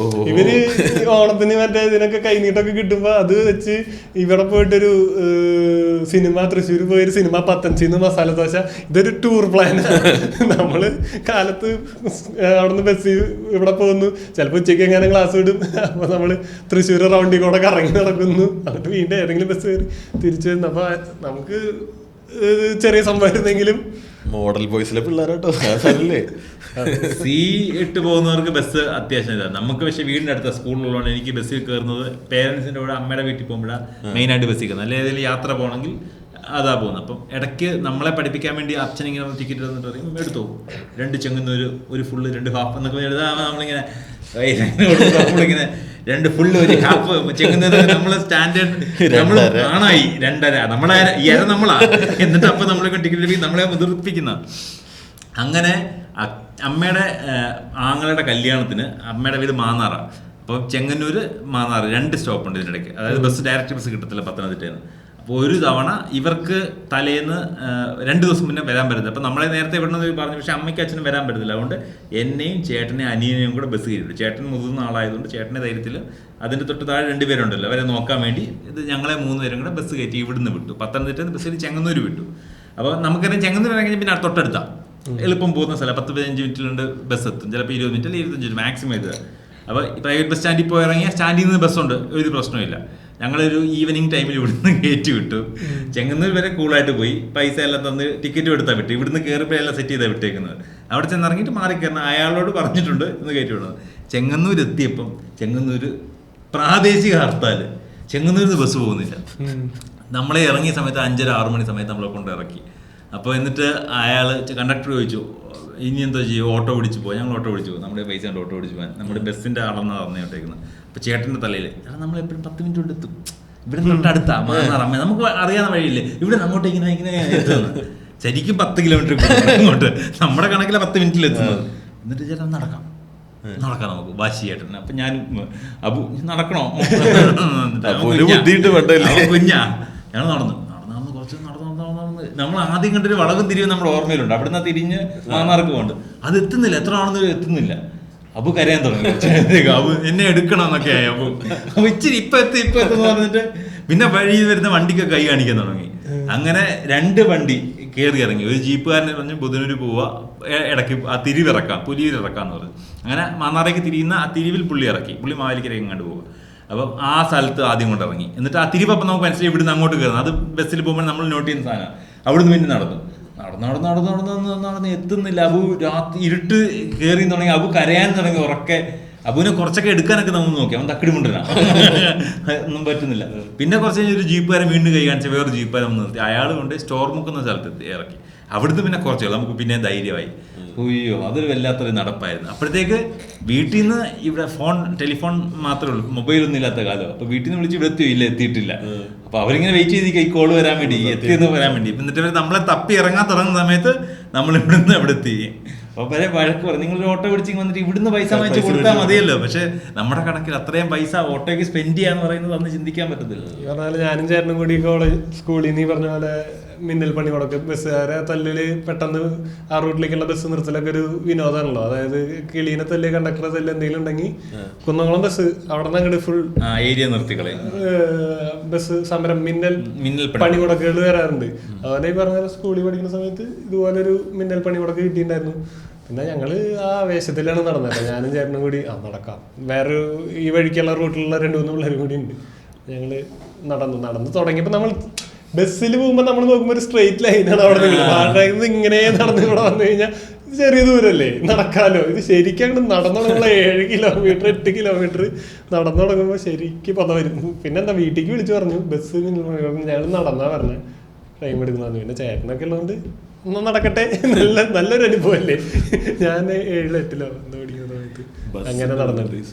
ഇവര് ഓണത്തിന് മറ്റേ ഇതിനൊക്കെ കൈനീട്ടൊക്കെ കിട്ടുമ്പോ അത് വെച്ച് ഇവിടെ പോയിട്ടൊരു സിനിമ, തൃശ്ശൂര് പോയൊരു സിനിമ, പത്തഞ്ചിന്ന് മസാല ദോശ, ഇതൊരു ടൂർ പ്ലാൻ. നമ്മള് കാലത്ത് അവിടുന്ന് ബസ് ഇവിടെ പോകുന്നു, ചിലപ്പോ ഉച്ചയ്ക്ക് എങ്ങനെ ക്ലാസ് വിടും, അപ്പൊ നമ്മള് തൃശ്ശൂർ റൗണ്ടിൽ കൂടെ കറങ്ങി നടക്കുന്നു, എന്നിട്ട് വീണ്ടും ഏതെങ്കിലും ബസ് കയറി തിരിച്ചു വരുന്നു. അപ്പൊ നമുക്ക് ചെറിയ സംഭവമായിരുന്നെങ്കിലും മോഡൽ ബോയ്സിലെ പിള്ളേരാട്ടോ C8 പോകുന്നവർക്ക് ബസ് അത്യാവശ്യം. നമുക്ക് പക്ഷേ വീടിൻ്റെ അടുത്ത സ്കൂളിലുള്ളതുകൊണ്ട് എനിക്ക് ബസ്സിൽ കയറുന്നത് പേരൻസിൻ്റെ കൂടെ അമ്മയുടെ വീട്ടിൽ പോകുമ്പോഴാണ് മെയിനായിട്ട് ബസ്സിൽ കയറുന്നത്. അല്ലെങ്കിൽ ഏതെങ്കിലും യാത്ര പോകണമെങ്കിൽ അതാ പോകുന്നത്. അപ്പം ഇടയ്ക്ക് നമ്മളെ പഠിപ്പിക്കാൻ വേണ്ടി അച്ഛൻ ഇങ്ങനെ ടിക്കറ്റ് തന്നിട്ട് പറയും എടുത്തു 2 ചെങ്ങന്നൂര്, ഒരു ഫുള്ള്, 2 ഹാഫ് എന്നൊക്കെ എഴുതാ. നമ്മളിങ്ങനെ നമ്മളിങ്ങനെ 2 ഫുള്ള്, 1 ഹാഫ് ചെങ്ങന്നൂര്. നമ്മള് സ്റ്റാൻഡേർഡ് നമ്മൾ ആണായി 2.5 നമ്മളെ നമ്മളാ. എന്നിട്ട് അപ്പം നമ്മളൊക്കെ ടിക്കറ്റ് നമ്മളെ മുതിർപ്പിക്കുന്ന. അങ്ങനെ അമ്മയുടെ ആങ്ങളുടെ കല്യാണത്തിന് അമ്മയുടെ വീട് മാന്നാറാണ്. അപ്പോൾ ചെങ്ങന്നൂർ മാന്നാറ് 2 സ്റ്റോപ്പുണ്ട് ഇതിനിടയ്ക്ക്. അതായത് ബസ് ഡയറക്റ്റ് ബസ് കിട്ടത്തില്ല പത്തനംതിട്ടയിൽ നിന്ന്. അപ്പോൾ ഒരു തവണ ഇവർക്ക് തലേന്ന് 2 ദിവസം മുന്നേ വരാൻ പറ്റുന്നത്. അപ്പോൾ നമ്മളെ നേരത്തെ വിടണമെന്ന് പറഞ്ഞു, പക്ഷേ അമ്മയ്ക്ക് അച്ഛനും വരാൻ പറ്റത്തില്ല. അതുകൊണ്ട് എന്നെയും ചേട്ടനെയും അനിയനെയും കൂടെ ബസ് കയറിയിട്ടു. ചേട്ടൻ മുതിർന്ന ആളായതുകൊണ്ട് ചേട്ടൻ്റെ ധൈര്യത്തിൽ അതിൻ്റെ തൊട്ട് താഴെ 2 പേരുണ്ടല്ലോ, അവരെ നോക്കാൻ വേണ്ടി ഇത് ഞങ്ങളെ 3 പേരും കൂടെ ബസ് കയറ്റി ഇവിടുന്ന് വിട്ടു. പത്തനംതിട്ടയിൽ നിന്ന് ബസ്സിൽ ചെങ്ങന്നൂർ വിട്ടു. അപ്പോൾ നമുക്കറിയാം ചെങ്ങന്നൂർ ഇറങ്ങി പിന്നെ തൊട്ടടുത്താണ് എളുപ്പം പോകുന്ന സ്ഥലം. 10-15 മിനിറ്റിലുണ്ട് ബസ് എത്തും, ചിലപ്പോൾ 20 മിനിറ്റ് അല്ലെങ്കിൽ 25 മിനിറ്റ് മാക്സിമം ഇത്. അപ്പോൾ പ്രൈവറ്റ് ബസ് സ്റ്റാൻഡിൽ പോയി ഇറങ്ങിയാൽ സ്റ്റാൻഡിൽ നിന്ന് ബസ്സുണ്ട്, ഒരു പ്രശ്നമില്ല. ഞങ്ങളൊരു ഈവനിങ് ടൈമിൽ ഇവിടുന്ന് കയറ്റി വിട്ടു. ചെങ്ങന്നൂർ വരെ കൂളായിട്ട് പോയി, പൈസ എല്ലാം തന്ന് ടിക്കറ്റ് എടുത്താൽ വിട്ടു. ഇവിടുന്ന് കയറിപ്പോഴെല്ലാം സെറ്റ് ചെയ്താൽ വിട്ടേക്കുന്നത്. അവിടെ ചെന്നിറങ്ങിയിട്ട് മാറിക്കയറണം, അയാളോട് പറഞ്ഞിട്ടുണ്ട് എന്ന് കയറ്റി വിടുന്നത്. ചെങ്ങന്നൂർ എത്തിയപ്പം ചെങ്ങന്നൂർ പ്രാദേശിക ഹർത്താൽ, ചെങ്ങന്നൂരിൽ നിന്ന് ബസ് പോകുന്നില്ല. നമ്മളെ ഇറങ്ങിയ സമയത്ത് 5:30-6 മണി സമയത്ത് നമ്മളെ കൊണ്ട് ഇറക്കി. അപ്പോൾ എന്നിട്ട് അയാൾ കണ്ടക്ടർ ചോദിച്ചു ഇനി എന്തോ ചെയ്യും, ഓട്ടോ പിടിച്ച് പോകാം. ഞങ്ങൾ ഓട്ടോ പിടിച്ച് പോകും, നമ്മുടെ പൈസ കൊണ്ട് ഓട്ടോ പിടിച്ച് പോകാൻ. നമ്മുടെ ബസ്സിൻ്റെ ആളെന്നാണ് പറഞ്ഞിട്ടേക്കുന്നത്. അപ്പോൾ ചേട്ടൻ്റെ തലയിൽ നമ്മളെപ്പോഴും 10 മിനിറ്റ് കൊണ്ട് എത്തും, ഇവിടെ തൊട്ട് അടുത്താ മാന്നാറമ്മ, നമുക്ക് അറിയാവുന്ന വഴിയില്ലേ, ഇവിടെ അങ്ങോട്ട് ഇങ്ങനെ എത്തുന്നത്. ശരിക്കും 10 കിലോമീറ്റർ ഇങ്ങോട്ട്, നമ്മുടെ കണക്കിലെ 10 മിനിറ്റിൽ എത്തുന്നത്. എന്നിട്ട് ചേട്ടൻ നടക്കാം നമുക്ക് വാശിയേട്ടൻ. അപ്പം ഞാൻ അബു നടക്കണോ, കുഞ്ഞാ ഞങ്ങൾ നടന്നു കുറച്ച് നടന്നു. നമ്മൾ ആദ്യം കണ്ടൊരു വളവും തിരിവും നമ്മുടെ ഓർമ്മയിലുണ്ട്. അവിടുന്ന് തിരിഞ്ഞ് മാന്നാർക്ക് പോകുന്നുണ്ട്, അത് എത്തുന്നില്ല, എത്ര ആണെന്ന് എത്തുന്നില്ല. അബു കരയാൻ തുടങ്ങി, അബു എന്നെ എടുക്കണം എന്നൊക്കെ ആയി. അപ്പൊ ഇച്ചിരി ഇപ്പൊ എത്തുന്ന് പറഞ്ഞിട്ട് പിന്നെ വഴി വരുന്ന വണ്ടിക്ക് കൈ കാണിക്കാൻ തുടങ്ങി. അങ്ങനെ 2 വണ്ടി കയറി ഇറങ്ങി. ഒരു ജീപ്പുകാരനെ പറഞ്ഞ് ബുധനൂര് പോവുക, ഇടയ്ക്ക് ആ തിരിവിറക്കാം, പുലിയിൽ ഇറക്കാന്ന് പറഞ്ഞു. അങ്ങനെ മാന്നാറേക്ക് തിരിയുന്ന ആ തിരിവിൽ പുള്ളി ഇറക്കി, പുള്ളി മാവേലിക്കരയ്ക്ക് എങ്ങാണ്ട് പോവുക. അപ്പം ആ സ്ഥലത്ത് ആദ്യം കൊണ്ട് ഇറങ്ങി. എന്നിട്ട് ആ തിരിവപ്പം നമുക്ക് മനസ്സിലായി ഇവിടുന്ന് അങ്ങോട്ട് കയറുന്നത്. അത് ബസ്സിൽ പോകുമ്പോൾ നമ്മൾ നോട്ട് ചെയ്യുന്ന സാധനം. അവിടുന്ന് പിന്നെ നടന്ന് എത്തുന്നില്ല. അബു രാത്രി ഇരുട്ട് കയറി തുടങ്ങി, അബു കരയാൻ തുടങ്ങി ഉറക്കെ. അബുവിനെ കുറച്ചൊക്കെ എടുക്കാനൊക്കെ നമ്മൾ നോക്കി, അവൻ തക്കിടി മുണ്ടില്ല, ഒന്നും പറ്റുന്നില്ല. പിന്നെ കുറച്ച് കഴിഞ്ഞ് ഒരു ജീപ്പുകാരൻ വീണ്ടും കൈ കാണിച്ച വേറൊരു ജീപ്പുകാരൻ വന്ന് നിർത്തി. അയാൾ കൊണ്ട് സ്റ്റോർ മുക്കുന്ന സ്ഥലത്ത് ഇറക്കി. അവിടുന്ന് പിന്നെ കുറച്ചേ നമുക്ക് പിന്നെ ധൈര്യമായി. അയ്യോ അതൊരു വല്ലാത്തൊരു നടപ്പായിരുന്നു. അപ്പോഴത്തേക്ക് വീട്ടിൽ നിന്ന് ഇവിടെ ടെലിഫോൺ മാത്രമേ ഉള്ളൂ, മൊബൈലൊന്നും ഇല്ലാത്ത കാലം. അപ്പോൾ വീട്ടിൽ നിന്ന് വിളിച്ച് ഇവിടെ എത്തിയിട്ടില്ല. അപ്പോൾ അവരിങ്ങനെ വെയിറ്റ് ചെയ്തിരിക്കുക ഈ കോള് വരാൻ വേണ്ടി, എത്തിയെന്ന് വരാൻ വേണ്ടി. എന്നിട്ട് നമ്മളെ തപ്പി ഇറങ്ങാൻ തുടങ്ങുന്ന സമയത്ത് നമ്മൾ ഇവിടുന്ന് എവിടെ എത്തി. അപ്പോൾ വരെ വഴക്ക് പറയും, നിങ്ങളൊരു ഓട്ടോ പിടിച്ച് വന്നിട്ട് ഇവിടുന്ന് പൈസ വാങ്ങിച്ച് കൊടുത്താൽ മതിയല്ലോ. പക്ഷെ നമ്മുടെ കണക്കിൽ അത്രയും പൈസ ഓട്ടോയ്ക്ക് സ്പെൻഡ് ചെയ്യാന്ന് പറയുന്നത് അന്ന് ചിന്തിക്കാൻ പറ്റത്തില്ല. പറഞ്ഞാൽ ഞാനും ചേട്ടനും കൂടി സ്കൂളിൽ നിന്ന് പറഞ്ഞ പോലെ മിന്നൽ പണി കൊടുക്കും. ബസ്സുകാരെ തല്ലില് പെട്ടെന്ന് ആ റൂട്ടിലേക്കുള്ള ബസ് നിർത്തലൊക്കെ ഒരു വിനോദമാണല്ലോ. അതായത് കിളീനെ തല്ല്, കണ്ടക്ടറെ തല്ല് എന്തെങ്കിലും ഉണ്ടെങ്കിൽ കുന്നംകുളം ബസ് അവിടെ നിന്ന് അങ്ങോട്ട് ഫുൾ ഏരിയ നിർത്തിക്കളെ ബസ് സമരം, മിന്നൽ പണി മുടക്കുകൾ വരാറുണ്ട്. അതുപോലെ ഈ പറഞ്ഞ സ്കൂളിൽ പഠിക്കുന്ന സമയത്ത് ഇതുപോലൊരു മിന്നൽ പണി മുടക്ക് കിട്ടിയിട്ടുണ്ടായിരുന്നു. പിന്നെ ഞങ്ങള് ആ വേഷത്തിലാണ് നടന്നത്. ഞാനും ചേട്ടനും കൂടി നടക്കാം. വേറൊരു ഈ വഴിക്കുള്ള റൂട്ടിലുള്ള 2-3 പിള്ളേരും കൂടി ഉണ്ട്. ഞങ്ങള് നടന്നു തുടങ്ങിയപ്പോൾ നമ്മൾ ബസ്സിൽ പോകുമ്പോൾ നമ്മൾ നോക്കുമ്പോൾ ഒരു സ്ട്രെയിറ്റ് ലൈനാണ് അവിടെ നിന്ന് ഇങ്ങനെ നടന്ന് ഇവിടെ വന്നു കഴിഞ്ഞാൽ ചെറിയ ദൂരല്ലേ, നടക്കാലോ. ഇത് ശരിക്കും നടന്നു തുടങ്ങുമ്പോൾ 7 കിലോമീറ്റർ 8 കിലോമീറ്റർ നടന്നു തുടങ്ങുമ്പോൾ ശരിക്കും പത വരുന്നു. പിന്നെ എന്താ വീട്ടിലേക്ക് വിളിച്ചു പറഞ്ഞു ബസ് ഞങ്ങൾ നടന്നാ പറഞ്ഞ ടൈം എടുക്കുന്നു. പിന്നെ ചേട്ടനൊക്കെ ഉള്ളതുകൊണ്ട് ഒന്നും നടക്കട്ടെ, നല്ലൊരു അനുഭവമല്ലേ. ഞാൻ 7-8 എന്താ പഠിക്കുന്ന സമയത്ത് അങ്ങനെ നടന്നിട്ട്.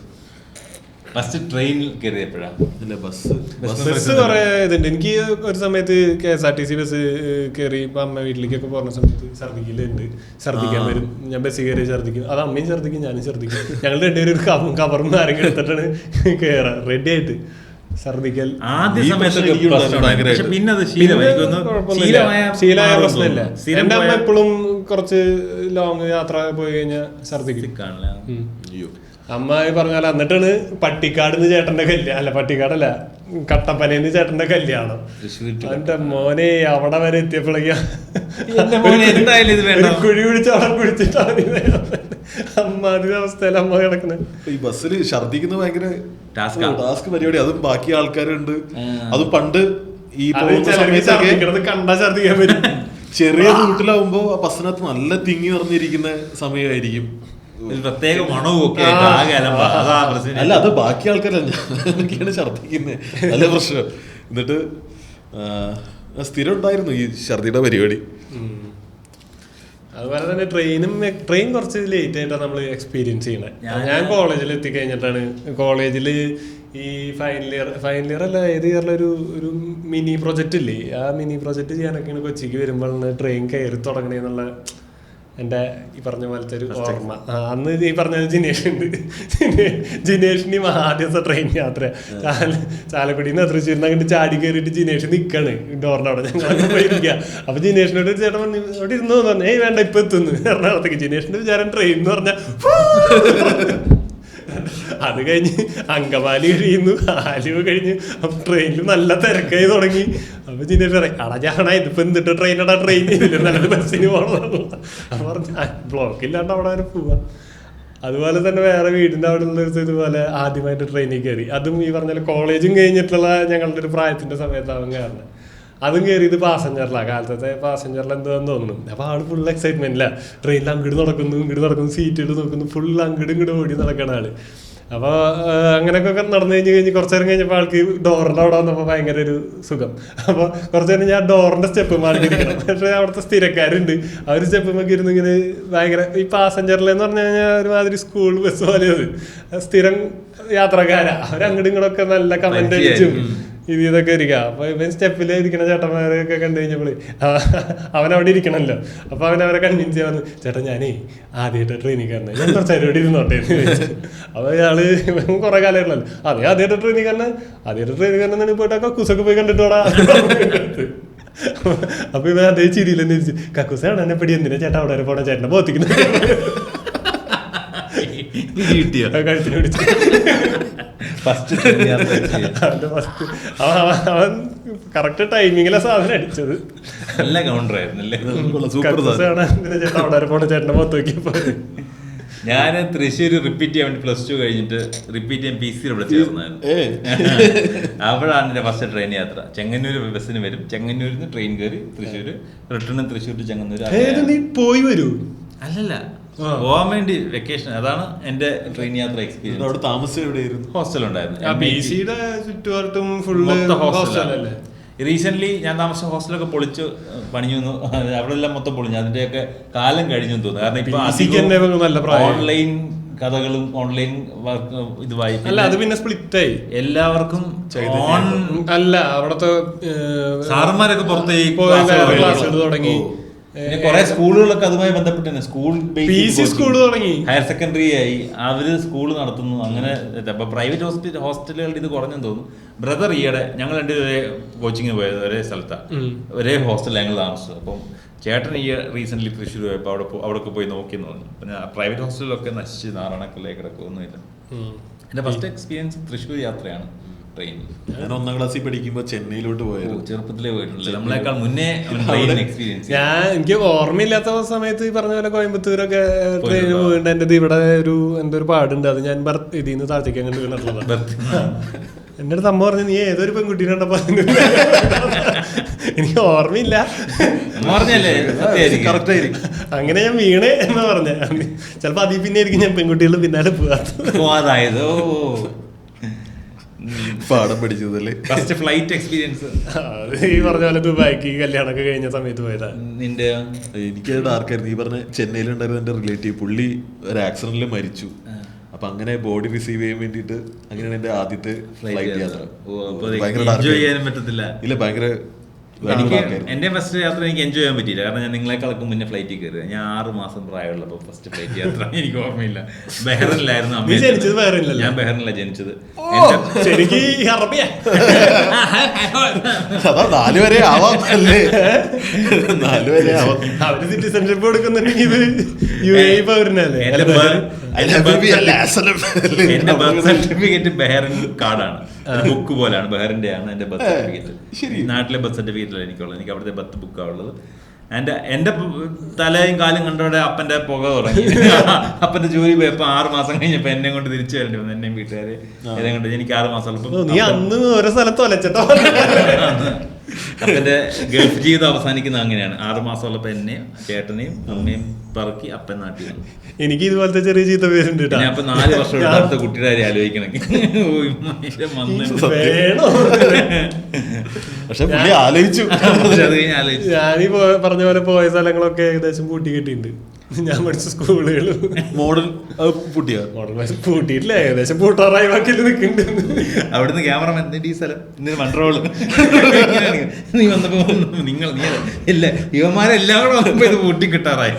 ഫസ്റ്റ് ട്രെയിനിൽ കയറിയപ്പോഴാണ് ബസ് കുറെ ഇതുണ്ട്. എനിക്ക് ഒരു സമയത്ത് KSRTC ബസ് കയറി ഇപ്പൊ അമ്മ വീട്ടിലേക്കൊക്കെ പോകുന്ന സമയത്ത് ഛർദിക്കാൻ വരും. ഞാൻ ബസ് കയറി ഛർദിക്കും, അത് അമ്മയും ഛർദിക്കും ഞാനും ഛർദിക്കും. ഞങ്ങൾ 2 പേരും ഒരു കവറും നാരങ്ങ എടുത്തിട്ടാണ് കയറാ റെഡി ആയിട്ട്. ഛർദിക്കൽ ആദ്യ ഈ സമയത്തൊക്കെ പ്രശ്നം എനിക്കുണ്ടായിരുന്നു പ്രശ്നമുണ്ടായിരുന്നു. ഭയങ്കരമായിട്ട്. പക്ഷെ പിന്നെ അത് കുഴപ്പമൊന്നുമില്ല. ശീലമായ പ്രശ്നമില്ല. സ്ഥിരം എന്റെ അമ്മ പോയാൽ എപ്പോഴും കുറച്ച് ലോങ് യാത്ര പോയി കഴിഞ്ഞാൽ ഛർദിക്കും. കാണില്ല. അയ്യോ അമ്മ ഈ പറഞ്ഞാൽ എന്നിട്ടാണ് പട്ടിക്കാട് ചേട്ടന്റെ കല്യാണം, അല്ല പട്ടിക്കാടല്ല കട്ടപ്പനന്ന് ചേട്ടന്റെ കല്യാണം. എന്റെ മോനെ അവിടെ വരെ എത്തിയപ്പോഴേക്കും എന്റെ മോനെ എന്തായാലും ഇത് വേണ്ട. കുഴി പിടിച്ച് അവിടെ കുഴിച്ചിട്ടാണ് അമ്മാതിരി അവസ്ഥയിൽ അമ്മ കിടക്കുന്നത്. ഈ ബസ്സിൽ ഛർദിക്കുന്ന ഭയങ്കര ടാസ്കാ. ടാസ്ക് പരിപാടി. അതും ബാക്കി ആൾക്കാരുണ്ട്. അതും പണ്ട് ഈ അത് പോകുന്ന ചിലർക്ക് സമയത്തൊക്കെ ഛർദിക്കണത് കണ്ടാ ഛർദിക്കാൻ പറ്റും. ചെറിയ റൂട്ടിലാവുമ്പോ ആ ബസ്സിനകത്ത് നല്ല തിങ്ങി നിറഞ്ഞിരിക്കുന്ന സമയമായിരിക്കും. ഒരു പ്രത്യേക മണവും ഒക്കെ ആയിട്ട് ആകെ അലമ്പാ. അതാ പ്രശ്നം. അല്ല അത് ബാക്കി ആൾക്കാരല്ല, ഞാനൊക്കെയാണ് ഛർദിക്കുന്നത്. നല്ല പ്രശ്നം. എന്നിട്ട് സ്ഥിരം ഉണ്ടായിരുന്നു ഈ ഛർദിയുടെ പരിപാടി. അതുപോലെ തന്നെ ട്രെയിൻ കുറച്ച് ലേറ്റ് ആയിട്ടാണ് നമ്മൾ എക്സ്പീരിയൻസ് ചെയ്യണത്. ഞാൻ കോളേജിൽ എത്തിക്കഴിഞ്ഞിട്ടാണ്. കോളേജിൽ ഈ ഫൈനൽ ഇയർ അല്ല ഏത് ഇയറിലൊരു മിനി പ്രൊജക്റ്റ് ഇല്ലേ, ആ മിനി പ്രൊജക്റ്റ് ചെയ്യാനൊക്കെയാണ് കൊച്ചിക്ക് വരുമ്പോഴാണ് ട്രെയിൻ കയറി തുടങ്ങണേന്നുള്ള എൻ്റെ ഈ പറഞ്ഞ പോലത്തെ ഒരു ഓർമ്മ. അന്ന് ഈ പറഞ്ഞ ജിനേഷിന് ആദ്യത്തെ ട്രെയിൻ യാത്ര ചാലക്കുടിയിൽ നിന്ന് തൃശ്ശൂരിൽ നിന്ന് ചാടി കയറിയിട്ട് ജിനേഷ് നിൽക്കാണ് ഡോറിൻ്റെ അവിടെ. ഞങ്ങൾ പോയിരിക്കുക. അപ്പൊ ജിനേഷിനോട് ചേട്ടൻ അവിടെ ഇരുന്നു പറഞ്ഞു, ഏയ് വേണ്ട ഇപ്പൊ എത്തുന്നു എറണാകുളത്തേക്ക്. ജിനേഷിന്റെ വിചാരം ട്രെയിൻ എന്ന് പറഞ്ഞാൽ അത് കഴിഞ്ഞ് അങ്കമാലി കഴിയുന്നു, ആലുവ കഴിഞ്ഞ് ട്രെയിനിൽ നല്ല തിരക്കായി തുടങ്ങി. അപ്പൊ ജിനേഷ് പറയും, അടഞ്ഞാണാ ഇതിപ്പോ എന്തിട്ട് ട്രെയിനടാ, ട്രെയിൻ നല്ലൊരു ബസ്സിന് പോകണം. അപ്പൊ പറഞ്ഞ ബ്ലോക്ക് ഇല്ലാണ്ട് അവിടെ വരെ പോവാ. അതുപോലെ തന്നെ വേറെ വീടിന്റെ അവിടെ ഉള്ള ഇതുപോലെ ആദ്യമായിട്ട് ട്രെയിനിൽ കയറി. അതും ഈ പറഞ്ഞ കോളേജും കഴിഞ്ഞിട്ടുള്ള ഞങ്ങളുടെ ഒരു പ്രായത്തിന്റെ സമയത്താവും കാരണം. അതും കയറിയത് പാസഞ്ചറിലാണ്. കാലത്തെ പാസഞ്ചറിൽ എന്താന്ന് തോന്നുന്നു. അപ്പൊ ആള് ഫുൾ എക്സൈറ്റ്മെന്റില്ല. ട്രെയിനിൽ അങ്ങോട്ട് നടക്കുന്നു സീറ്റുകൾ നോക്കുന്നു, ഫുൾ അങ്ങോട്ടും ഇങ്ങോട്ട് ഓടി നടക്കണ ആള്. അപ്പോൾ അങ്ങനെയൊക്കെ നടന്നു കഴിഞ്ഞ് കുറച്ചു നേരം കഴിഞ്ഞപ്പോൾ ആൾക്ക് ഡോറിൻ്റെ അവിടെ വന്നപ്പോൾ ഭയങ്കര ഒരു സുഖം. അപ്പോൾ കുറച്ചു നേരം ഞാൻ ഡോറിൻ്റെ സ്റ്റെപ്പ് മാറിയിരിക്കണം. പക്ഷേ അവിടുത്തെ സ്ഥിരക്കാരുണ്ട്, അവർ സ്റ്റെപ്പുമൊക്കെ ഇരുന്ന് ഇങ്ങനെ ഭയങ്കര ഈ പാസഞ്ചറിലെന്ന് പറഞ്ഞു കഴിഞ്ഞാൽ ഒരുമാതിരി സ്കൂൾ ബസ് പോലെ അത് സ്ഥിരം യാത്രക്കാരാ. അവരങ്ങോട്ടും ഇങ്ങോട്ടൊക്കെ നല്ല കമന്റ് അടിച്ചും ഇതൊക്കെ ഇരിക്കുക. അപ്പൊ ഇവൻ സ്റ്റെപ്പിൽ ഇരിക്കുന്ന ചേട്ടന്മാരെയൊക്കെ കണ്ടു കഴിഞ്ഞപ്പോഴേ അവനവിടെ ഇരിക്കണമല്ലോ. അപ്പൊ അവരെ കൺവിൻസ് ചെയ്യാൻ വന്നു, ചേട്ടാ ഞാനേ ആദ്യമായിട്ട് ട്രെയിനിൽ കയറണേ, ഞാൻ കുറച്ച് നേരം ഇവിടെ ഇരുന്നോട്ടെ എന്ന് ചോദിച്ചു. അപ്പൊ ഇയാള് കുറെ കാലമായിട്ടല്ലോ, അതെ ആദ്യമായിട്ട് ട്രെയിനിൽ കയറണ പോയിട്ട് കക്കൂസൊക്കെ പോയി കണ്ടിട്ടോടാ. അപ്പൊ ഇവൻ അതേ ചിരിയിലെന്ന് തിരിച്ച്, കക്കൂസാണ് എന്നെ പിടി, എന്തിനാ ചേട്ടാ അവിടെ വരെ പോണ, ചേട്ടനെ പോത്തിക്കുന്നു കഴുത്തിന് പിടിച്ചു. അവൻ കറക്റ്റ് ടൈമിങ്ങിലെ സാധനം അടിച്ചത്. നല്ല കൗണ്ടർ ആയിരുന്നല്ലേ. ചേട്ടാ അവിടെ പോണ ചേട്ടനെ മൊത്തം നോക്കിയപ്പോ ഞാൻ തൃശ്ശൂർ റിപ്പീറ്റ് ചെയ്യാൻ വേണ്ടി +2 കഴിഞ്ഞിട്ട് റിപ്പീറ്റ് ചെയ്യാൻ PC ഇവിടെ ചേർന്നായിരുന്നു. അവിടാണ് എൻ്റെ ഫസ്റ്റ് ട്രെയിൻ യാത്ര. ചെങ്ങന്നൂർ ബസ്സിന് വരും, ചെങ്ങന്നൂരിൽ നിന്ന് ട്രെയിൻ കയറി തൃശ്ശൂർ, റിട്ടേൺ തൃശ്ശൂർ ടു ചെങ്ങന്നൂർ. പോയി വരൂ അല്ലല്ല, പോവാൻ വേണ്ടി വെക്കേഷൻ. അതാണ് എന്റെ ട്രെയിൻ യാത്ര എക്സ്പീരിയൻസ്. അവിടെ താമസം എവിടെയായിരുന്നു? ഹോസ്റ്റലുണ്ടായിരുന്നു. റീസെന്റ് ഞാൻ താമസിച്ച ഹോസ്റ്റലൊക്കെ പൊളിച്ച് പണിഞ്ഞു. അവിടെ എല്ലാം മൊത്തം പൊളിഞ്ഞു. അതിന്റെയൊക്കെ കാലം കഴിഞ്ഞു തോന്നുന്നു. കാരണം ഇപ്പൊ ഓൺലൈൻ കഥകളും ഓൺലൈൻ വർക്ക് ഇതുമായി അത് പിന്നെ സ്പ്ലിറ്റ് ആയി. എല്ലാവർക്കും അല്ല അവിടത്തെ സാറന്മാരൊക്കെ പുറത്തേക്ക് തുടങ്ങി. കുറെ സ്കൂളുകളൊക്കെ അതുമായി ബന്ധപ്പെട്ട് തന്നെ സ്കൂൾ തുടങ്ങി, ഹയർ സെക്കൻഡറി ആയി, അവര് സ്കൂൾ നടത്തുന്നു. അങ്ങനെ പ്രൈവറ്റ് ഹോസ്റ്റലുകളുടെ ഇത് കുറഞ്ഞെന്ന് തോന്നുന്നു. ബ്രദർ ഈയിടെ ഞങ്ങൾ രണ്ടുപേരെ കോച്ചിങ്ങിന് പോയത് ഒരേ സ്ഥലത്താണ്, ഒരേ ഹോസ്റ്റലിൽ ഞങ്ങൾ താമസിച്ചത്. അപ്പം ചേട്ടൻ ഈ റീസെന്റ് തൃശ്ശൂർ പോയപ്പോൾ അവിടെ പോയി നോക്കിയെന്ന് പറഞ്ഞു. പിന്നെ പ്രൈവറ്റ് ഹോസ്റ്റലിലൊക്കെ നശിച്ച് നാറാണക്കല്ലേ കിടക്കൊന്നുമില്ല. എന്റെ ഫസ്റ്റ് എക്സ്പീരിയൻസ് തൃശ്ശൂർ യാത്രയാണ് ട്രെയിനിൽ. ഞാൻ 1ാം ക്ലാസ്സിൽ പഠിക്കുമ്പോൾ ചെന്നൈയിലോട്ട് പോയത്. ചെറുപ്പത്തിലേ പോയിട്ടില്ല, നമ്മളെക്കാൾ മുന്നേ എക്സ്പീരിയൻസ്. എനിക്ക് ഓർമ്മയില്ലാത്ത സമയത്ത് ഈ പറഞ്ഞ പോലെ കോയമ്പത്തൂരൊക്കെ ട്രെയിൻ പോയിട്ടുണ്ട്. എൻ്റെ ഇവിടെ ഒരു പാടുണ്ട്, അത് ഞാൻ ഇതിൽ നിന്ന് താഴ്ചയ്ക്ക് അങ്ങോട്ട് വീണിട്ടുള്ളത്. എൻ്റെ അടുത്ത് അമ്മ പറഞ്ഞു, നീ ഏതൊരു പെൺകുട്ടീനെ കണ്ടപ്പോ എനിക്ക് ഓർമ്മയില്ല, അങ്ങനെ ഞാൻ വീണേ എന്ന് പറഞ്ഞ. ചിലപ്പോ അതിൽ പിന്നെ ആയിരിക്കും ഞാൻ പെൺകുട്ടികളുടെ പിന്നാലെ പോവാതായത്. പാഠം പഠിച്ചതല്ലേ ഫസ്റ്റ് ഫ്ലൈറ്റ് എക്സ്പീരിയൻസ്. ഈ പറഞ്ഞ പോലെ ദുബായിക്ക് കല്യാണമൊക്കെ കഴിഞ്ഞ സമയത്ത് പോയതാ. നിന്റെ എനിക്ക് ഡാർക്കായിരുന്നു. ഈ പറഞ്ഞ ചെന്നൈയിലുണ്ടായിരുന്ന എൻ്റെ റിലേറ്റീവ്, പുള്ളി ഒരു ആക്സിഡന്റിൽ മരിച്ചു. അപ്പൊ അങ്ങനെ ബോഡി റിസീവ് ചെയ്യാൻ വേണ്ടിട്ട് അങ്ങനെയാണ് എന്റെ ആദ്യത്തെ ഫ്ലൈറ്റ് യാത്ര. ഇല്ല, ഭയങ്കര എനിക്ക് എൻ്റെ ഫസ്റ്റ് യാത്ര എനിക്ക് എൻജോയ് ചെയ്യാൻ പറ്റിയില്ല. കാരണം ഞാൻ നിങ്ങളെക്കാളൊക്കെ മുന്നേ ഫ്ലൈറ്റിൽ കയറി. ഞാൻ 6 മാസം പ്രായമുള്ളപ്പോൾ ഫസ്റ്റ് ഫ്ലൈറ്റ് യാത്ര എനിക്ക് ഓർമ്മയില്ല. ബഹ്റിനിലായിരുന്നു അമ്മ. ഞാൻ ബഹ്റിനിലാണ് ജനിച്ചത്. അതാ 4 വരെ ആവാം അല്ലേ, 4 വരെ ആവാം. സിറ്റിസൺഷിപ്പ് കൊടുക്കുന്നുണ്ടെങ്കിൽ എന്റെ ബർത്ത് സർട്ടിഫിക്കറ്റ് ബഹ്റിൻ കാർഡാണ്, ബുക്ക് പോലാണ്. ബഹ്റിന്റെ ആണ് എന്റെ ബർത്ത് സർട്ടിഫിക്കറ്റ്. നാട്ടിലെ ബർത്ത് സർട്ടിഫിക്കറ്റിലാണ് എനിക്കുള്ളത്. എനിക്ക് അവിടുത്തെ ബർത്ത് ബുക്കാണ് ഉള്ളത്. എന്റെ തലയും കാലും കണ്ടോടെ അപ്പന്റെ പുക തുടങ്ങി. അപ്പന്റെ ജോലി പോയപ്പോ 6 മാസം കഴിഞ്ഞപ്പോ എന്നെ കൊണ്ട് തിരിച്ചു വരേണ്ടി വന്നു. എന്നെയും വീട്ടുകാരെ എല്ലാം കൊണ്ട് എനിക്ക് 6 മാസം ഓരോ സ്ഥലത്ത് ഒലച്ചോ. അപ്പന്റെ ഗൾഫ് ജീവിതം അവസാനിക്കുന്ന അങ്ങനെയാണ്. 6 മാസം ഉള്ളപ്പോ എന്നെയും ചേട്ടനെയും അമ്മയും പറക്കി അപ്പൻ നാട്ടിൽ വന്നു. എനിക്ക് ഇതുപോലത്തെ ചെറിയ ചീത്ത പേരുണ്ട്. അപ്പൊ 4 വർഷം അടുത്ത കുട്ടിയുടെ ആലോചിക്കണമെങ്കിൽ പക്ഷെ പുള്ളി ആലോചിച്ചു. ഞാനീ പറഞ്ഞ പോലെ പോയ സ്ഥലങ്ങളൊക്കെ ഏകദേശം പൂട്ടി കിട്ടിയിട്ടുണ്ട്. ഞാൻ പഠിച്ച സ്കൂളുകൾ മോഡൽ പൂട്ടിയിട്ടില്ല, ഏകദേശം പൂട്ടാറായി വാക്കിൽ നിൽക്കുന്നുണ്ട്. അവിടുന്ന് ക്യാമറമാൻ ഈ സ്ഥലം വണ്ടറോള് നീ വന്നപ്പോ നിങ്ങൾ ഇല്ല ഇവന്മാരെല്ലാം കൂടെ വന്നപ്പോ ഇത് പൂട്ടി കിട്ടാറായി.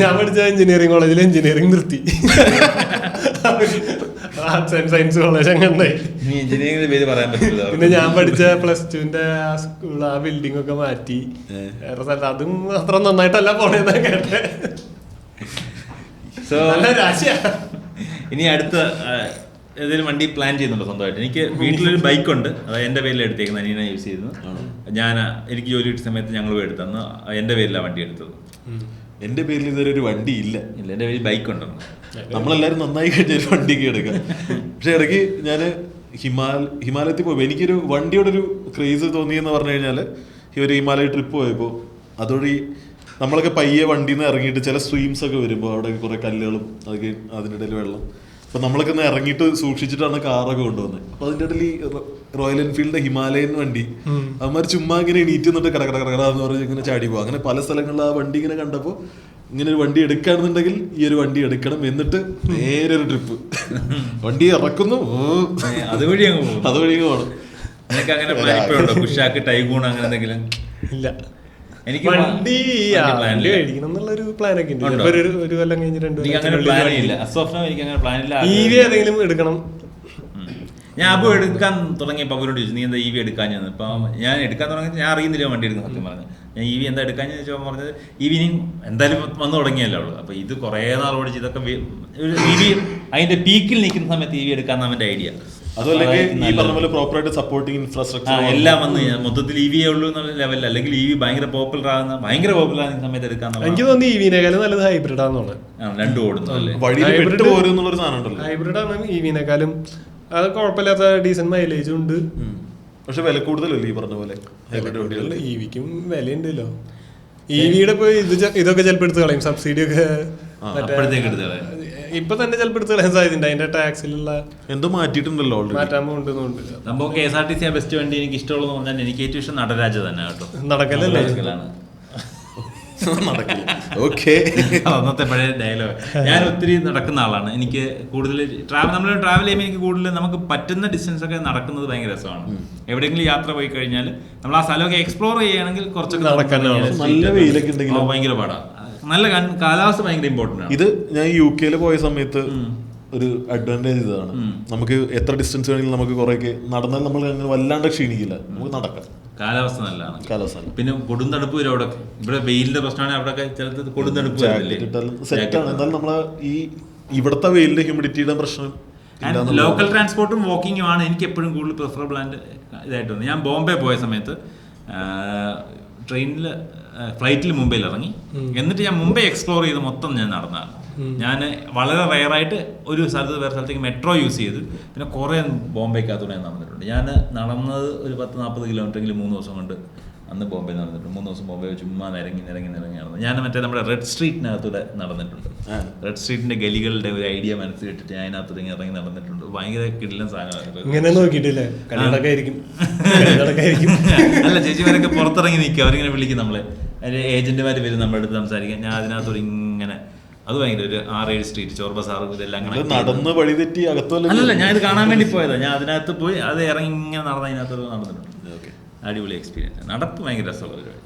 ഞാൻ പഠിച്ച എഞ്ചിനീയറിംഗ് കോളേജിൽ എഞ്ചിനീയറിംഗ് നിർത്തി. ആർട്സ് ആൻഡ് സയൻസ് കോളേജ് അങ്ങനെ. പിന്നെ ഞാൻ പഠിച്ച +2 ആ സ്കൂൾ ആ ബിൽഡിംഗ് ഒക്കെ മാറ്റി വേറെ സ്ഥലത്ത്. അതും അത്ര നന്നായിട്ടല്ല പോണേന്നാ കേട്ടെ. ഇനി അടുത്ത ഏതെങ്കിലും വണ്ടി പ്ലാൻ ചെയ്യുന്നുണ്ടോ സ്വന്തമായിട്ട്? എനിക്ക് വീട്ടിലൊരു ബൈക്കുണ്ട്, അത് എൻ്റെ പേരിൽ എടുത്തേക്കുന്നത്. അനിയനെ യൂസ് ചെയ്തിരുന്നു. എനിക്ക് ജോലി കിട്ടിയ സമയത്ത് ഞങ്ങൾ പോയി എടുത്തന്ന് എൻ്റെ പേരിലാണ് വണ്ടി എടുത്തത്. എന്റെ പേരിൽ ഇതുവരെ ഒരു വണ്ടി ഇല്ല. എൻ്റെ പേരിൽ ബൈക്ക് ഉണ്ടെന്ന്. നമ്മളെല്ലാവരും നന്നായി കഴിഞ്ഞ ഒരു വണ്ടിക്ക് എടുക്കാം. പക്ഷെ ഇടയ്ക്ക് ഞാൻ ഹിമാലയത്തിൽ പോയപ്പോൾ എനിക്കൊരു വണ്ടിയോടൊരു ക്രേസ് തോന്നിയെന്ന് പറഞ്ഞു കഴിഞ്ഞാൽ ഈ ഒരു ഹിമാലയ ട്രിപ്പ് പോയപ്പോൾ അതുവഴി നമ്മളൊക്കെ പയ്യെ വണ്ടിയിൽ നിന്ന് ഇറങ്ങിയിട്ട് ചില സ്ട്രീംസ് ഒക്കെ വരുമ്പോൾ അവിടെ കുറേ കല്ലുകളും അതൊക്കെ അതിനിടയിൽ വെള്ളം. അപ്പം നമ്മളൊക്കെ ഒന്ന് ഇറങ്ങിയിട്ട് സൂക്ഷിച്ചിട്ടാണ് കാറൊക്കെ കൊണ്ടുവന്നത്. അപ്പോൾ അതിൻ്റെ ഇടയിൽ ഈ റോയൽ എൻഫീൽഡിന്റെ ഹിമാലയൻ വണ്ടി അവന്മാർ ചുമ്മാ ഇങ്ങനെ എണീറ്റ് നിന്നിട്ട് കടകടകടകടാന്ന് പറഞ്ഞ് ഇങ്ങനെ ചാടി പോകും. അങ്ങനെ പല സ്ഥലങ്ങളിൽ ആ വണ്ടി ഇങ്ങനെ കണ്ടപ്പോൾ ഇങ്ങനെ ഒരു വണ്ടി എടുക്കുകയാണെന്നുണ്ടെങ്കിൽ ഈ ഒരു വണ്ടി എടുക്കണം, എന്നിട്ട് നേരെ ഒരു ട്രിപ്പ് വണ്ടി ഇറക്കുന്നു അതുവഴി അങ്ങ് പോകണം. നിനക്ക് അങ്ങനെ കുഷാക്ക് ടൈഗൂൺ അങ്ങനെ എന്തെങ്കിലും ഇല്ല? എനിക്ക് വണ്ടി മേടിക്കണം എന്നുള്ളൊരു പ്ലാനൊക്കെ ഉണ്ട്. ഒരു കൊല്ലം കഴിഞ്ഞ് 2 ഏതെങ്കിലും എടുക്കണം. ഞാൻ അബു എടുക്കാൻ തുടങ്ങിയപ്പോൾ അവരോട് ചോദിച്ചു നീ എന്താ EV എടുക്കാൻ ചെന്ന്. ഇപ്പം ഞാൻ എടുക്കാൻ തുടങ്ങി ഞാൻ അറിയുന്നില്ല വണ്ടി എടുക്കുന്ന. സത്യം പറഞ്ഞു ഞാൻ EV എന്താ എടുക്കാൻ ചോദിച്ചപ്പോൾ പറഞ്ഞത് EV എന്തായാലും വന്നു തുടങ്ങിയല്ലോ ഉള്ളൂ. അപ്പോൾ ഇത് കുറേ നാൾ ഓടിച്ച് ഇതൊക്കെ ഒരു EV അതിന്റെ പീക്കിൽ നിൽക്കുന്ന സമയത്ത് EV എടുക്കാന്ന് അവന്റെ ഐഡിയ. എല്ലാം വന്ന് മൊത്തത്തിൽ EV ഉള്ളൂ എന്നുള്ള ലെവലിൽ, അല്ലെങ്കിൽ EV ഭയങ്കര പോപ്പുലർ ആകുന്ന സമയത്ത് എടുക്കാന്നുള്ള. എനിക്ക് തോന്നി EV-നേക്കാളും നല്ലത് ഹൈബ്രിഡ് ആണെന്നാണ്. രണ്ടും ഓടുന്നല്ലേ. ഹൈബ്രിഡ് ആണ് EV-നേക്കാളും. അത് കുഴപ്പമില്ലാത്ത ഡീസന്റ് മൈലേജും ഉണ്ട്. പക്ഷെ വില കൂടുതലല്ലേ ഈ പറഞ്ഞ പോലെ. EV-ക്കും വിലയുണ്ടല്ലോ. EV-യുടെ പോയി ഇതൊക്കെ ചിലപ്പോൾ എടുത്ത് കളയും. സബ്സിഡി ഒക്കെ ഇപ്പൊ തന്നെ ചിലപ്പോൾ എടുത്ത് കളയാൻ സാധ്യതയുണ്ട്. അതിന്റെ ടാക്സിലുള്ള എന്തോ മാറ്റിയിട്ടുണ്ടല്ലോ, മാറ്റാൻ പോകുന്നുണ്ട്. സംഭവം KSRTC ബെസ്റ്റ് വണ്ടി എനിക്ക് ഇഷ്ടമുള്ളതെന്ന് പറഞ്ഞാൽ എനിക്ക് ഏറ്റവും ഇഷ്ടം നടരാജ തന്നെ കേട്ടോ. നടക്കലല്ലേ അന്നത്തെ പഴയ ഡയലോഗ്. ഞാൻ ഒത്തിരി നടക്കുന്ന ആളാണ്. എനിക്ക് കൂടുതൽ നമ്മൾ ട്രാവൽ ചെയ്യുമ്പോൾ എനിക്ക് കൂടുതൽ നമുക്ക് പറ്റുന്ന ഡിസ്റ്റൻസ് ഒക്കെ നടക്കുന്നത് ഭയങ്കര രസമാണ്. എവിടെയെങ്കിലും യാത്ര പോയി കഴിഞ്ഞാൽ നമ്മൾ ആ സ്ഥലമൊക്കെ എക്സ്പ്ലോർ ചെയ്യുകയാണെങ്കിൽ കുറച്ചൊക്കെ ഭയങ്കര പാടാണ്. നല്ല കാലാവസ്ഥ ഭയങ്കര ഇമ്പോർട്ടൻ്റ് ആണ്. ഇത് ഞാൻ UK പോയ സമയത്ത് ഒരു അഡ്വാൻറ്റേജ് ഇതാണ്, നമുക്ക് എത്ര ഡിസ്റ്റൻസ് വേണമെങ്കിലും നമുക്ക് കുറേയൊക്കെ നടന്നാൽ നമ്മൾ അങ്ങനെ വല്ലാണ്ട് ക്ഷീണിക്കില്ല, നമുക്ക് നടക്കാം. കാലാവസ്ഥ നല്ലതാണ്. പിന്നെ കൊടുന്തണുപ്പ് വരും അവിടെ. ഇവിടെ വെയിലിന്റെ പ്രശ്നമാണ്. അവിടെ ചിലത് കൊടുന്തണുപ്പ് സെറ്റാണ്. എന്നാലും നമ്മളെ ഈ ഇവിടുത്തെ വെയിലിന്റെ ഹ്യൂമിഡിറ്റിയുടെ പ്രശ്നം. ലോക്കൽ ട്രാൻസ്പോർട്ടും വാക്കിങ്ങും ആണ് എനിക്ക് എപ്പോഴും കൂടുതൽ പ്രിഫറബിൾ ആൻഡ് ഇതായിട്ട് തോന്നുന്നത്. ഞാൻ ബോംബെ പോയ സമയത്ത് ഫ്ലൈറ്റിൽ മുംബൈയിൽ ഇറങ്ങി. എന്നിട്ട് ഞാൻ മുംബൈ എക്സ്പ്ലോർ ചെയ്ത് മൊത്തം ഞാൻ നടന്നതാണ്. ഞാൻ വളരെ റെയറായിട്ട് ഒരു സ്ഥലത്ത് വേറെ സ്ഥലത്തേക്ക് മെട്രോ യൂസ് ചെയ്ത്, പിന്നെ കുറേ ബോംബെക്കകത്തൂടെ ഞാൻ നടന്നിട്ടുണ്ട്. ഞാൻ നടന്നത് ഒരു 10-40 കിലോമീറ്ററെങ്കിലും 3 ദിവസം കൊണ്ട് അന്ന് ബോംബെ നടന്നിട്ടുണ്ട്. 3 ദിവസം ബോംബെ ചുമ്മാ നിരങ്ങി നടന്നു. ഞാൻ മറ്റേ നമ്മുടെ റെഡ് സ്ട്രീറ്റിനകത്തൂടെ നടന്നിട്ടുണ്ട്. റെഡ് സ്ട്രീറ്റിന്റെ ഗലികളുടെ ഒരു ഐഡിയ മനസ്സിൽ ഇട്ടിട്ട് ഞാൻ അതിനകത്തൂടെ ഇറങ്ങി നടന്നിട്ടുണ്ട്. ഭയങ്കര കിടിലൻ സാധനമാണ്. അല്ല, ചേച്ചിമാരൊക്കെ പുറത്തിറങ്ങി നിൽക്കുക, അവരിങ്ങനെ വിളിക്കും നമ്മളെ. അതിന്റെ ഏജന്റുമാർ വരും നമ്മുടെ അടുത്ത് സംസാരിക്കാൻ. ഞാൻ അതിനകത്തൂടെ ഇങ്ങനെ അത് ഭയങ്കര ഒരു 6-7 സ്ട്രീറ്റ് ചോർ ബസാർ ഇതെല്ലാം നടന്ന് വഴി തെറ്റി അകത്തല്ല. ഞാൻ ഇത് കാണാൻ വേണ്ടി പോയതാ. ഞാൻ അതിനകത്ത് പോയി അത് ഇറങ്ങി ഇങ്ങനെ നടന്ന് അതിനകത്ത് നടന്നിട്ടുണ്ട്. അടിപൊളി എക്സ്പീരിയൻസ്. നടപ്പ് ഭയങ്കര രസമുള്ള പരിപാടി.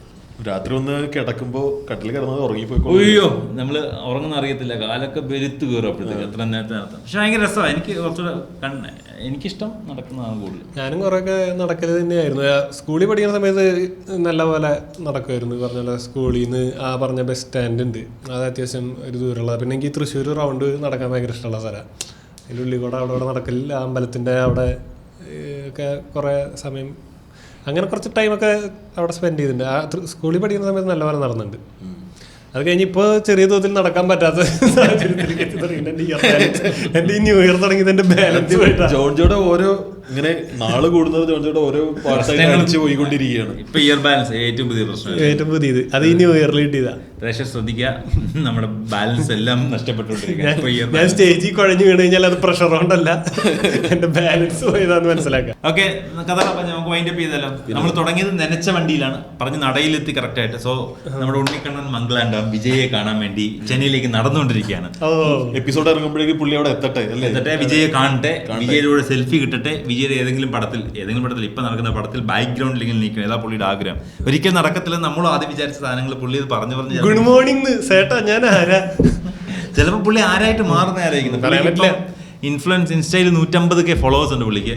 രാത്രി ഒന്ന് കിടക്കുമ്പോ കട്ടിൽ കിടന്നത് ഉറങ്ങിപ്പോയിക്കോ. അയ്യോ നമ്മള് ഉറങ്ങുന്ന അറിയത്തില്ല, കാലൊക്കെ വെലുത്ത് കയറും അപ്പോഴത്തേക്ക് എത്ര നേരത്തെ നടത്താം. പക്ഷെ ഭയങ്കര രസമാണ്. എനിക്ക് കുറച്ചുകൂടെ എനിക്കിഷ്ടം നടക്കുന്നതാണ് കൂടുതൽ. ഞാനും കുറെയൊക്കെ നടക്കൽ തന്നെയായിരുന്നു. സ്കൂളിൽ പഠിക്കുന്ന സമയത്ത് നല്ല പോലെ നടക്കുമായിരുന്നു. പറഞ്ഞ പോലെ സ്കൂളിൽ നിന്ന് ആ പറഞ്ഞ ബസ് സ്റ്റാൻഡ് ഉണ്ട്, അത് അത്യാവശ്യം ഒരു ദൂരമുള്ള. പിന്നെ എനിക്ക് തൃശ്ശൂർ റൗണ്ട് നടക്കാൻ ഭയങ്കര ഇഷ്ടമുള്ള സ്ഥലമാണ്. അതിൻ്റെ ഉള്ളിൽ കൂടെ അവിടെ നടക്കലില്ല, അമ്പലത്തിൻ്റെ അവിടെ ഒക്കെ കുറേ സമയം അങ്ങനെ കുറച്ച് ടൈമൊക്കെ അവിടെ സ്പെൻഡ് ചെയ്തിട്ടുണ്ട്. ആ സ്കൂളിൽ പഠിക്കുന്ന സമയത്ത് നല്ലപോലെ നടന്നുണ്ട്. അത് കഴിഞ്ഞ് ഇപ്പോൾ ചെറിയ തോതിൽ നടക്കാൻ പറ്റാത്ത സാഹചര്യത്തിലേക്ക് എന്റെ ഈ ന്യൂ ഇയർ തുടങ്ങിയത് എന്റെ ബാലൻസ് പോയിട്ടാണ്. ജോർജോടെ ഓരോ ഇങ്ങനെ നാള് കൂടുന്നത് ജോർജോടെ ഓരോ പാർട്ടി പോയിക്കൊണ്ടിരിക്കുകയാണ്. ഇപ്പൊ ഇയർ ബാലൻസ് ഏറ്റവും പുതിയ പ്രശ്നം, ഏറ്റവും പുതിയത് അത് ഈ ന്യൂ ഇയറിൽ കിട്ടിയതാ. പ്രേക്ഷകർ ശ്രദ്ധിക്കുക, നമ്മുടെ ബാലൻസ് എല്ലാം നഷ്ടപ്പെട്ടുകൊണ്ടിരിക്കുക. ഞാൻ സ്റ്റേജിൽ കുഴഞ്ഞു വീണ് കഴിഞ്ഞാൽ അത് പ്രഷർ കൊണ്ടല്ല, എന്റെ ബാലൻസ് പോയതാന്ന് മനസ്സിലാക്കാം. ഓക്കെ, കഥ നമുക്ക് വൈൻഡ് അപ്പ് ചെയ്താലോ. നമ്മൾ തുടങ്ങിയത് നനച്ച വണ്ടിയിലാണ്, പറഞ്ഞ് നടയിലെത്തി കറക്റ്റ് ആയിട്ട്. സോ നമ്മുടെ ഉണ്ണിക്കണ്ണൻ മംഗളാണ്ടം വിജയെ കാണാൻ വേണ്ടി ചെന്നൈയിലേക്ക് നടന്നുകൊണ്ടിരിക്കുകയാണ്. എപ്പിസോഡ് ഇറങ്ങുമ്പോഴേക്കും പുള്ളി അവിടെ എത്തട്ടെ, വിജയെ കാണട്ടെ, വിജയുടെ സെൽഫി കിട്ടട്ടെ, വിജയുടെ ഏതെങ്കിലും പടത്തിൽ ഇപ്പൊ നടക്കുന്ന പടത്തിൽ ബാക്ക്ഗ്രൗണ്ടിൽ ഇങ്ങനെ നിൽക്കണം. ഏതാ പുള്ളിയുടെ ആഗ്രഹം. ഒരിക്കലും നടക്കത്തില്ല. നമ്മളും ആദ്യം വിചാരിച്ച സാധനങ്ങൾ പുള്ളി പറഞ്ഞു ഗുഡ് മോർണിംഗ് സേട്ടാ, ഞാൻ ആരാ. ചിലപ്പോൾ പുള്ളി ആരായിട്ട് മാറുന്ന ആരായിരിക്കുന്നു. ഇൻഫ്ലുവൻസ് ഇൻസ്റ്റയിൽ 150K ഫോളോവേഴ്സ് ഉണ്ട് പുള്ളിക്ക്.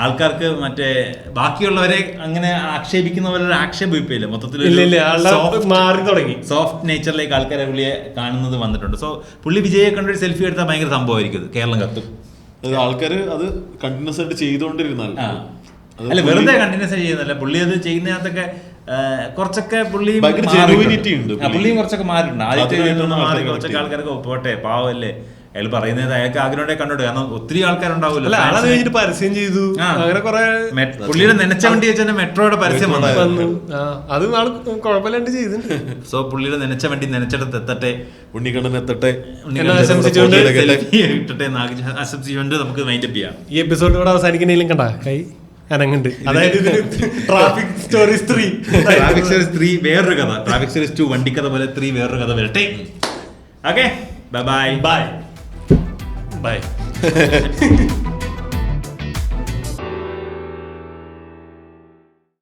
ആൾക്കാർക്ക് മറ്റേ ബാക്കിയുള്ളവരെ അങ്ങനെ ആക്ഷേപിക്കുന്നവരുടെ ആക്ഷേപം ഇപ്പൊ ഇല്ല. മൊത്തത്തിൽ മാറി തുടങ്ങി, സോഫ്റ്റ് നേച്ചറിലേക്ക് ആൾക്കാരെ പുള്ളിയെ കാണുന്നത് വന്നിട്ടുണ്ട്. സോ പുള്ളി വിജയെ കണ്ടൊരു സെൽഫി എടുത്താൽ ഭയങ്കര സംഭവമായിരിക്കും. കേരളം കത്തും. ആൾക്കാര് അത് കണ്ടിന്യൂസ് ആയിട്ട് ചെയ്തുകൊണ്ടിരുന്നാൽ, അല്ല വെറുതെ കണ്ടിന്യൂസ് ചെയ്യുന്നല്ല, പുള്ളി അത് ചെയ്യുന്നതിനകത്തൊക്കെ കുറച്ചൊക്കെ പുള്ളിയും കുറച്ചൊക്കെ മാറിയിട്ടുണ്ട്. ആദ്യത്തെ മാറി കുറച്ചൊക്കെ ആൾക്കാരൊക്കെ പോട്ടെ, പാവല്ലേ, അയാൾ പറയുന്നത് അയാൾക്ക് ആഗ്രഹം കണ്ടോട്ടെ. കാരണം ഒത്തിരി ആൾക്കാരുണ്ടാവില്ല. പരസ്യം ചെയ്തു, അങ്ങനെ കുറെ പുള്ളിയുടെ നനച്ച വണ്ടി വെച്ചാൽ മെട്രോയുടെ പരസ്യം വന്നു, അത് കുഴപ്പമില്ലാണ്ട് ചെയ്തു. സോ പുള്ളിയുടെ നനച്ച വണ്ടി നനച്ചിടത്ത് എത്തട്ടെ, ഉണ്ണിക്കണ്ണൻ എത്തട്ടെ, ആശംസിച്ചുകൊണ്ട് നമുക്ക് വൈൻഡ് അപ്പ് ചെയ്യാം. ഈ എപ്പിസോഡ് കൂടെ അവസാനിക്കുന്നതിലും കണ്ട കൈ അനങ്ങുണ്ട്. അതായത് ട്രാഫിക് സ്റ്റോറീസ് 3 വേറൊരു കഥ, ട്രാഫിക് സ്റ്റോറീസ് 2 വണ്ടിക്കഥ പോലെ 3 വേറൊരു കഥ വരട്ടെ. Okay, bye bye bye bye.